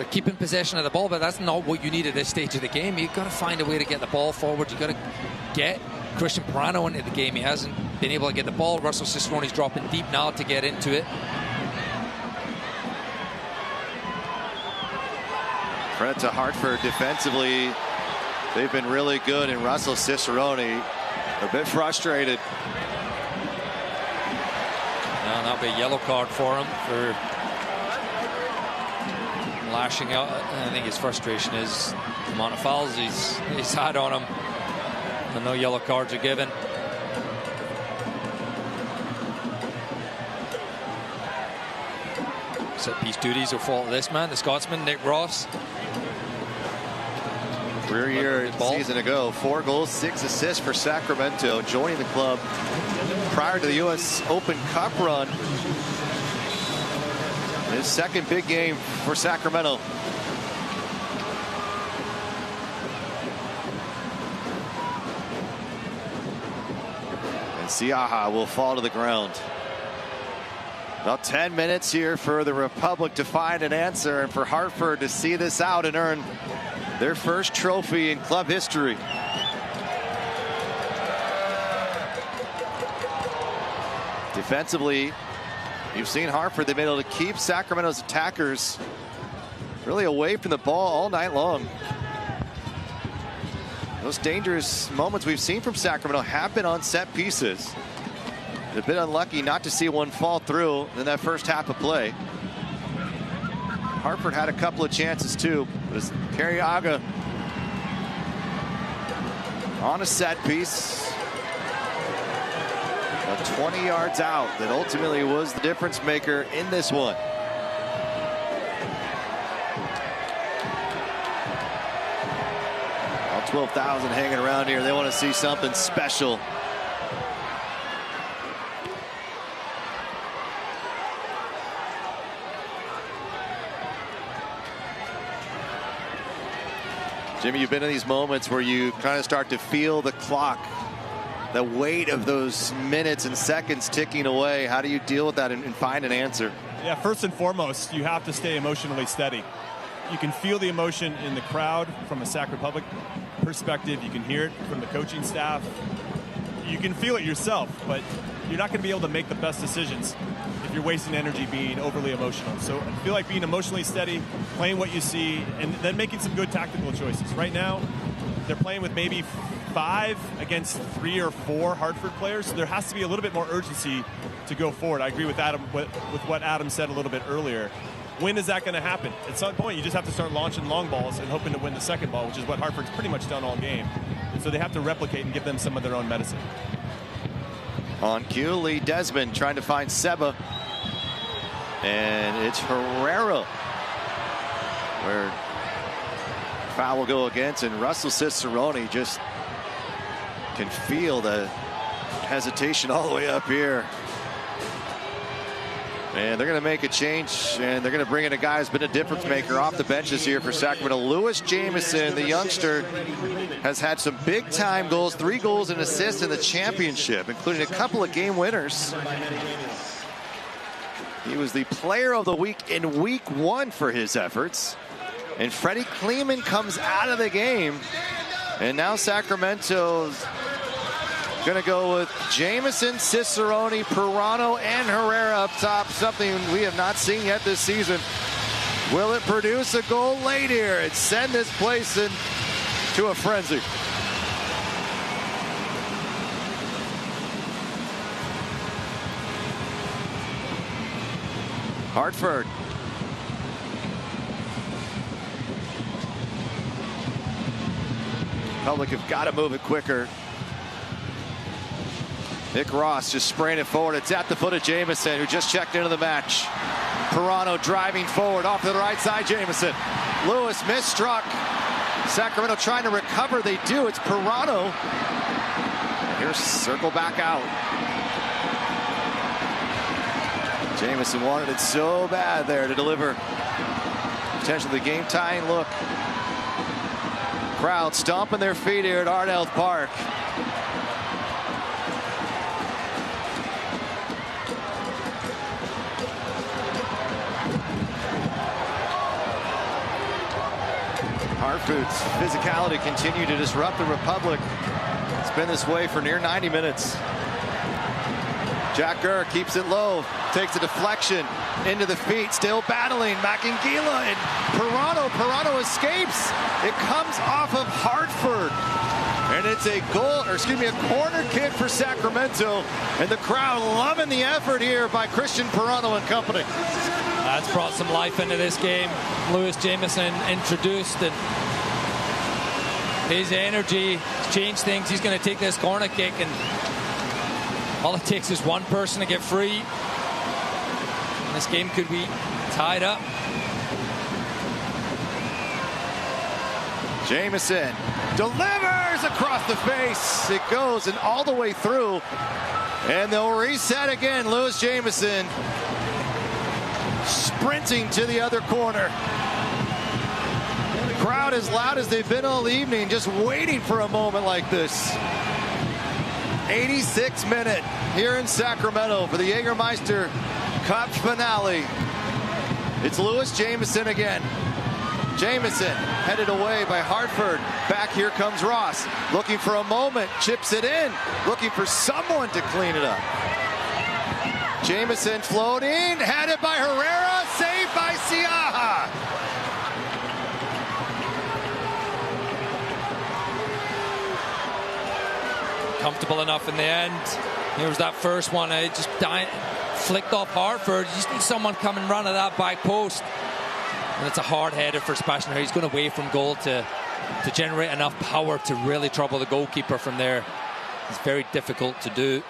keeping possession of the ball, but that's not what you need at this stage of the game. You've got to find a way to get the ball forward. You've got to get Christian Pirano into the game. He hasn't been able to get the ball. Russell Cicerone's dropping deep now to get into it. Credit to Hartford defensively. They've been really good, and Russell Cicerone a bit frustrated. Now that'll be a yellow card for him for lashing out. I think his frustration is the amount of fouls he's had on him, and no yellow cards are given. Set piece duties will fall to this man, the Scotsman, Nick Ross. Career year a season ago, 4 goals, 6 assists for Sacramento, joining the club prior to the U.S. Open Cup run His second big game for Sacramento. And Siaha will fall to the ground. About 10 minutes here for the Republic to find an answer and for Hartford to see this out and earn their first trophy in club history. Defensively, you've seen Hartford. They've been able to keep Sacramento's attackers really away from the ball all night long. Those dangerous moments we've seen from Sacramento have been on set pieces. They've been unlucky not to see one fall through in that first half of play. Hartford had a couple of chances too. But it's Carriaga on a set piece. 20 yards out that ultimately was the difference maker in this one. All 12,000 hanging around here. They want to see something special. Jimmy, you've been in these moments where you kind of start to feel the clock, the weight of those minutes and seconds ticking away. How do you deal with that and find an answer? Yeah, first and foremost, you have to stay emotionally steady. You can feel the emotion in the crowd from a Sac Republic perspective. You can hear it from the coaching staff. You can feel it yourself, but you're not going to be able to make the best decisions if you're wasting energy being overly emotional. So I feel like being emotionally steady, playing what you see, and then making some good tactical choices. Right now, they're playing with maybe 5 against 3 or 4 Hartford players. So there has to be a little bit more urgency to go forward. I agree with Adam with what Adam said a little bit earlier. When is that going to happen? At some point, you just have to start launching long balls and hoping to win the second ball, which is what Hartford's pretty much done all game. And so they have to replicate and give them some of their own medicine. On cue, Lee Desmond trying to find Seba. And it's Herrera where foul will go against, and Russell Cicerone just can feel the hesitation all the way up here. And they're going to make a change, and they're going to bring in a guy who's been a difference maker off the benches here for Sacramento. Lewis Jamison, the youngster, has had some big-time goals, 3 goals and assists in the championship, including a couple of game winners. He was the player of the week in week 1 for his efforts. And Freddie Kleeman comes out of the game. And now Sacramento's going to go with Jamison, Cicerone, Pirano, and Herrera up top. Something we have not seen yet this season. Will it produce a goal late here and send this place into a frenzy? Hartford. Public have got to move it quicker. Nick Ross just spraying it forward. It's at the foot of Jamison, who just checked into the match. Pirano driving forward off to the right side. Jamison. Lewis misstruck. Sacramento trying to recover. They do. It's Pirano. Here's circle back out. Jamison wanted it so bad there to deliver potentially the game-tying look. Crowd stomping their feet here at Ardell Park. Hartford's physicality continue to disrupt the Republic. It's been this way for near 90 minutes. Jack Gurr keeps it low, takes a deflection into the feet, still battling. Macangila and Pirano escapes. It comes off of Hartford. And it's a goal, or excuse me, a corner kick for Sacramento. And the crowd loving the effort here by Christian Pirano and company. That's brought some life into this game. Lewis Jamison introduced, and his energy changed things. He's going to take this corner kick, and all it takes is one person to get free. And this game could be tied up. Jamison delivers across the face. It goes and all the way through. And they'll reset again. Lewis Jamison sprinting to the other corner. Crowd as loud as they've been all evening, just waiting for a moment like this. 86th minute here in Sacramento for the Jägermeister Cup finale. It's Lewis Jamison again. Jamison headed away by Hartford. Back here comes Ross, looking for a moment, chips it in, looking for someone to clean it up. Jamison floating, headed by Herrera, saved by Siaha. Comfortable enough in the end. Here's that first one. It just flicked off Hartford. You just need someone coming run at that back post. And it's a hard header for Sebastian Herrera. He's going away from goal to generate enough power to really trouble the goalkeeper from there. It's very difficult to do.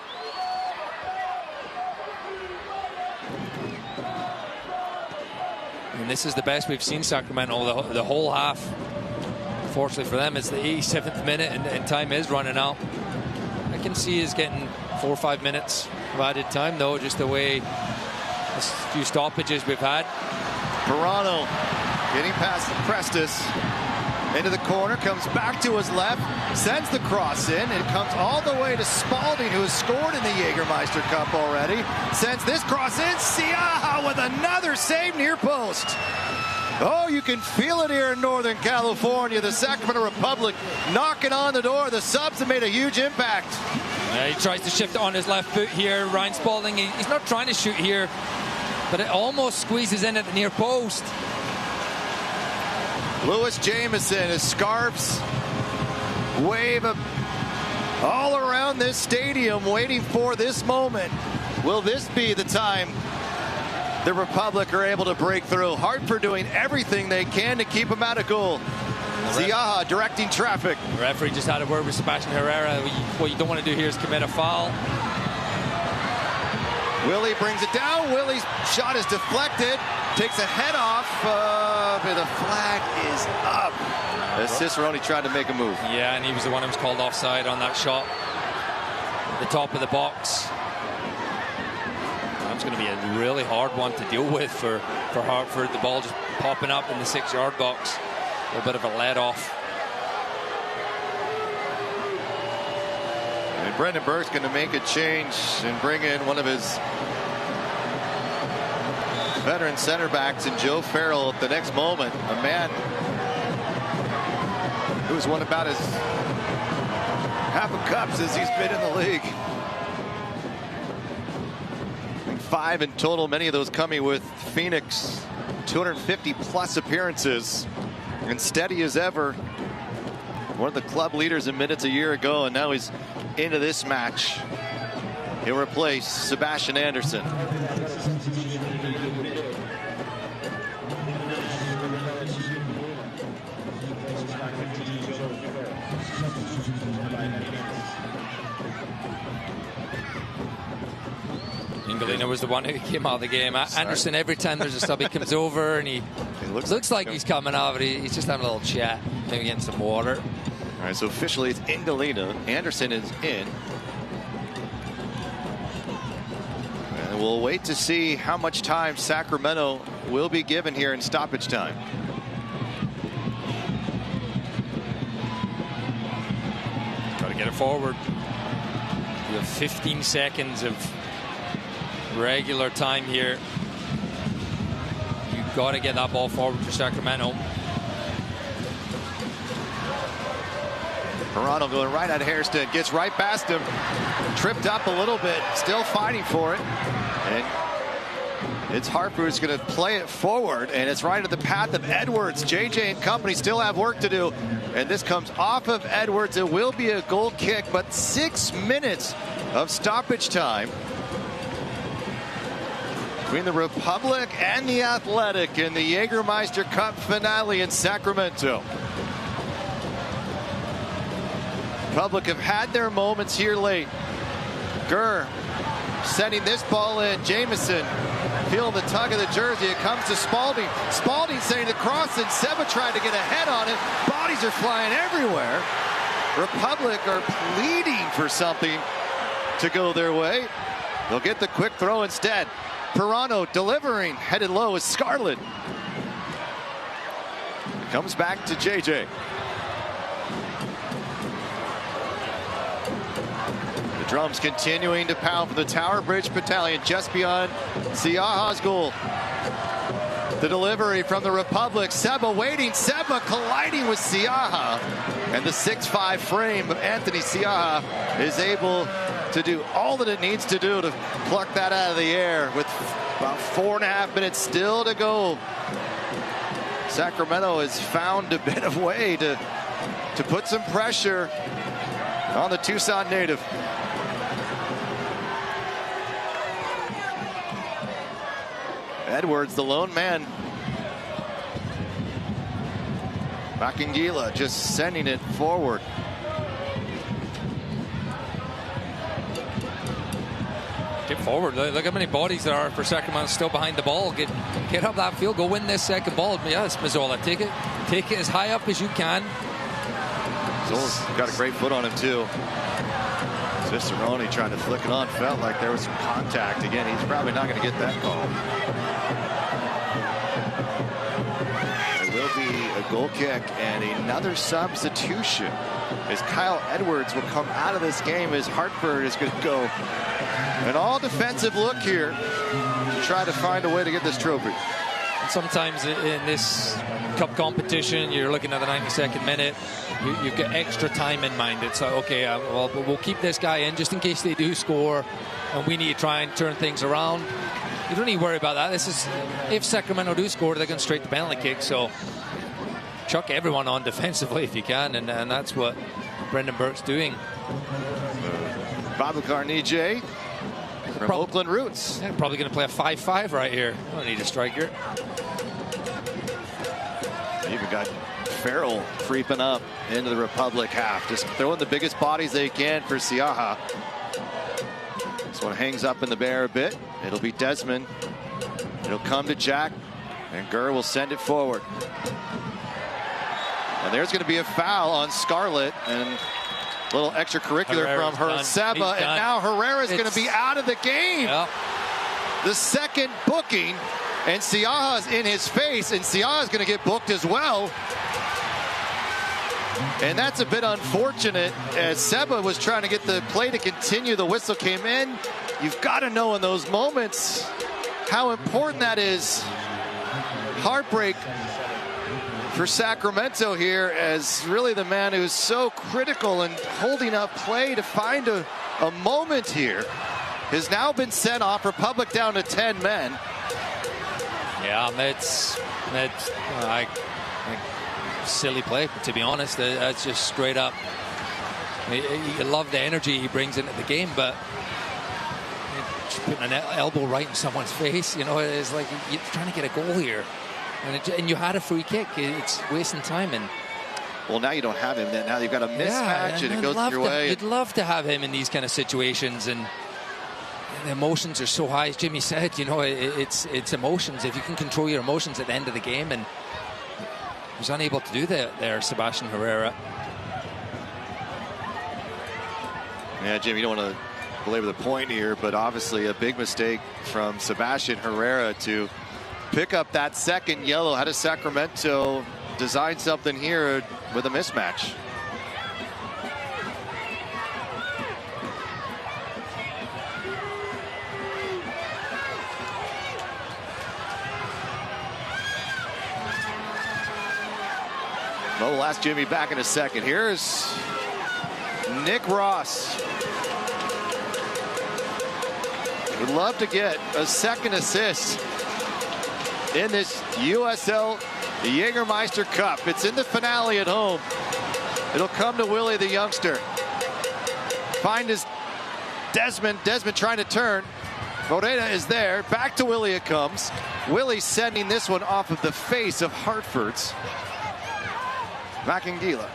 And this is the best we've seen Sacramento the whole half. Fortunately for them, it's the 87th minute and time is running out. I can see is getting 4 or 5 minutes of added time, though, just the way a few stoppages we've had. Pirano getting past Prestis into the corner, comes back to his left, sends the cross in, and comes all the way to Spalding, who has scored in the Jägermeister Cup already. Sends this cross in, Siaha with another save near post. Oh, you can feel it here in Northern California. The Sacramento Republic knocking on the door. The subs have made a huge impact. He tries to shift on his left foot here. Ryan Spalding, he's not trying to shoot here, but it almost squeezes in at the near post. Lewis Jamison, his scarves wave all around this stadium, waiting for this moment. Will this be the time the Republic are able to break through? Hartford doing everything they can to keep them out of goal. Siaha directing traffic. The referee just had a word with Sebastian Herrera. What you don't want to do here is commit a foul. Willie brings it down. Willie's shot is deflected. Takes a head off, but the flag is up. As Cicerone tried to make a move. Yeah, and he was the one who was called offside on that shot. At the top of the box. That's going to be a really hard one to deal with for Hartford. The ball just popping up in the 6-yard box. A little bit of a let off. And Brendan Burke's going to make a change and bring in one of his veteran center backs in Joe Farrell at the next moment. A man who's won about as half a cups as he's been in the league. 5 in total, many of those coming with Phoenix. 250 plus appearances and steady as ever. One of the club leaders in minutes a year ago, and now he's into this match. He'll replace Sebastian Anderson. Ingalina was the one who came out of the game. Anderson, every time there's a sub, he comes over and he looks like he's coming out, but he's just having a little chat, maybe getting some water. All right, so officially it's Ingalina. Anderson is in. And we'll wait to see how much time Sacramento will be given here in stoppage time. Got to get it forward. We have 15 seconds of regular time here. You've got to get that ball forward for Sacramento. Pirano going right at Hairston, gets right past him, tripped up a little bit, still fighting for it. And it's Hartford who's going to play it forward, and it's right at the path of Edwards. JJ and company still have work to do, and this comes off of Edwards. It will be a goal kick, but 6 minutes of stoppage time between the Republic and the Athletic in the Jägermeister Cup finale in Sacramento. Republic have had their moments here late. Gurr sending this ball in. Jamison feeling the tug of the jersey. It comes to Spalding. Spalding sending the cross in. Seba tried to get a head on it. Bodies are flying everywhere. Republic are pleading for something to go their way. They'll get the quick throw instead. Pirano delivering, headed low is Scarlett. Comes back to JJ. The drums continuing to pound for the Tower Bridge Battalion just beyond Siaha's goal. The delivery from the Republic. Seba waiting. Seba colliding with Siaha. And the 6'5" frame of Anthony Siaha is able to do all that it needs to do to pluck that out of the air with about 4.5 minutes still to go. Sacramento has found a bit of way to put some pressure on the Tucson native. Edwards, the lone man. Makingila just sending it forward. Get forward. Look how many bodies there are for Sacramento still behind the ball. Get up that field. Go win this second ball. Yes, Mazzola, take it as high up as you can. Mazzola's got a great foot on him too. Cicerone trying to flick it on. Felt like there was some contact again. He's probably not going to get that call. There will be a goal kick and another substitution as Kyle Edwards will come out of this game as Hartford is going to go an all-defensive look here to try to find a way to get this trophy. Sometimes in this cup competition, you're looking at the 92nd minute. You've got extra time in mind. It's like, okay, well, we'll keep this guy in just in case they do score, and we need to try and turn things around. You don't need to worry about that. This is, if Sacramento do score, they're going straight to penalty kick. So chuck everyone on defensively if you can, and that's what Brendan Burke's doing. Babakar Nije from Oakland Roots. Yeah, probably going to play a 5-5 right here. Don't need a striker. Even got Farrell creeping up into the Republic half. Just throwing the biggest bodies they can for Siaha. This one hangs up in the bear a bit. It'll be Desmond. It'll come to Jack. And Gurr will send it forward. And there's going to be a foul on Scarlett. And a little extracurricular Herrera's from her done. Seba. And now Herrera's going to be out of the game. Yep. The second booking. And Siaha's in his face. And Siaha's going to get booked as well. And that's a bit unfortunate as Seba was trying to get the play to continue. The whistle came in. You've got to know in those moments how important that is. Heartbreak for Sacramento here as really the man who's so critical in holding up play to find a moment here has now been sent off. Republic down to 10 men. Yeah, that's silly play, to be honest. That's just straight up. You love the energy he brings into the game, but putting an elbow right in someone's face, you know, it's like you're trying to get a goal here, and you had a free kick. It's wasting time. And well, now you don't have him. Now you've got a mismatch, and it goes your way. You'd love to have him in these kind of situations, and the emotions are so high. As Jimmy said, you know, it's emotions. If you can control your emotions at the end of the game, and he was unable to do that there, Sebastian Herrera. Yeah, Jim, you don't want to belabor the point here, but obviously a big mistake from Sebastian Herrera to pick up that second yellow. How does Sacramento design something here with a mismatch? Well, we'll ask Jimmy back in a second. Here's Nick Ross. Would love to get a second assist in this USL Jägermeister Cup. It's in the finale at home. It'll come to Willie the youngster. Find his Desmond. Desmond trying to turn. Morena is there. Back to Willie it comes. Willie sending this one off of the face of Hartford's Makingila.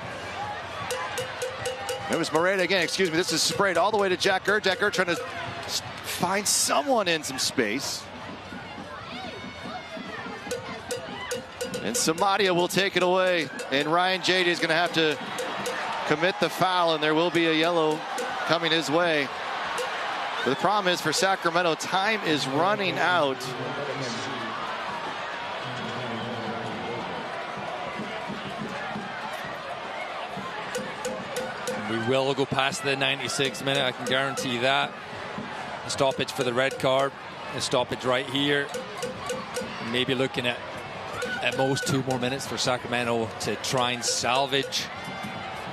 It was Morena again, excuse me. This is sprayed all the way to Jack Gurr. Jack Gurr trying to find someone in some space. And Samadia will take it away. And Ryan JD is going to have to commit the foul, and there will be a yellow coming his way. But the problem is for Sacramento, time is running out. We will go past the 96th minute, I can guarantee that. A stoppage for the red card, a stoppage right here. Maybe looking at most 2 more minutes for Sacramento to try and salvage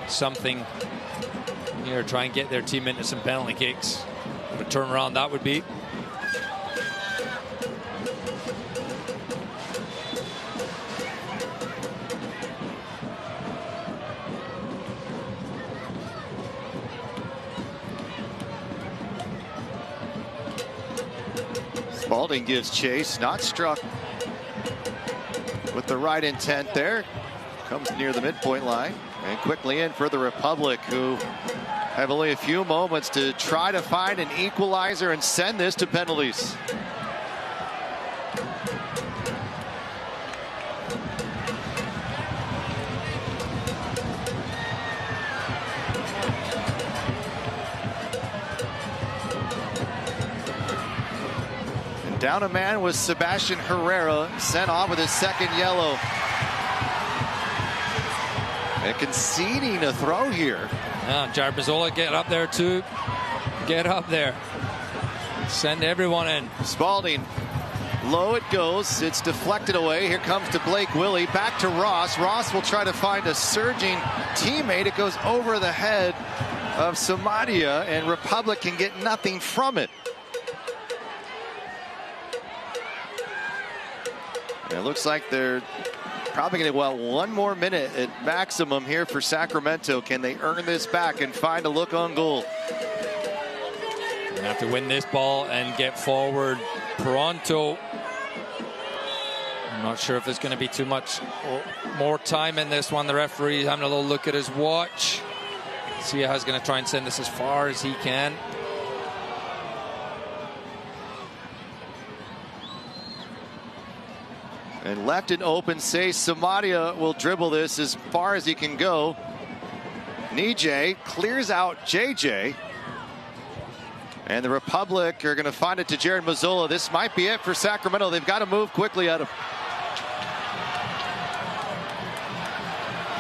something here, try and get their team into some penalty kicks. What a turnaround that would be. Spalding gives chase, not struck with the right intent there. Comes near the midpoint line and quickly in for the Republic, who have only a few moments to try to find an equalizer and send this to penalties. And down a man was Sebastian Herrera, sent off with his second yellow. And conceding a throw here. Yeah, Jared Mazzola, get up there too. Get up there. Send everyone in. Spalding, low it goes. It's deflected away. Here comes to Blake Willie. Back to Ross. Ross will try to find a surging teammate. It goes over the head of Samadia, and Republic can get nothing from it. And it looks like they're probably going to go out 1 more minute at maximum here for Sacramento. Can they earn this back and find a look on goal? They have to win this ball and get forward pronto. I'm not sure if there's going to be too much more time in this one. The referee having a little look at his watch. Siaha's going to try and send this as far as he can. And left it open, say Samadia will dribble this as far as he can go. Nijay clears out JJ. And the Republic are going to find it to Jared Mazzola. This might be it for Sacramento. They've got to move quickly out of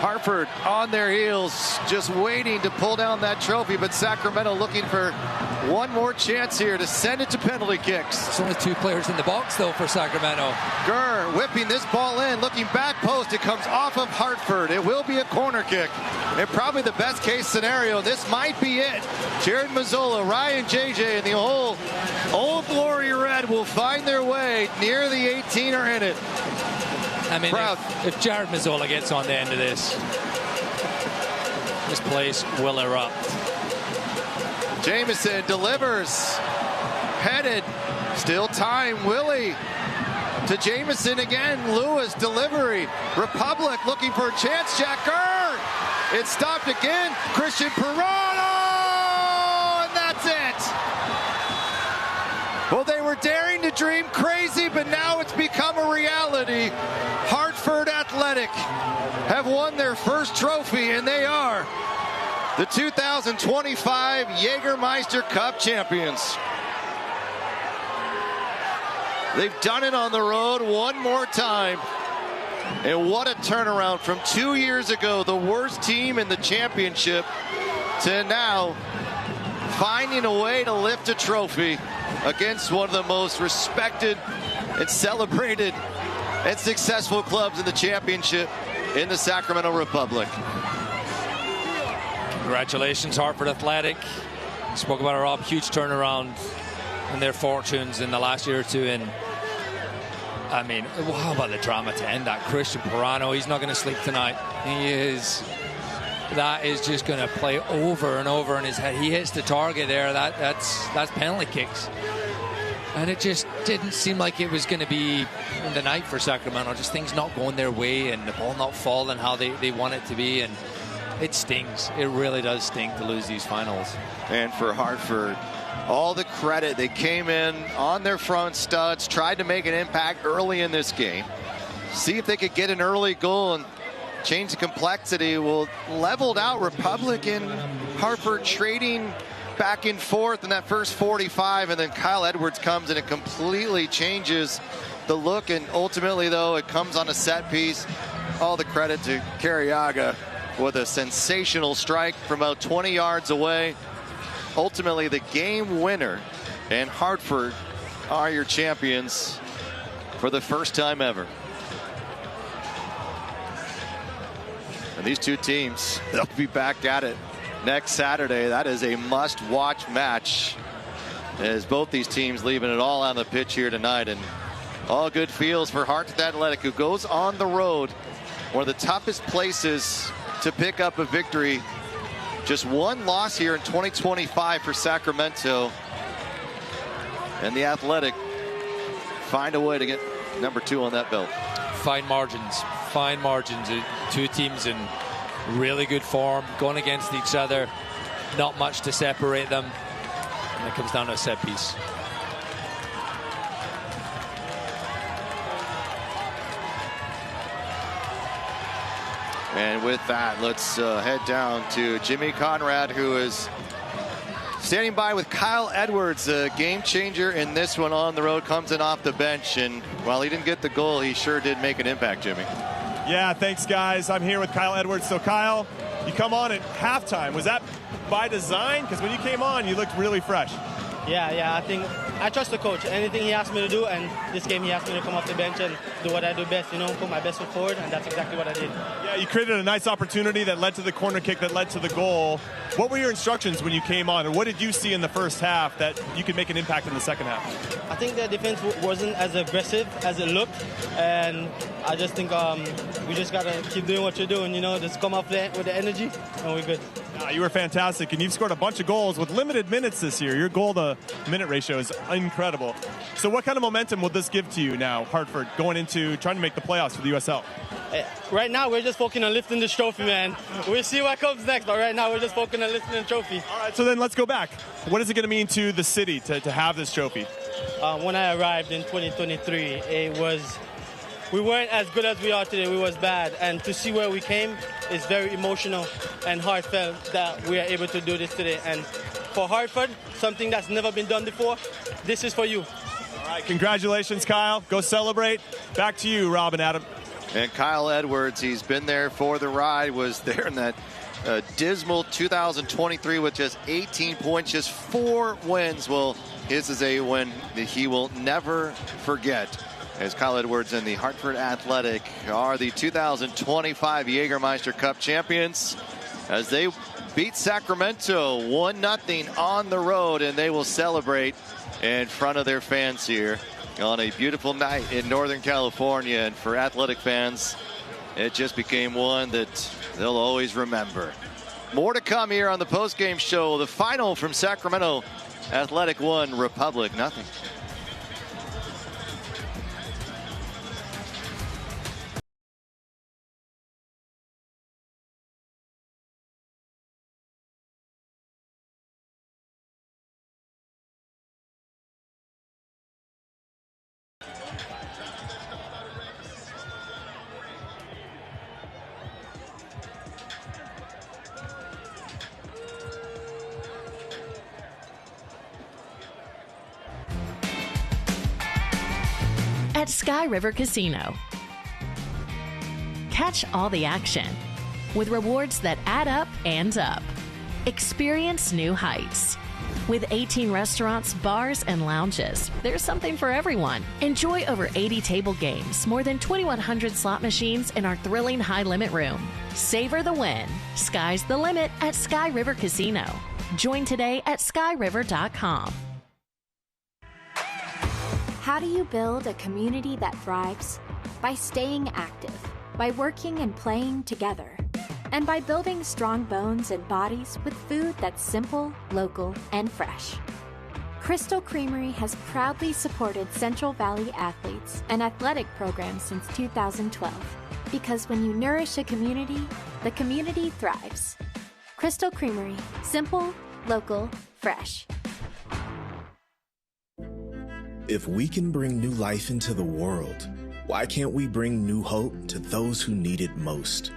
Hartford on their heels, just waiting to pull down that trophy, but Sacramento looking for 1 more chance here to send it to penalty kicks. There's only 2 players in the box, though, for Sacramento. Gurr whipping this ball in, looking back post. It comes off of Hartford. It will be a corner kick. And probably the best case scenario, this might be it. Jared Mazzola, Ryan JJ, and the whole Old Glory Red will find their way near the 18 or in it. I mean, if Jared Mazzola gets on the end of this place will erupt. Jamison delivers. Headed. Still time. Willie to Jamison again. Lewis delivery. Republic looking for a chance. Jack Gurr. It's stopped again. Christian Pirano. And that's it. Well, they were daring to dream crazy, but now it's become a reality. Hartford Athletic have won their first trophy, and they are the 2025 Jägermeister Cup champions. They've done it on the road 1 more time. And what a turnaround from 2 years ago, the worst team in the championship, to now finding a way to lift a trophy against one of the most respected and celebrated and successful clubs in the championship in the Sacramento Republic. Congratulations, Hartford Athletic. Spoke about it, Rob. Huge turnaround in their fortunes in the last year or two. And I mean, how about the drama to end that? Christian Pirano, he's not going to sleep tonight. He is. That is just going to play over and over in his head. He hits the target there. That's penalty kicks. And it just didn't seem like it was going to be the night for Sacramento. Just things not going their way and the ball not falling how they want it to be. And it stings. It really does sting to lose these finals. And for Hartford, all the credit. They came in on their front studs, tried to make an impact early in this game. See if they could get an early goal and change the complexity. Well, leveled out. Republic and Hartford trading back and forth in that first 45, and then Kyle Edwards comes and it completely changes the look, and ultimately, though, it comes on a set piece. All the credit to Carriaga with a sensational strike from about 20 yards away. Ultimately, the game winner, and Hartford are your champions for the first time ever. And these two teams, they'll be back at it next Saturday. That is a must-watch match, as both these teams leaving it all on the pitch here tonight. And all good feels for Hartford Athletic, who goes on the road, one of the toughest places to pick up a victory. Just one loss here in 2025 for Sacramento. And the Athletic find a way to get number 2 on that belt. Fine margins, fine margins. Two teams in really good form, going against each other. Not much to separate them. And it comes down to a set piece. And with that, let's head down to Jimmy Conrad, who is standing by with Kyle Edwards, a game changer in this one on the road, comes in off the bench. And while he didn't get the goal, he sure did make an impact, Jimmy. Yeah, thanks, guys. I'm here with Kyle Edwards. So, Kyle, you come on at halftime. Was that by design? Because when you came on, you looked really fresh. Yeah, I think I trust the coach. Anything he asked me to do, and this game he asked me to come off the bench and do what I do best, put my best foot forward, and that's exactly what I did. Yeah, you created a nice opportunity that led to the corner kick that led to the goal. What were your instructions when you came on, or what did you see in the first half that you could make an impact in the second half? I think the defense wasn't as aggressive as it looked, and I just think we just got to keep doing what you're doing, just come up there with the energy, and we're good. You were fantastic, and you've scored a bunch of goals with limited minutes this year. Your goal-to-minute ratio is incredible. So what kind of momentum will this give to you now, Hartford, going into trying to make the playoffs for the USL? Right now, we're just focusing on lifting this trophy, man. We'll see what comes next, but right now, we're just focusing on lifting the trophy. All right, so then let's go back. What is it going to mean to the city to have this trophy? When I arrived in 2023, we weren't as good as we are today. We was bad, and to see where we came is very emotional and heartfelt that we are able to do this today. And for Hartford, something that's never been done before, this is for you. All right, congratulations, Kyle. Go celebrate. Back to you, Rob and Adam. And Kyle Edwards, he's been there for the ride, was there in that dismal 2023 with just 18 points, just 4 wins. Well, his is a win that he will never forget, as Kyle Edwards and the Hartford Athletic are the 2025 Jägermeister Cup champions, as they beat Sacramento 1-0 on the road, and they will celebrate in front of their fans here on a beautiful night in Northern California. And for Athletic fans, it just became one that they'll always remember. More to come here on the post-game show. The final from Sacramento, Athletic 1, Republic 0. At Sky River Casino. Catch all the action with rewards that add up and up. Experience new heights. With 18 restaurants, bars, and lounges, there's something for everyone. Enjoy over 80 table games, more than 2,100 slot machines in our thrilling high-limit room. Savor the win. Sky's the limit at Sky River Casino. Join today at skyriver.com. How do you build a community that thrives? By staying active, by working and playing together, and by building strong bones and bodies with food that's simple, local, and fresh. Crystal Creamery has proudly supported Central Valley athletes and athletic programs since 2012, because when you nourish a community, the community thrives. Crystal Creamery, simple, local, fresh. If we can bring new life into the world, why can't we bring new hope to those who need it most?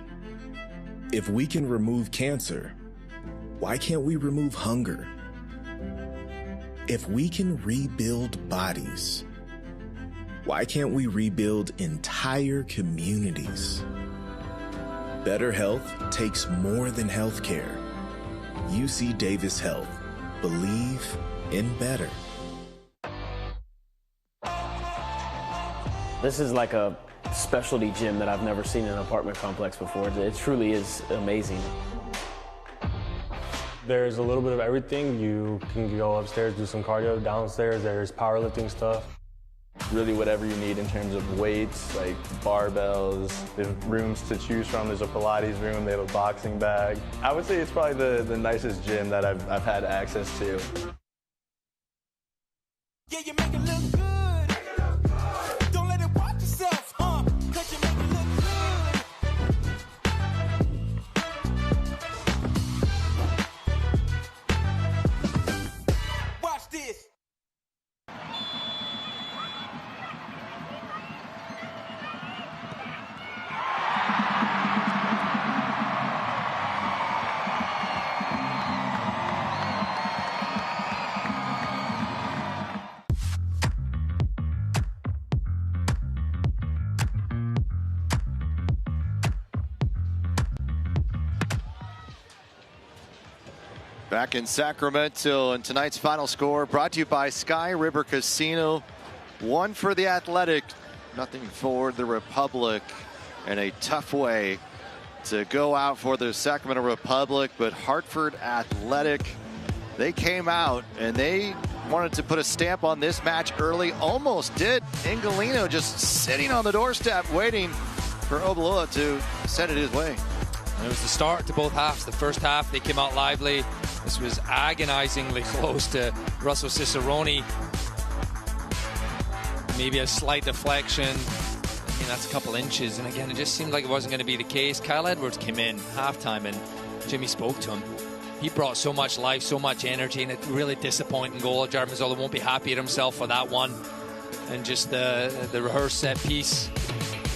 If we can remove cancer, why can't we remove hunger? If we can rebuild bodies, why can't we rebuild entire communities? Better health takes more than healthcare. UC Davis Health. Believe in better. This is like a specialty gym that I've never seen in an apartment complex before. It truly is amazing. There's a little bit of everything. You can go upstairs, do some cardio. Downstairs, there's powerlifting stuff. Really whatever you need in terms of weights, like barbells. There's rooms to choose from. There's a Pilates room. They have a boxing bag. I would say it's probably the nicest gym that I've had access to. Yeah, you make it look good. Don't let it watch yourself, huh? 'Cause you make it look good. Watch this. Back in Sacramento, and tonight's final score brought to you by Sky River Casino. 1 for the Athletic, nothing for the Republic, and a tough way to go out for the Sacramento Republic. But Hartford Athletic, they came out and they wanted to put a stamp on this match early. Almost did. Ingolino just sitting on the doorstep waiting for Obalua to send it his way. It was the start to both halves. The first half, they came out lively. This was agonizingly close to Russell Cicerone. Maybe a slight deflection. I mean, that's a couple inches. And again, it just seemed like it wasn't going to be the case. Kyle Edwards came in halftime, and Jimmy spoke to him. He brought so much life, so much energy, and a really disappointing goal. Jared Mazzola won't be happy at himself for that one. And just the rehearsed set piece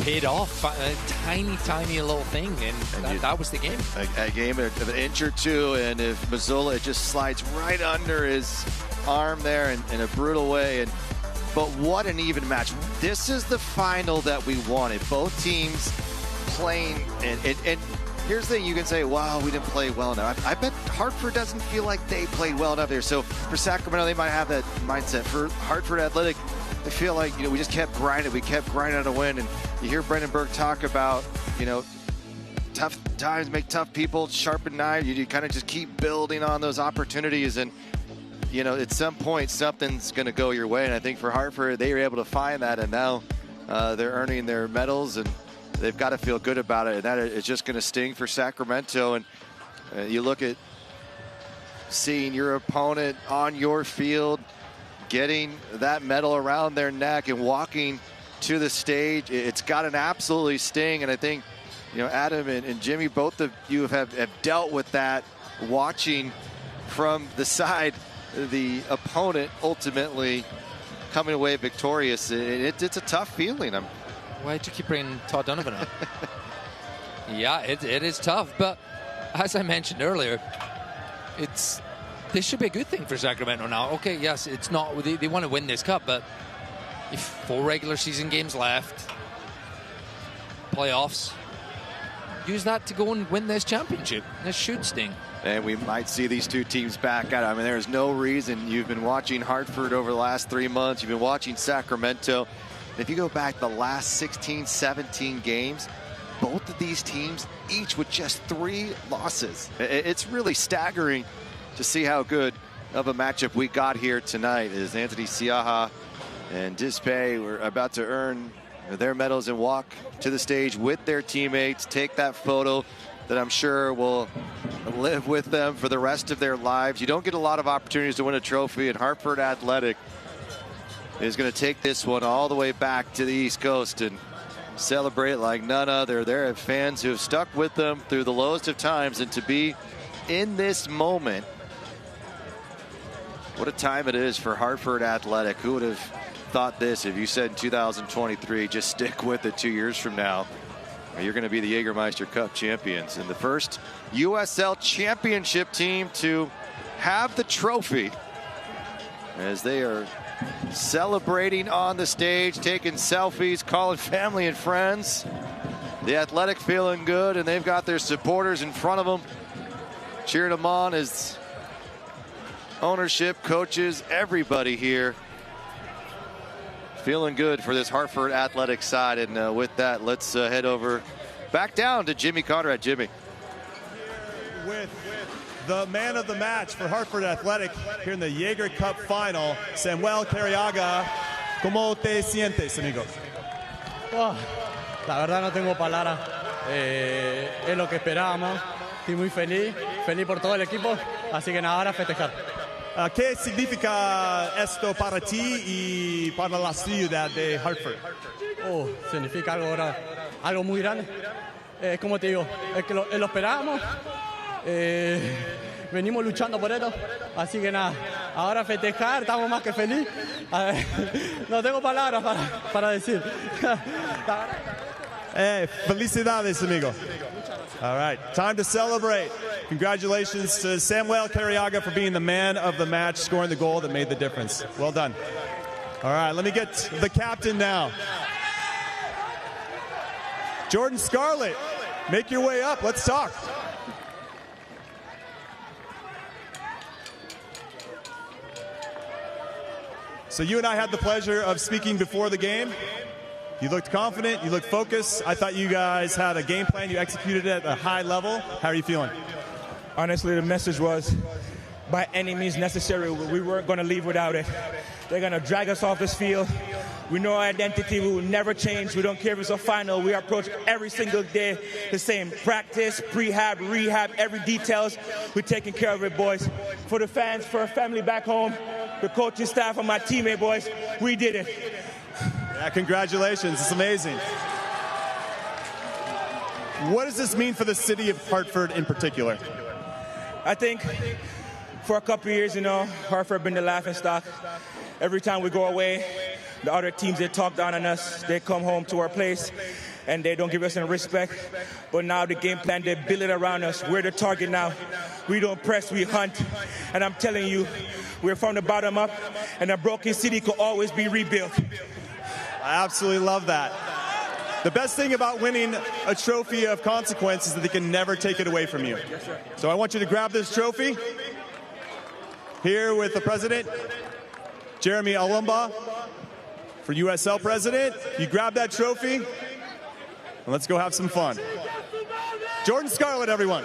paid off. A tiny little thing, and that was the game. A game of an inch or two, and if Mazzola, it just slides right under his arm there in a brutal way. But what an even match. This is the final that we wanted. Both teams playing, and here's the thing, you can say, wow, we didn't play well enough. I bet Hartford doesn't feel like they played well enough there. So for Sacramento, they might have that mindset. For Hartford Athletic, they feel like, we just kept grinding. We kept grinding to win. And you hear Brendan Burke talk about, tough times make tough people, sharpen knives. You kind of just keep building on those opportunities. And, at some point, something's going to go your way. And I think for Hartford, they were able to find that. And now they're earning their medals, and they've got to feel good about it. And that is just going to sting for Sacramento. And you look at seeing your opponent on your field, getting that medal around their neck and walking to the stage, it's got an absolutely sting. And I think, Adam and Jimmy, both of you have dealt with that, watching from the side the opponent ultimately coming away victorious. It's a tough feeling. Why'd you keep bringing Todd Donovan up? Yeah, it is tough. But as I mentioned earlier, this should be a good thing for Sacramento now. Okay, yes, it's not. They want to win this cup, but if 4 regular season games left, playoffs, use that to go and win this championship. This should sting. And we might see these two teams back at it. I mean, there's no reason. You've been watching Hartford over the last 3 months. You've been watching Sacramento. And if you go back the last 16, 17 games, both of these teams, each with just 3 losses. It's really staggering to see how good of a matchup we got here tonight, as Anthony Siaha and Dispay were about to earn their medals and walk to the stage with their teammates, take that photo that I'm sure will live with them for the rest of their lives. You don't get a lot of opportunities to win a trophy, and Hartford Athletic is going to take this one all the way back to the East Coast and celebrate like none other. There are fans who have stuck with them through the lowest of times, and to be in this moment, what a time it is for Hartford Athletic. Who would have thought this if you said in 2023, just stick with it 2 years from now, you're going to be the Jägermeister Cup champions, and the first USL Championship team to have the trophy as they are celebrating on the stage, taking selfies, calling family and friends. The Athletic feeling good, and they've got their supporters in front of them, cheering them on as ownership, coaches, everybody here feeling good for this Hartford Athletic side. And with that, let's head over back down to Jimmy Conrad. Jimmy. With the man of the match for Hartford Athletic here in the Jaeger Cup final, Samuel Carriaga. ¿Cómo te sientes, amigo? Oh, la verdad no tengo palabras. Es lo que esperábamos. Estoy muy feliz por todo el equipo. Así que nada, ahora festejar. ¿Qué significa esto para ti y para la ciudad de Hartford? Oh, significa algo muy grande. Como te digo, es que lo esperábamos. Venimos luchando por esto. Así que nada, ahora festejar, estamos más que felices. No tengo palabras para decir. Felicidades, amigo. All right, time to celebrate. Congratulations to Samuel Carriaga for being the man of the match, scoring the goal that made the difference. Well done. All right, let me get the captain now. Jordan Scarlett, make your way up. Let's talk. So you and I had the pleasure of speaking before the game. You looked confident, you looked focused. I thought you guys had a game plan, you executed it at a high level. How are you feeling? Honestly, the message was, by any means necessary, we weren't going to leave without it. They're going to drag us off this field. We know our identity, we will never change. We don't care if it's a final. We approach every single day the same. Practice, prehab, rehab, every details. We're taking care of it, boys. For the fans, for our family back home, the coaching staff, and my teammate, boys, we did it. Yeah, congratulations, it's amazing. What does this mean for the city of Hartford in particular? I think for a couple of years, Hartford been the laughing stock. Every time we go away, the other teams, they talk down on us. They come home to our place, and they don't give us any respect. But now the game plan, they build it around us. We're the target now. We don't press, we hunt. And I'm telling you, we're from the bottom up, and a broken city could always be rebuilt. I absolutely love that. The best thing about winning a trophy of consequence is that they can never take it away from you. Yes, sir. So I want you to grab this trophy. Here with the president, Jeremy Alumba, for USL president. You grab that trophy, and let's go have some fun. Jordan Scarlett, everyone.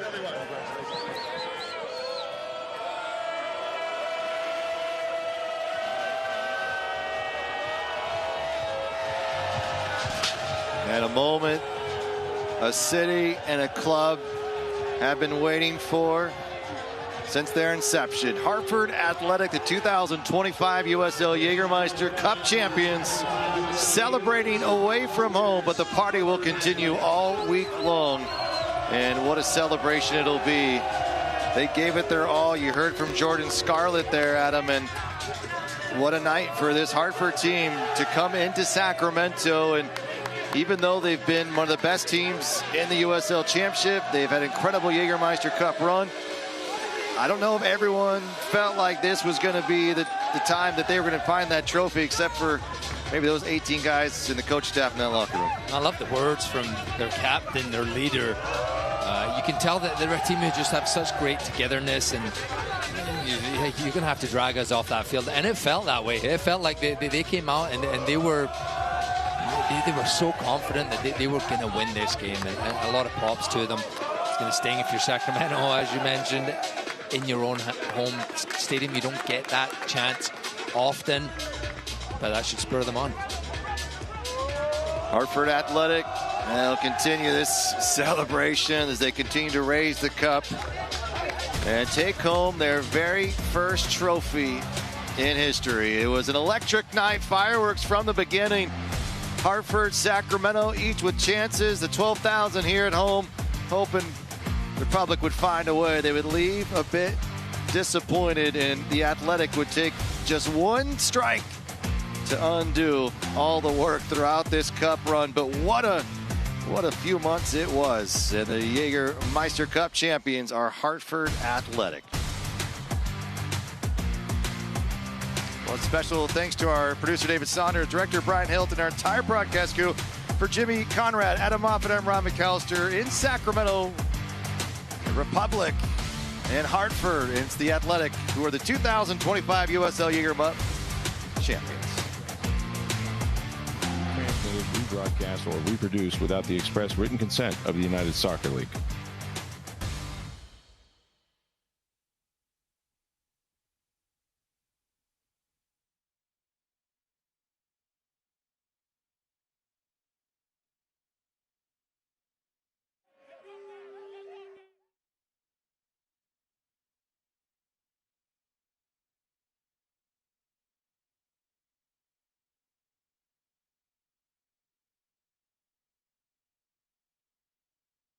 And a moment a city and a club have been waiting for since their inception. Hartford Athletic, the 2025 USL Jägermeister Cup champions, celebrating away from home, but the party will continue all week long. And what a celebration it'll be. They gave it their all. You heard from Jordan Scarlett there, Adam, and what a night for this Hartford team to come into Sacramento. And even though they've been one of the best teams in the USL Championship, they've had an incredible Jägermeister Cup run. I don't know if everyone felt like this was going to be the time that they were going to find that trophy, except for maybe those 18 guys in the coach staff in that locker room. I love the words from their captain, their leader. You can tell that their team just have such great togetherness, and you're going to have to drag us off that field. And it felt that way. It felt like they came out and they were so confident that they were going to win this game. And a lot of props to them. It's going to sting if you're Sacramento, as you mentioned, in your own home stadium. You don't get that chance often, but that should spur them on. Hartford Athletic, they'll continue this celebration as they continue to raise the cup and take home their very first trophy in history. It was an electric night, fireworks from the beginning. Hartford, Sacramento, each with chances. The 12,000 here at home, hoping the public would find a way. They would leave a bit disappointed, and the Athletic would take just one strike to undo all the work throughout this cup run. But what a few months it was. And the Jägermeister Cup champions are Hartford Athletic. Well, special thanks to our producer, David Saunders, director, Brian Hilton, our entire broadcast crew. For Jimmy Conrad, Adam Moffat, I'm Ron McAllister in Sacramento, Republic, and Hartford. It's the Athletic, who are the 2025 USL Yeager champions. Rebroadcast or reproduced without the express written consent of the United Soccer League.